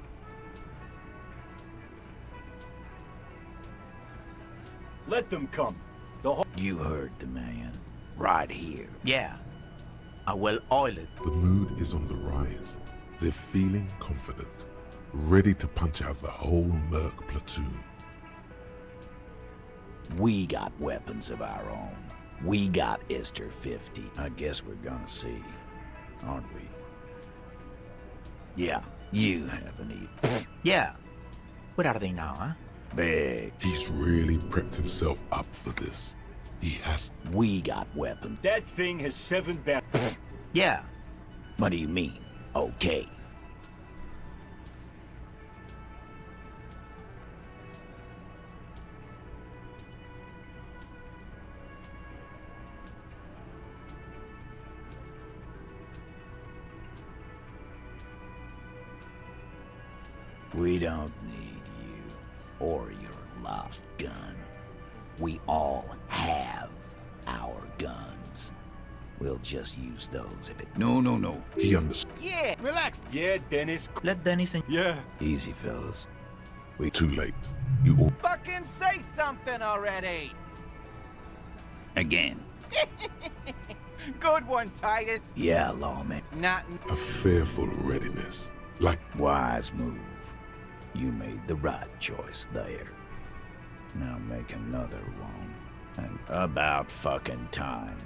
Let them come. The whole. You heard the man. Right here. Yeah. I will oil it. The mood is on the rise. They're feeling confident, ready to punch out the whole Merc platoon. We got weapons of our own. We got Ester 50. I guess we're gonna see, aren't we? Yeah, you haven't even. Yeah. What are they now, huh? Big. He's really prepped himself up for this. He has. We got weapons. That thing has 7 barrels. Yeah. What do you mean? Okay. We don't need you or your lost gun. We all have our guns. We'll just use those if it... No. He understands. Yeah, relax. Yeah, Dennis. Let Dennis in. Yeah. Easy, fellas. Too late. You all. Fucking say something already. Again. Good one, Titus. Yeah, lawman. Not. A fearful readiness. Like. Wise move. You made the right choice there. Now make another one. And about fucking time.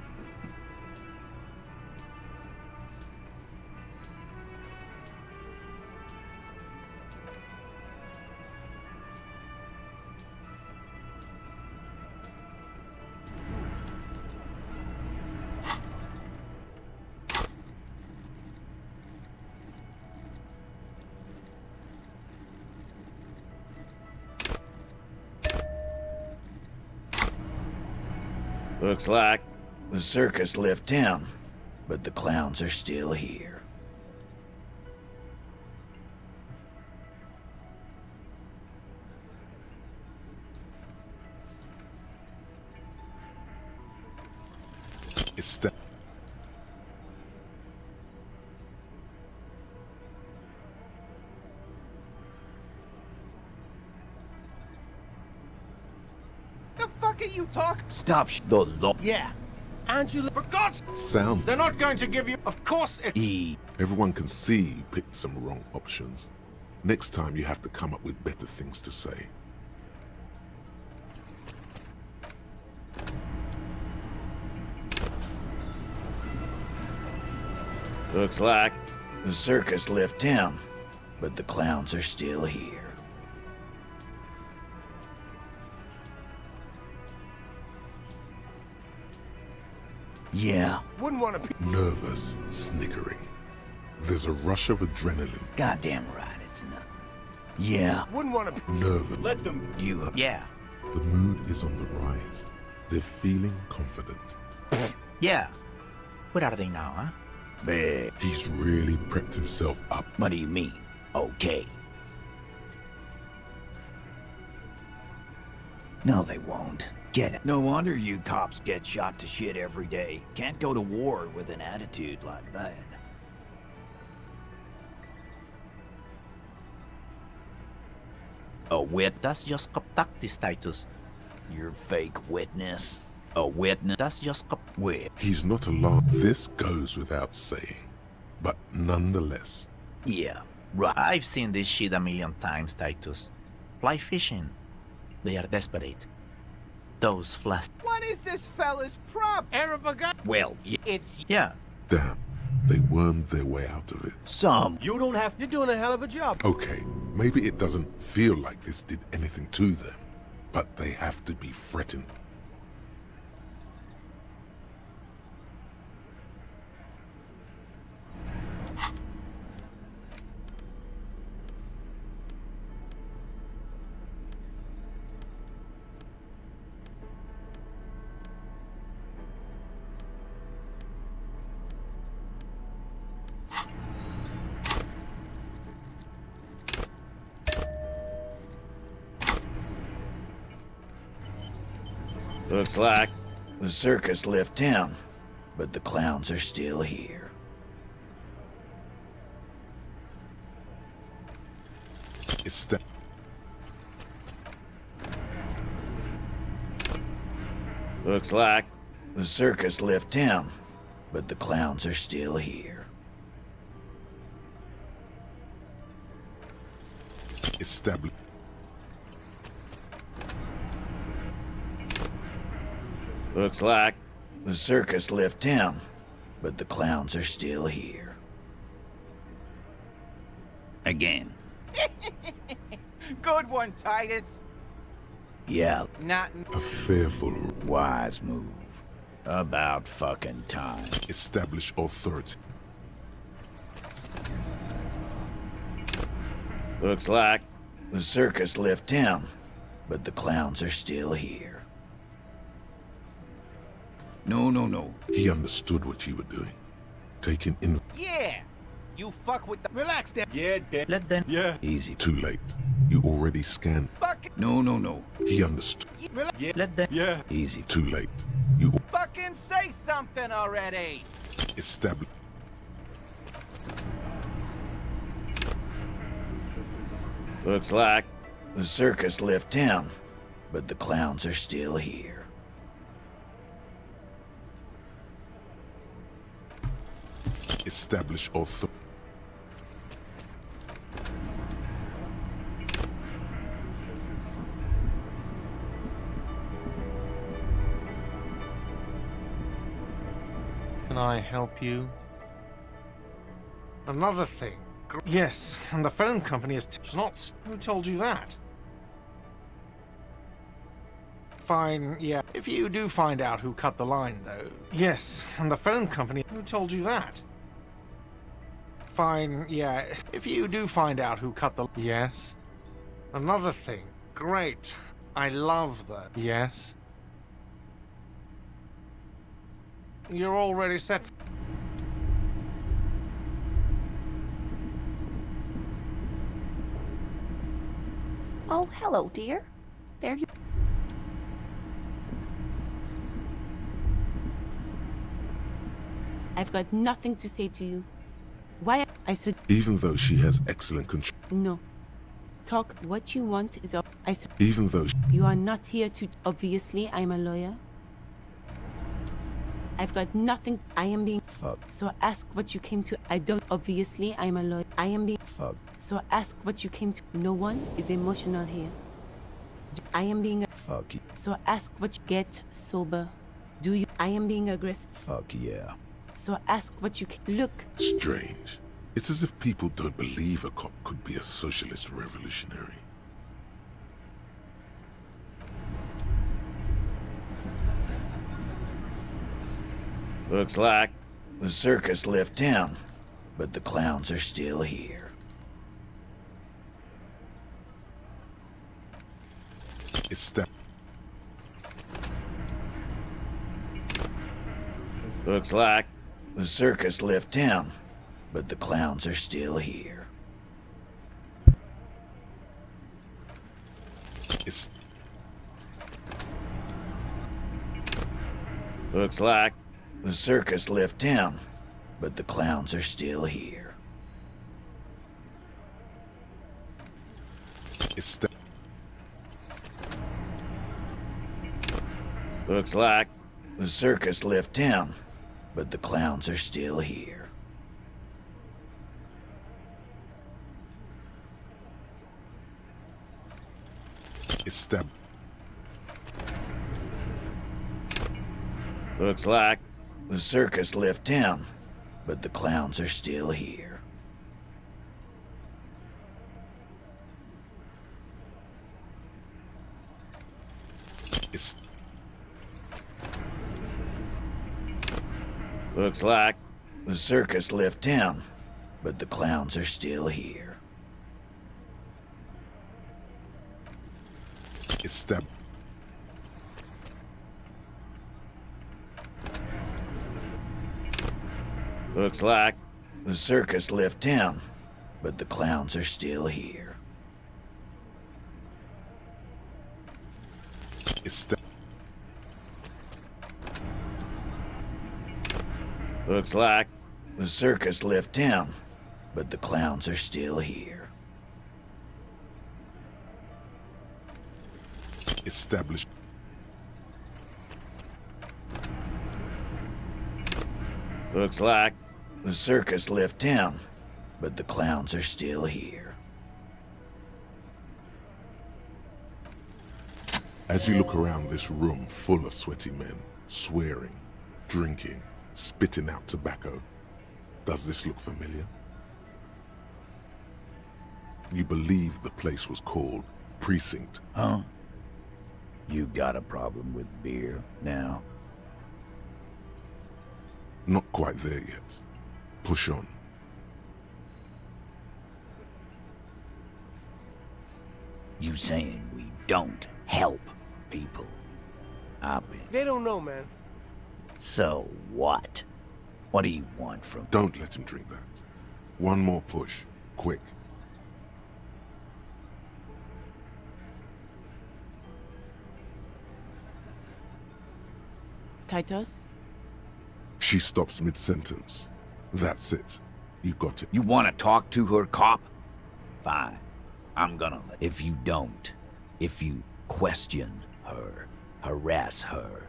Looks like the circus left town, but the clowns are still here. It's that. The fuck are you talking? Stop the law. Yeah. Angela. For God's. Sounds. They're not going to give you. Of course. Everyone can see you picked some wrong options. Next time you have to come up with better things to say. Looks like the circus left town, but the clowns are still here. Yeah. Wouldn't want to. Nervous, snickering. There's a rush of adrenaline. Goddamn right, it's not. Yeah. Wouldn't want to. Nervous. Let them. You. Yeah. The mood is on the rise. They're feeling confident. Yeah. What are they now, huh? Big. He's really prepped himself up. What do you mean? Okay. No, they won't. Get it. No wonder you cops get shot to shit every day. Can't go to war with an attitude like that. A wit. That's just tactics, Titus. Your fake witness. A witness. That's just wit. He's not alarmed. This goes without saying. But nonetheless. Yeah, right. I've seen this shit a million times, Titus. Fly fishing. They are desperate. Those flash. What is this fella's problem? Well, it's. Yeah. Damn, they wormed their way out of it. Some. You don't have. You're doing a hell of a job. Okay, maybe it doesn't feel like this did anything to them, but they have to be fretting. Looks like the circus left town, but the clowns are still here. Looks like the circus left town, but the clowns are still here. Established. Looks like the circus left town, but the clowns are still here. Again. Good one, Titus. Yeah. Not A fearful. Wise move. About fucking time. Establish authority. Looks like the circus left town, but the clowns are still here. No. He understood what you were doing. Taking in. Yeah. You fuck with the. Relax, then. Yeah, Dad. Let them. Yeah. Easy. Too late. You already scanned. Fuck. No. He understood. Yeah. Let them. Yeah. Easy. Too late. You Fucking say something already. establish. Looks like the circus left town, but the clowns are still here. Establish authority. Can I help you? Another thing. Yes, and the phone company is not. Who told you that? Fine, yeah. If you do find out who cut the line, though. Yes, and the phone company. Who told you that? Fine, yeah. If you do find out who cut the. Yes. Another thing. Great. I love that. Yes. You're already set. Oh, hello, dear. There you... I've got nothing to say to you. Why I said Even though she has excellent control. no. Talk what you want is up. I said Even though you are not here to. Obviously, I'm a lawyer. I've got nothing. I am being. Fuck. So ask what you came to. I don't. Obviously, I'm a lawyer. I am being. Fuck. So ask what you came to. No one is emotional here. I am being. Fuck you. So ask what you get sober. Do you? I am being aggressive. Fuck yeah. So ask what you can. Look. strange. It's as if people don't believe a cop could be a socialist revolutionary. Looks like the circus left town, but the clowns are still here. Looks like the circus left town, but the clowns are still here. Looks like the circus left town, but the clowns are still here. Looks like the circus left town, but the clowns are still here. Looks like the circus left town, but the clowns are still here. Looks like the circus left town, but the clowns are still here. Looks like the circus left town, but the clowns are still here. Looks like the circus left town, but the clowns are still here. Established. Looks like the circus left town, but the clowns are still here. As you look around this room full of sweaty men, swearing, drinking, spitting out tobacco, does this look familiar? You believe the place was called Precinct. Huh? You got a problem with beer now? Not quite there yet. Push on. You saying we don't help people? They don't know, man. So what? What do you want from... Don't let him drink that. One more push. Quick. Titus? She stops mid-sentence. That's it. You got it. You want to talk to her, cop? Fine. I'm gonna let... If you don't, if you question her, harass her,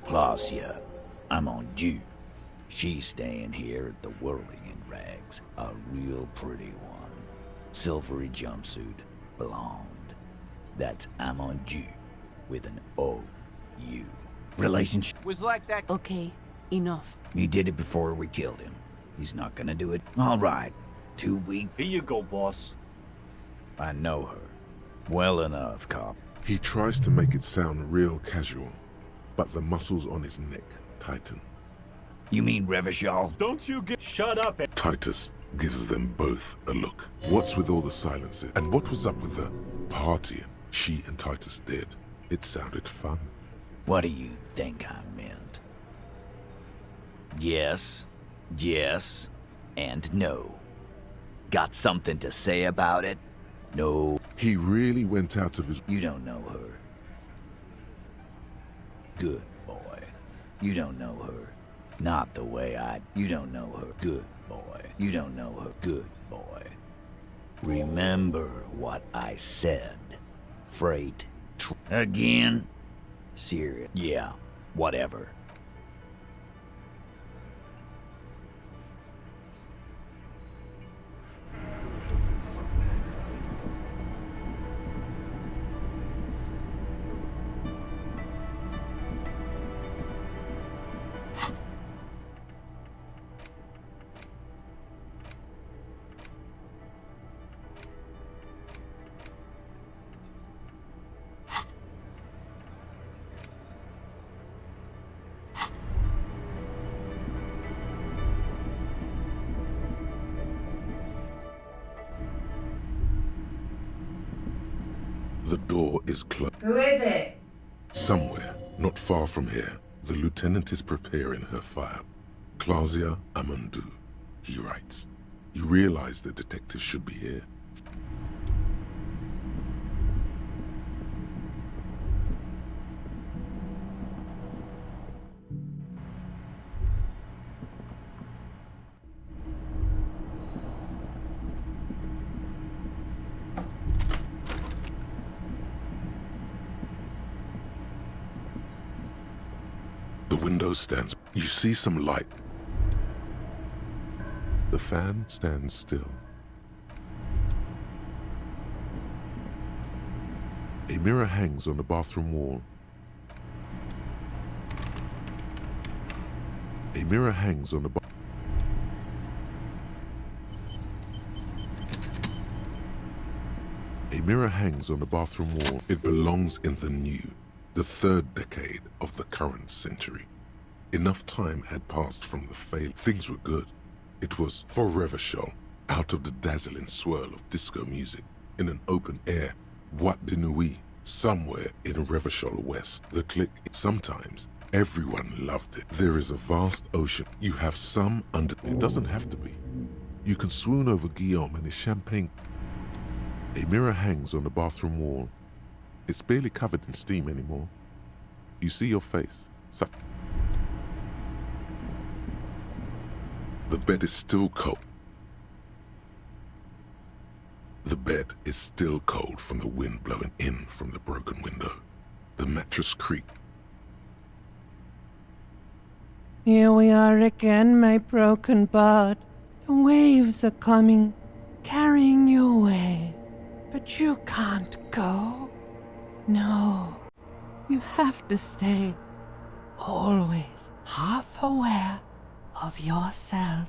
Claudia, I'm on due. She's staying here at the Whirling in Rags. A real pretty one. Silvery jumpsuit, blonde. That's I'm on due with an O-U. Relationship. Was like that. Okay, enough. He did it before we killed him. He's not gonna do it. All right. 2 weeks. Here you go, boss. I know her. Well enough, cop. He tries to make it sound real casual, but the muscles on his neck tighten. You mean Revachol? Don't you get... Shut up. Titus gives them both a look. What's with all the silences? And what was up with the partying she and Titus did? It sounded fun. What do you think I meant? Yes, yes, and no. Got something to say about it? No. He really went out of his... You don't know her. Good boy. You don't know her. Not the way I... You don't know her. Good boy. You don't know her. Good boy. Remember what I said. Freight. Again? Serious. Yeah, whatever. The door is closed. Who is it? Somewhere, not far from here, the lieutenant is preparing her file. Claudia Amandu, he writes. You realize the detective should be here. The window stands. You see some light. The fan stands still. A mirror hangs on the bathroom wall. A mirror hangs on the A mirror hangs on the bathroom wall. It belongs in the new, the third decade of the current century. Enough time had passed from the fail. Things were good. It was for Revachol, out of the dazzling swirl of disco music, in an open air, Boîte de Nuit, somewhere in Revachol West. The click, sometimes everyone loved it. There is a vast ocean. You have some under... It doesn't have to be. You can swoon over Guillaume and his champagne. A mirror hangs on the bathroom wall. It's barely covered in steam anymore. You see your face. The bed is still cold. The bed is still cold from the wind blowing in from the broken window. The mattress creaked. Here we are again, my broken bud. The waves are coming, carrying you away. But you can't go. No. You have to stay. Always half aware of yourself.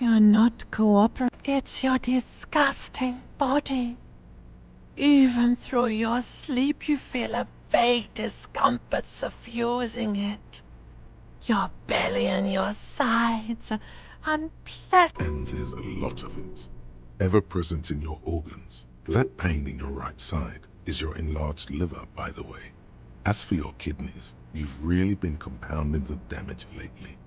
You're not cooperating. It's your disgusting body. Even through your sleep, you feel a vague discomfort suffusing it. Your belly and your sides are unpleasant. And there's a lot of it. Ever present in your organs. That pain in your right side is your enlarged liver, by the way. As for your kidneys, you've really been compounding the damage lately.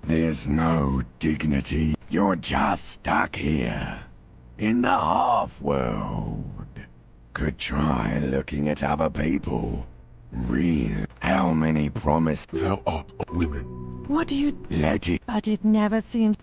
There's no dignity. You're just stuck here, in the half-world. Could try looking at other people. Real. How many promise? Thou art women. What do you... Let it... But it never seems...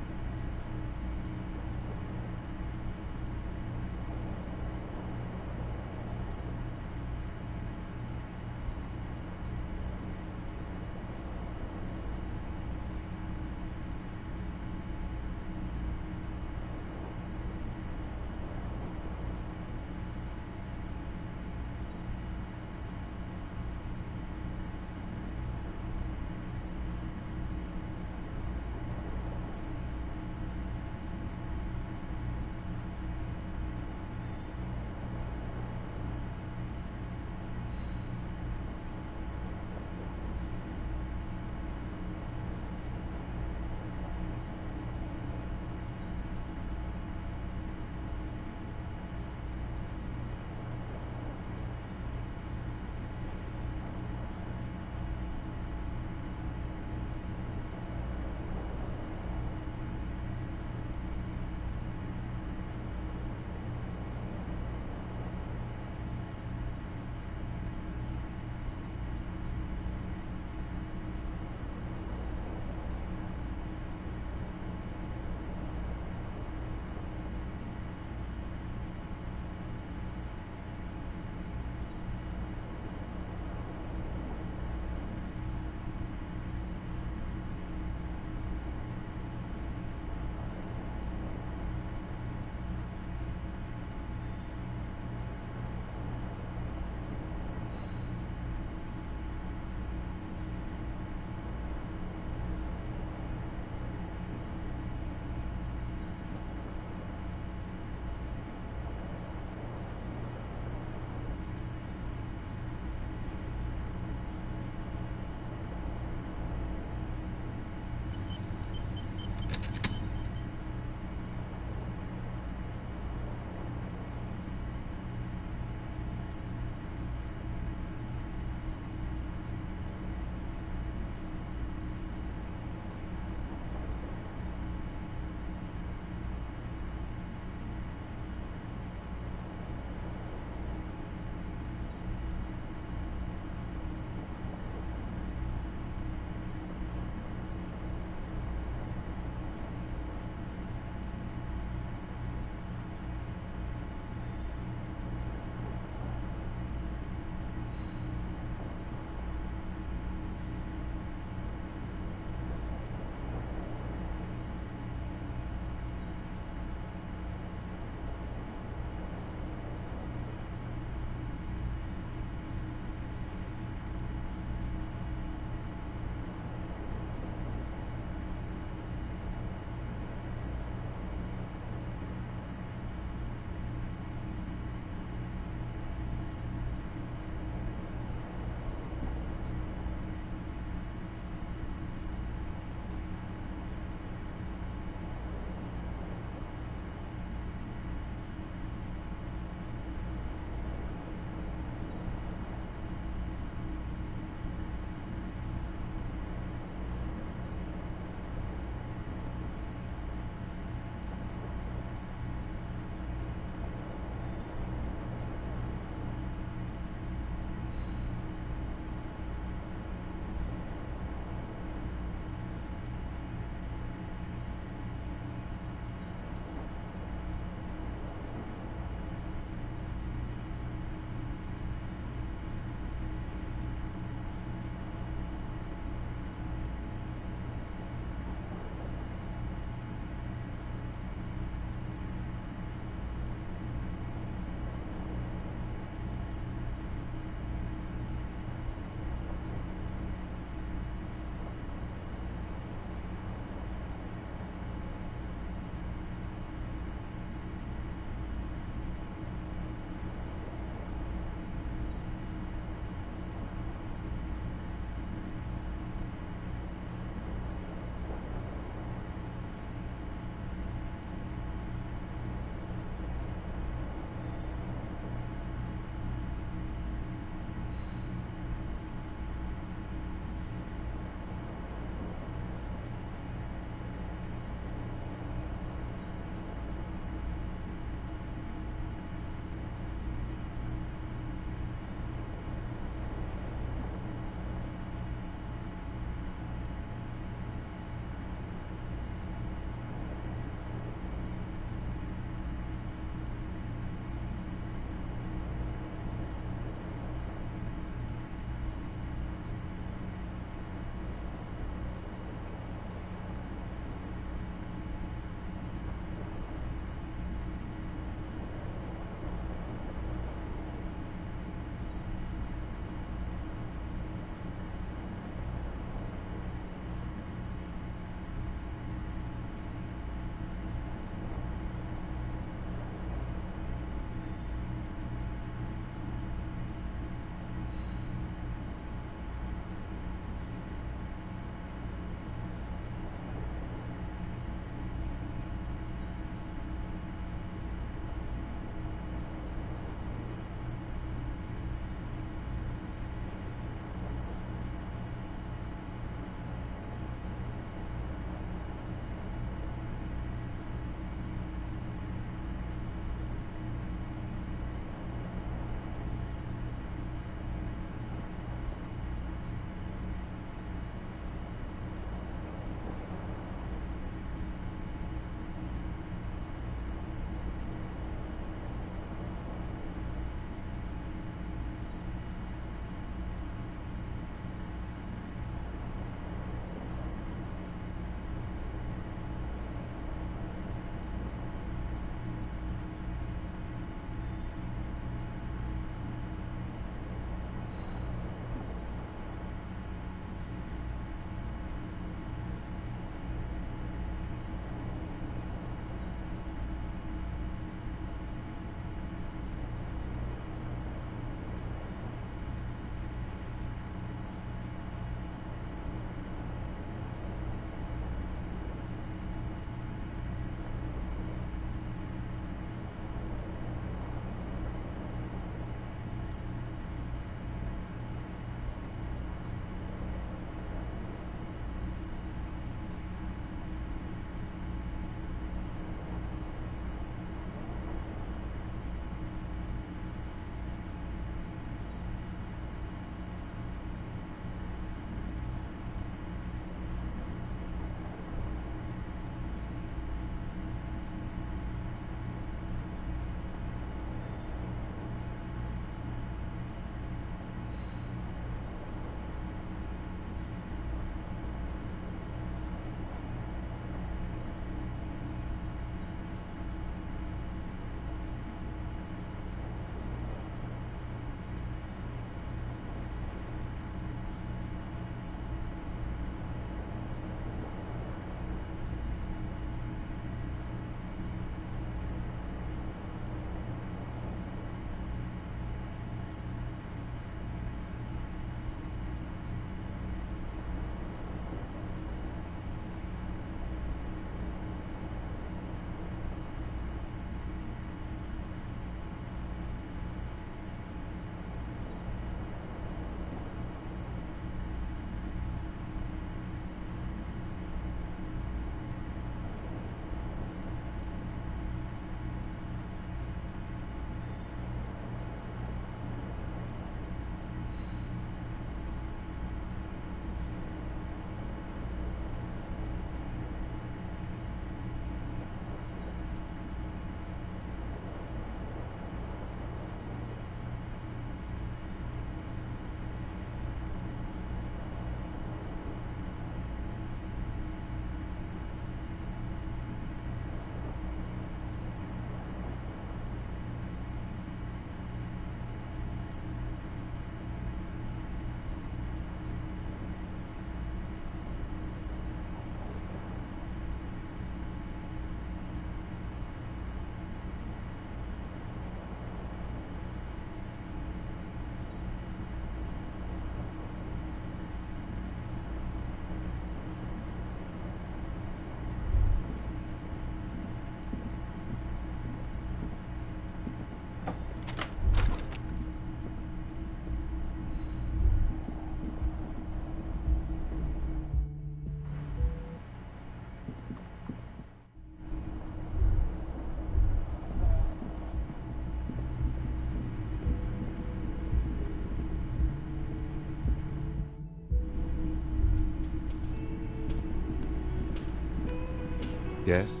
Yes?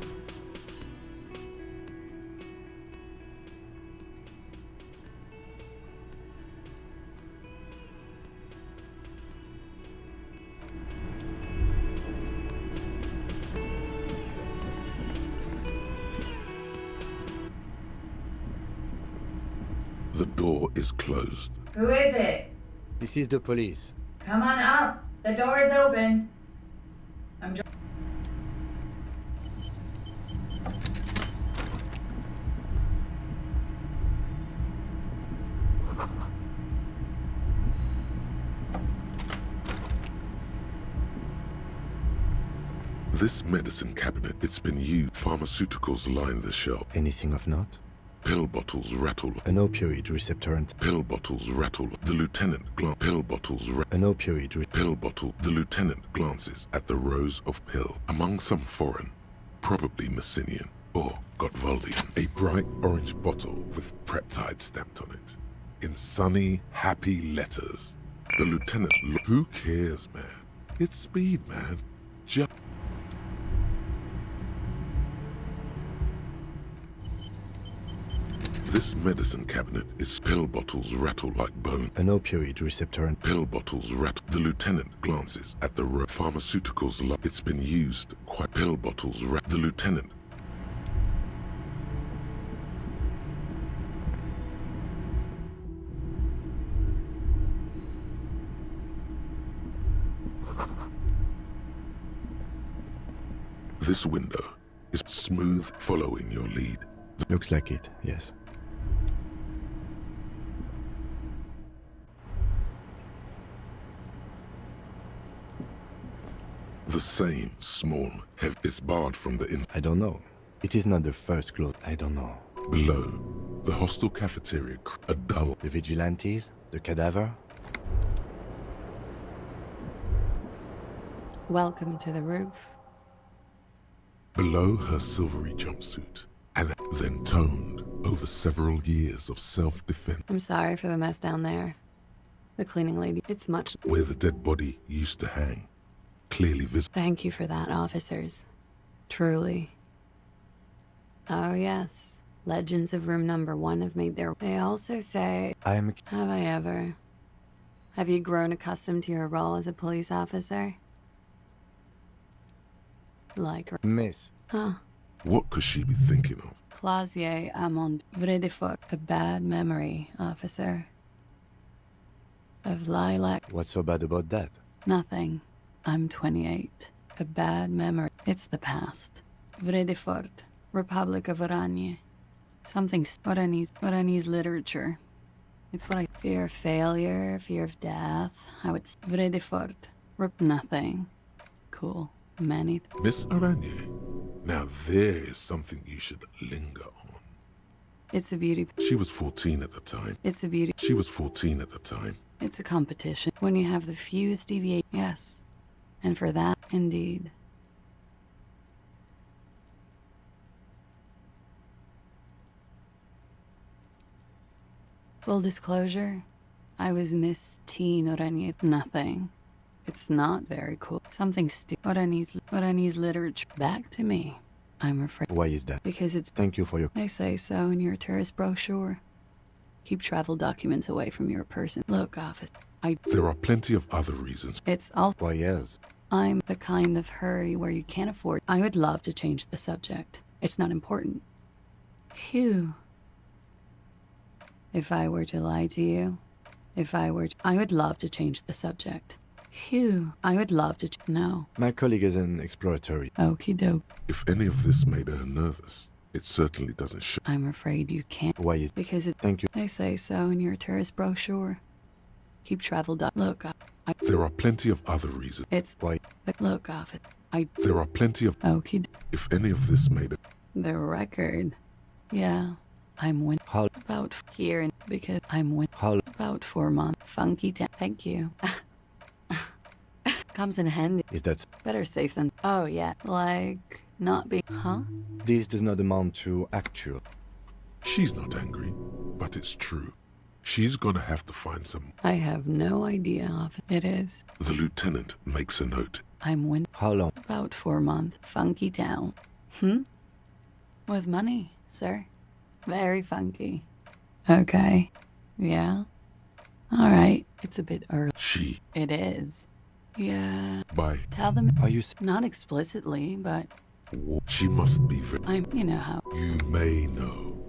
The door is closed. Who is it? This is the police. Come on up. The door is open. This medicine cabinet, it's been used. Pharmaceuticals line the shelf. Anything of note? Pill bottles rattle. An opioid receptor and Pill bottles rattle. The lieutenant Pill bottles an opioid Pill bottle. The lieutenant glances at the rows of pill. Among some foreign, probably Messinian or Gotwaldian, a bright orange bottle with peptide stamped on it. In sunny, happy letters. The lieutenant who cares, man? It's speed, man. Just This medicine cabinet is pill bottles rattle like bone. An opioid receptor and pill bottles rattle. The lieutenant glances at the row. Pharmaceuticals it's been used. Quite pill bottles rattle. The lieutenant. This window is smooth following your lead. Looks like it, yes. The same small heavy is barred from the inside. I don't know. It is not the first close. I don't know. Below, the hostel cafeteria, a dull. The vigilantes, the cadaver. Welcome to the roof. Below her silvery jumpsuit, and then toned over several years of self-defense. I'm sorry for the mess down there. The cleaning lady, it's much. Where the dead body used to hang. Clearly visible. Thank you for that, officers. Truly. Oh, yes. Legends of room number 1 have made their... They also say... Have I ever? Have you grown accustomed to your role as a police officer? Like... Miss. Huh. What could she be thinking of? Clausier amont vrai de fuck. A bad memory, officer. Of lilac... What's so bad about that? Nothing. I'm 28. A bad memory. It's the past. Vrai de fort. Republic of Oranje. Something Oranese literature. It's what I fear of failure, fear of death. How it's vrai de fort. Nothing. Cool. Many. Miss Oranje. Now there is something you should linger on. It's a beauty. She was 14 at the time. It's a beauty. She was 14 at the time. It's a competition. When you have the fewest deviate. Yes. And for that, indeed. Full disclosure, I was Miss Teen Oranje. Nothing. It's not very cool. Something stupid. Oranese literature. Back to me. I'm afraid. Why is that? Because it's... Thank you for your... They say so in your tourist brochure. Keep travel documents away from your person. Look, officer. There are plenty of other reasons. It's all... Why, yes. I'm the kind of hurry where you can't afford... I would love to change the subject. It's not important. Phew. If I were to lie to you... I would love to change the subject. Phew. I would love to... No. My colleague is an exploratory. Okie doke. If any of this made her nervous, it certainly doesn't show. I'm afraid you can't. Why is... Because it... Thank you. They say so in your tourist brochure. Keep travel Look, There are plenty of other reasons. It's... Why? Look, officer. There are plenty of... Okie... If any of this made it... The record. Yeah. I'm win... How... About here and... Because I'm win... How... About 4 months. Funky town. Thank you. Comes in handy. Is that... Better safe than... Oh, yeah. Like... Not be... Huh? This does not amount to actual. She's not angry, but it's true. She's gonna have to find some... I have no idea of it. It is. The lieutenant makes a note. I'm win... How long? About 4 months. Funky town. With money, sir. Very funky. Okay. Yeah? Alright, it's a bit early. She. It is. Yeah. By. Tell them. Are you Not explicitly, but She must be very. you know how. You may know.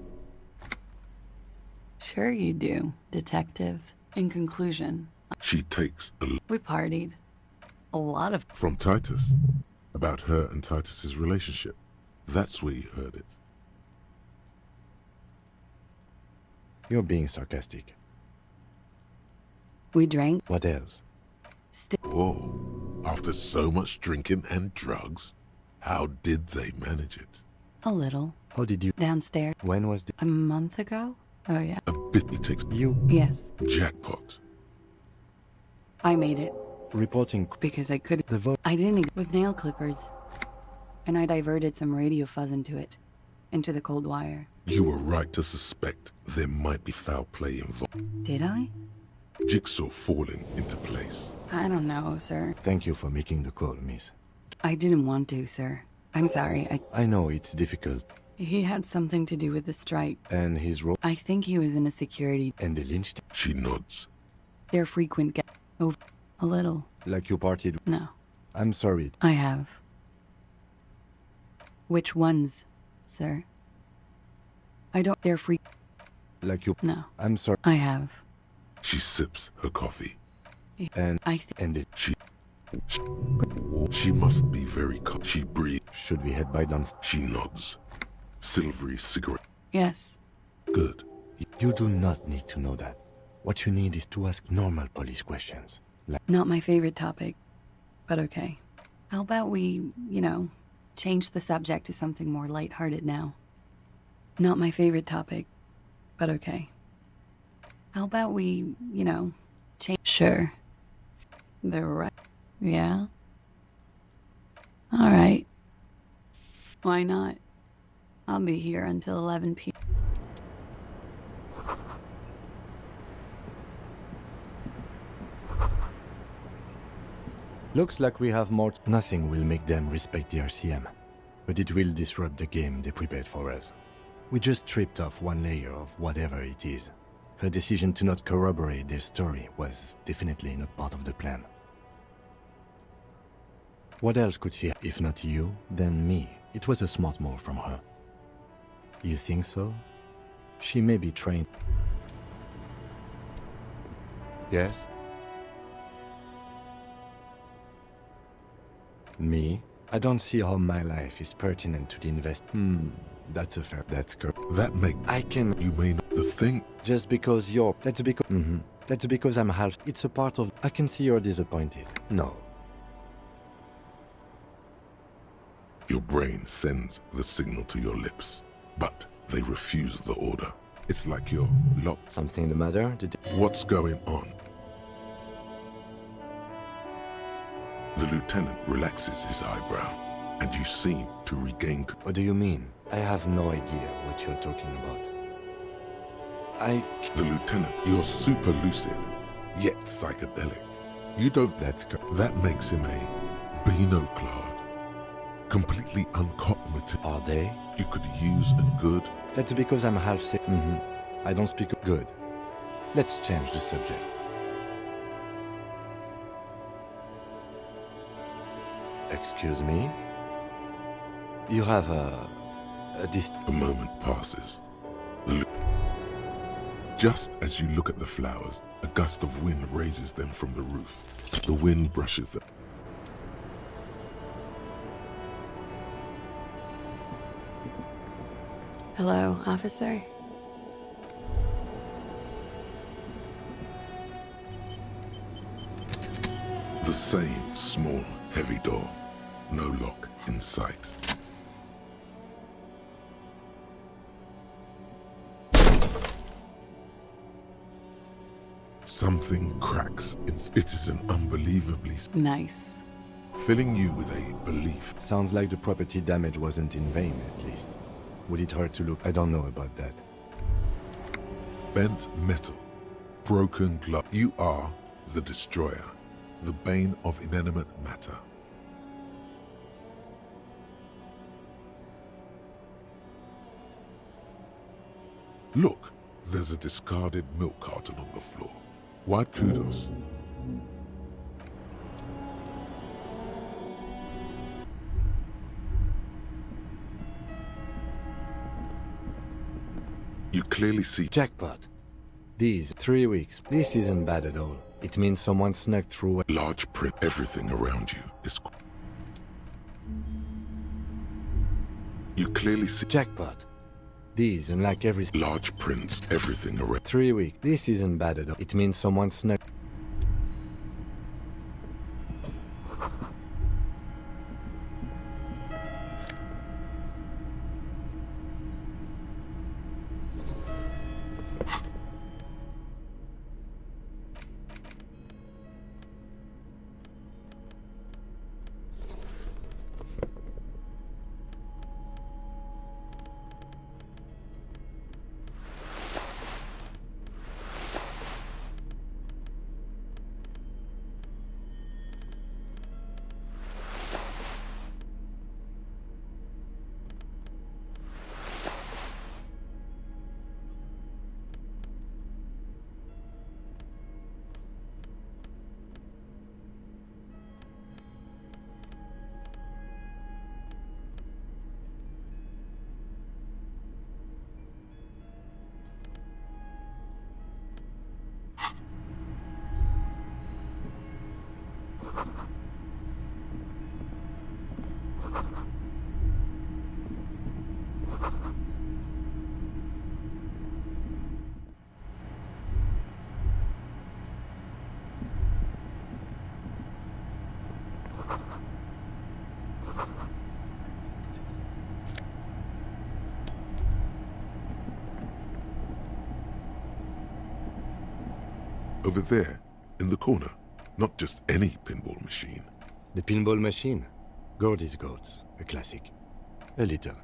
Sure you do, detective. In conclusion, She takes a we partied. A lot of. from Titus about her and Titus's relationship. That's where you heard it. You're being sarcastic. We drank. What else? Whoa. After so much drinking and drugs, how did they manage it? A little. How did you? Downstairs. When was the? A month ago? Oh, yeah. A bit he takes. You? Yes. Jackpot. I made it. Reporting. Because I could. The vote. I didn't. With nail clippers. And I diverted some radio fuzz into it. Into the cold wire. You were right to suspect there might be foul play involved. Did I? Jigsaw falling into place. I don't know, sir. Thank you for making the call, miss. I didn't want to, sir. I'm sorry. I know it's difficult. He had something to do with the strike. And his role. I think he was in a security. And the lynch. She nods. They're frequent. Oh, a little. Like you partied. No. I'm sorry. I have. Which ones, sir? I don't. They're free. Like you. No. I'm sorry. I have. She sips her coffee. And I and it. She must be very She breathes. Should we head by downstairs? She nods. Silvery cigarette. Yes. Good. You do not need to know that. What you need is to ask normal police questions. Not my favorite topic, but okay. How about we, change the subject to something more lighthearted now? Not my favorite topic, but okay. How about we, change? Sure. They're right. Yeah? All right. Why not? I'll be here until 11 p.m. Looks like we have more. Nothing will make them respect the RCM, but it will disrupt the game they prepared for us. We just stripped off one layer of whatever it is. Her decision to not corroborate their story was definitely not part of the plan. What else could she have? If not you, then me. It was a smart move from her. You think so? She may be trained. Yes? Me? I don't see how my life is pertinent to the invest. That's a fair. That's correct. That make. I can. You may know the thing. Just because you're. That's because. That's because I'm half. It's a part of. I can see you're disappointed. No. Your brain sends the signal to your lips, but they refuse the order. It's like you're locked. Something the matter? What's going on? The lieutenant relaxes his eyebrow, and you seem to regain. What do you mean? I have no idea what you're talking about. The lieutenant, you're super lucid, yet psychedelic. You don't. That's correct. That makes him a Beano-clad. Completely uncognitive. Are they? You could use a good. That's because I'm half sick. I don't speak good. Let's change the subject. Excuse me? You have a moment passes. Just as you look at the flowers, a gust of wind raises them from the roof. The wind brushes them. Hello, officer? The same small, heavy door. No lock in sight. Something cracks. It is an unbelievably... Nice. Filling you with a belief. Sounds like the property damage wasn't in vain, at least. Would it hurt to look? I don't know about that. Bent metal. Broken glass. You are the destroyer. The bane of inanimate matter. Look, there's a discarded milk carton on the floor. Why kudos? You clearly see jackpot. These 3 weeks. This isn't bad at all. It means someone snuck through a large print. Everything around you is. You clearly see jackpot. These, unlike every large prints, everything around. 3 weeks. This isn't bad at all. It means someone snuck. Over there, in the corner. Not just any pinball machine. The pinball machine? Gordy's Goats, a classic. A little.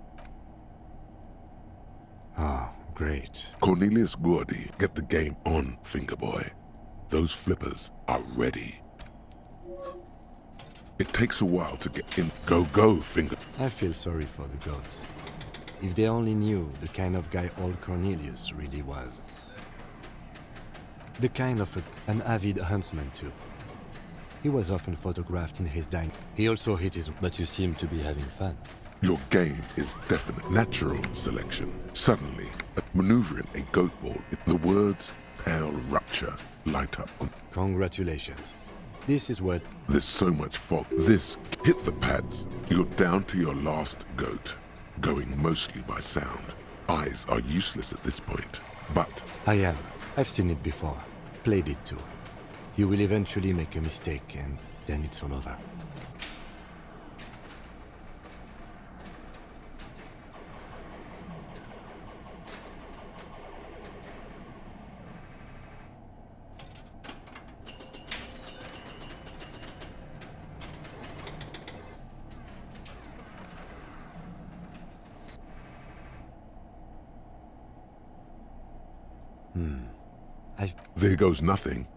Ah, great. Cornelius Gordy, get the game on, Fingerboy. Those flippers are ready. It takes a while to get in. Go, Finger. I feel sorry for the goats. If they only knew the kind of guy old Cornelius really was. The kind of an avid huntsman too. He was often photographed in his dine. He also hit his... But you seem to be having fun. Your game is definite. Natural selection. Suddenly, maneuvering a goat ball, the words pale rupture light up. Congratulations. This is what... There's so much fog. This, hit the pads. You're down to your last goat. Going mostly by sound. Eyes are useless at this point. But... I am. I've seen it before. Played it too. You will eventually make a mistake and then it's all over. There goes nothing.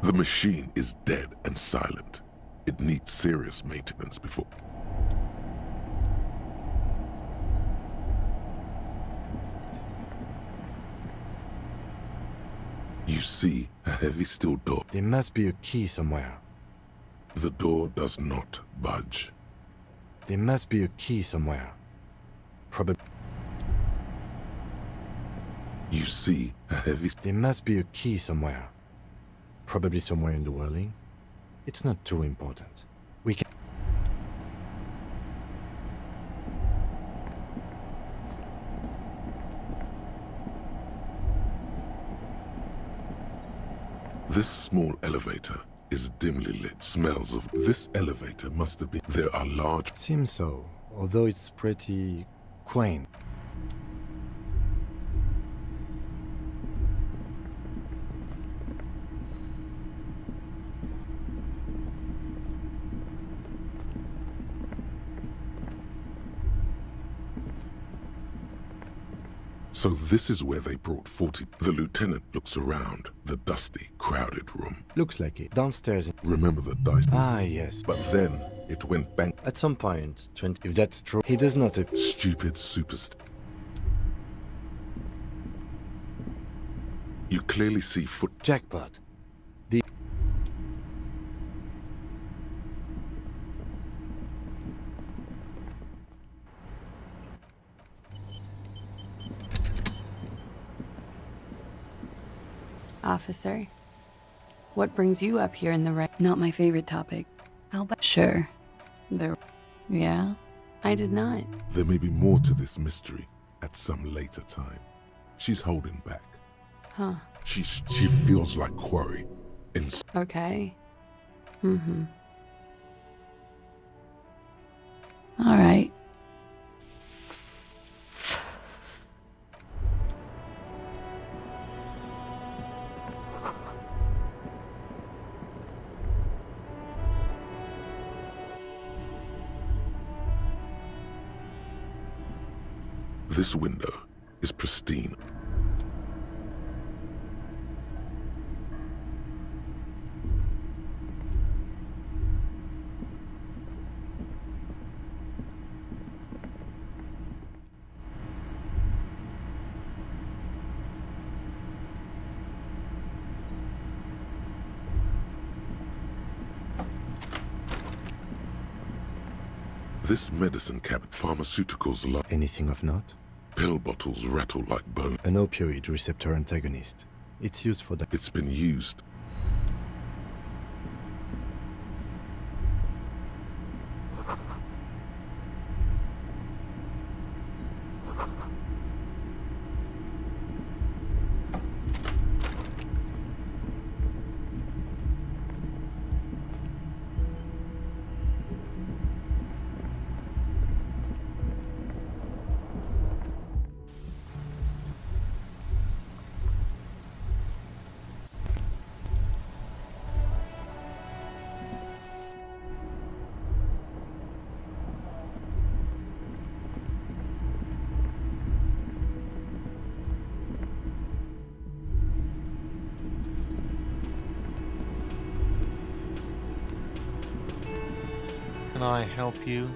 The machine is dead and silent. It needs serious maintenance before... You see a heavy steel door. There must be a key somewhere. The door does not budge. There must be a key somewhere. Probably... You see a heavy... There must be a key somewhere. Probably somewhere in the whirling. It's not too important. We can... This small elevator is dimly lit. Smells of... This elevator must have been... There are large... Seems so, although it's pretty... quaint. So this is where they brought 40... The lieutenant looks around the dusty, crowded room. Looks like it. Downstairs. Remember the dice? Ah, yes. But then it went bang. At some point, if that's true, he does not... Stupid superstition. You clearly see foot. Jackpot. The Officer, what brings you up here in the right? Not my favorite topic. How about? Sure. There. Yeah? I did not. There may be more to this mystery at some later time. She's holding back. Huh. She feels like quarry. Okay. Mm-hmm. All right. This window is pristine. This medicine cabinet, pharmaceuticals like anything of note? Pill bottles rattle like bone. An opioid receptor antagonist. It's used for the... It's been used. Can I help you?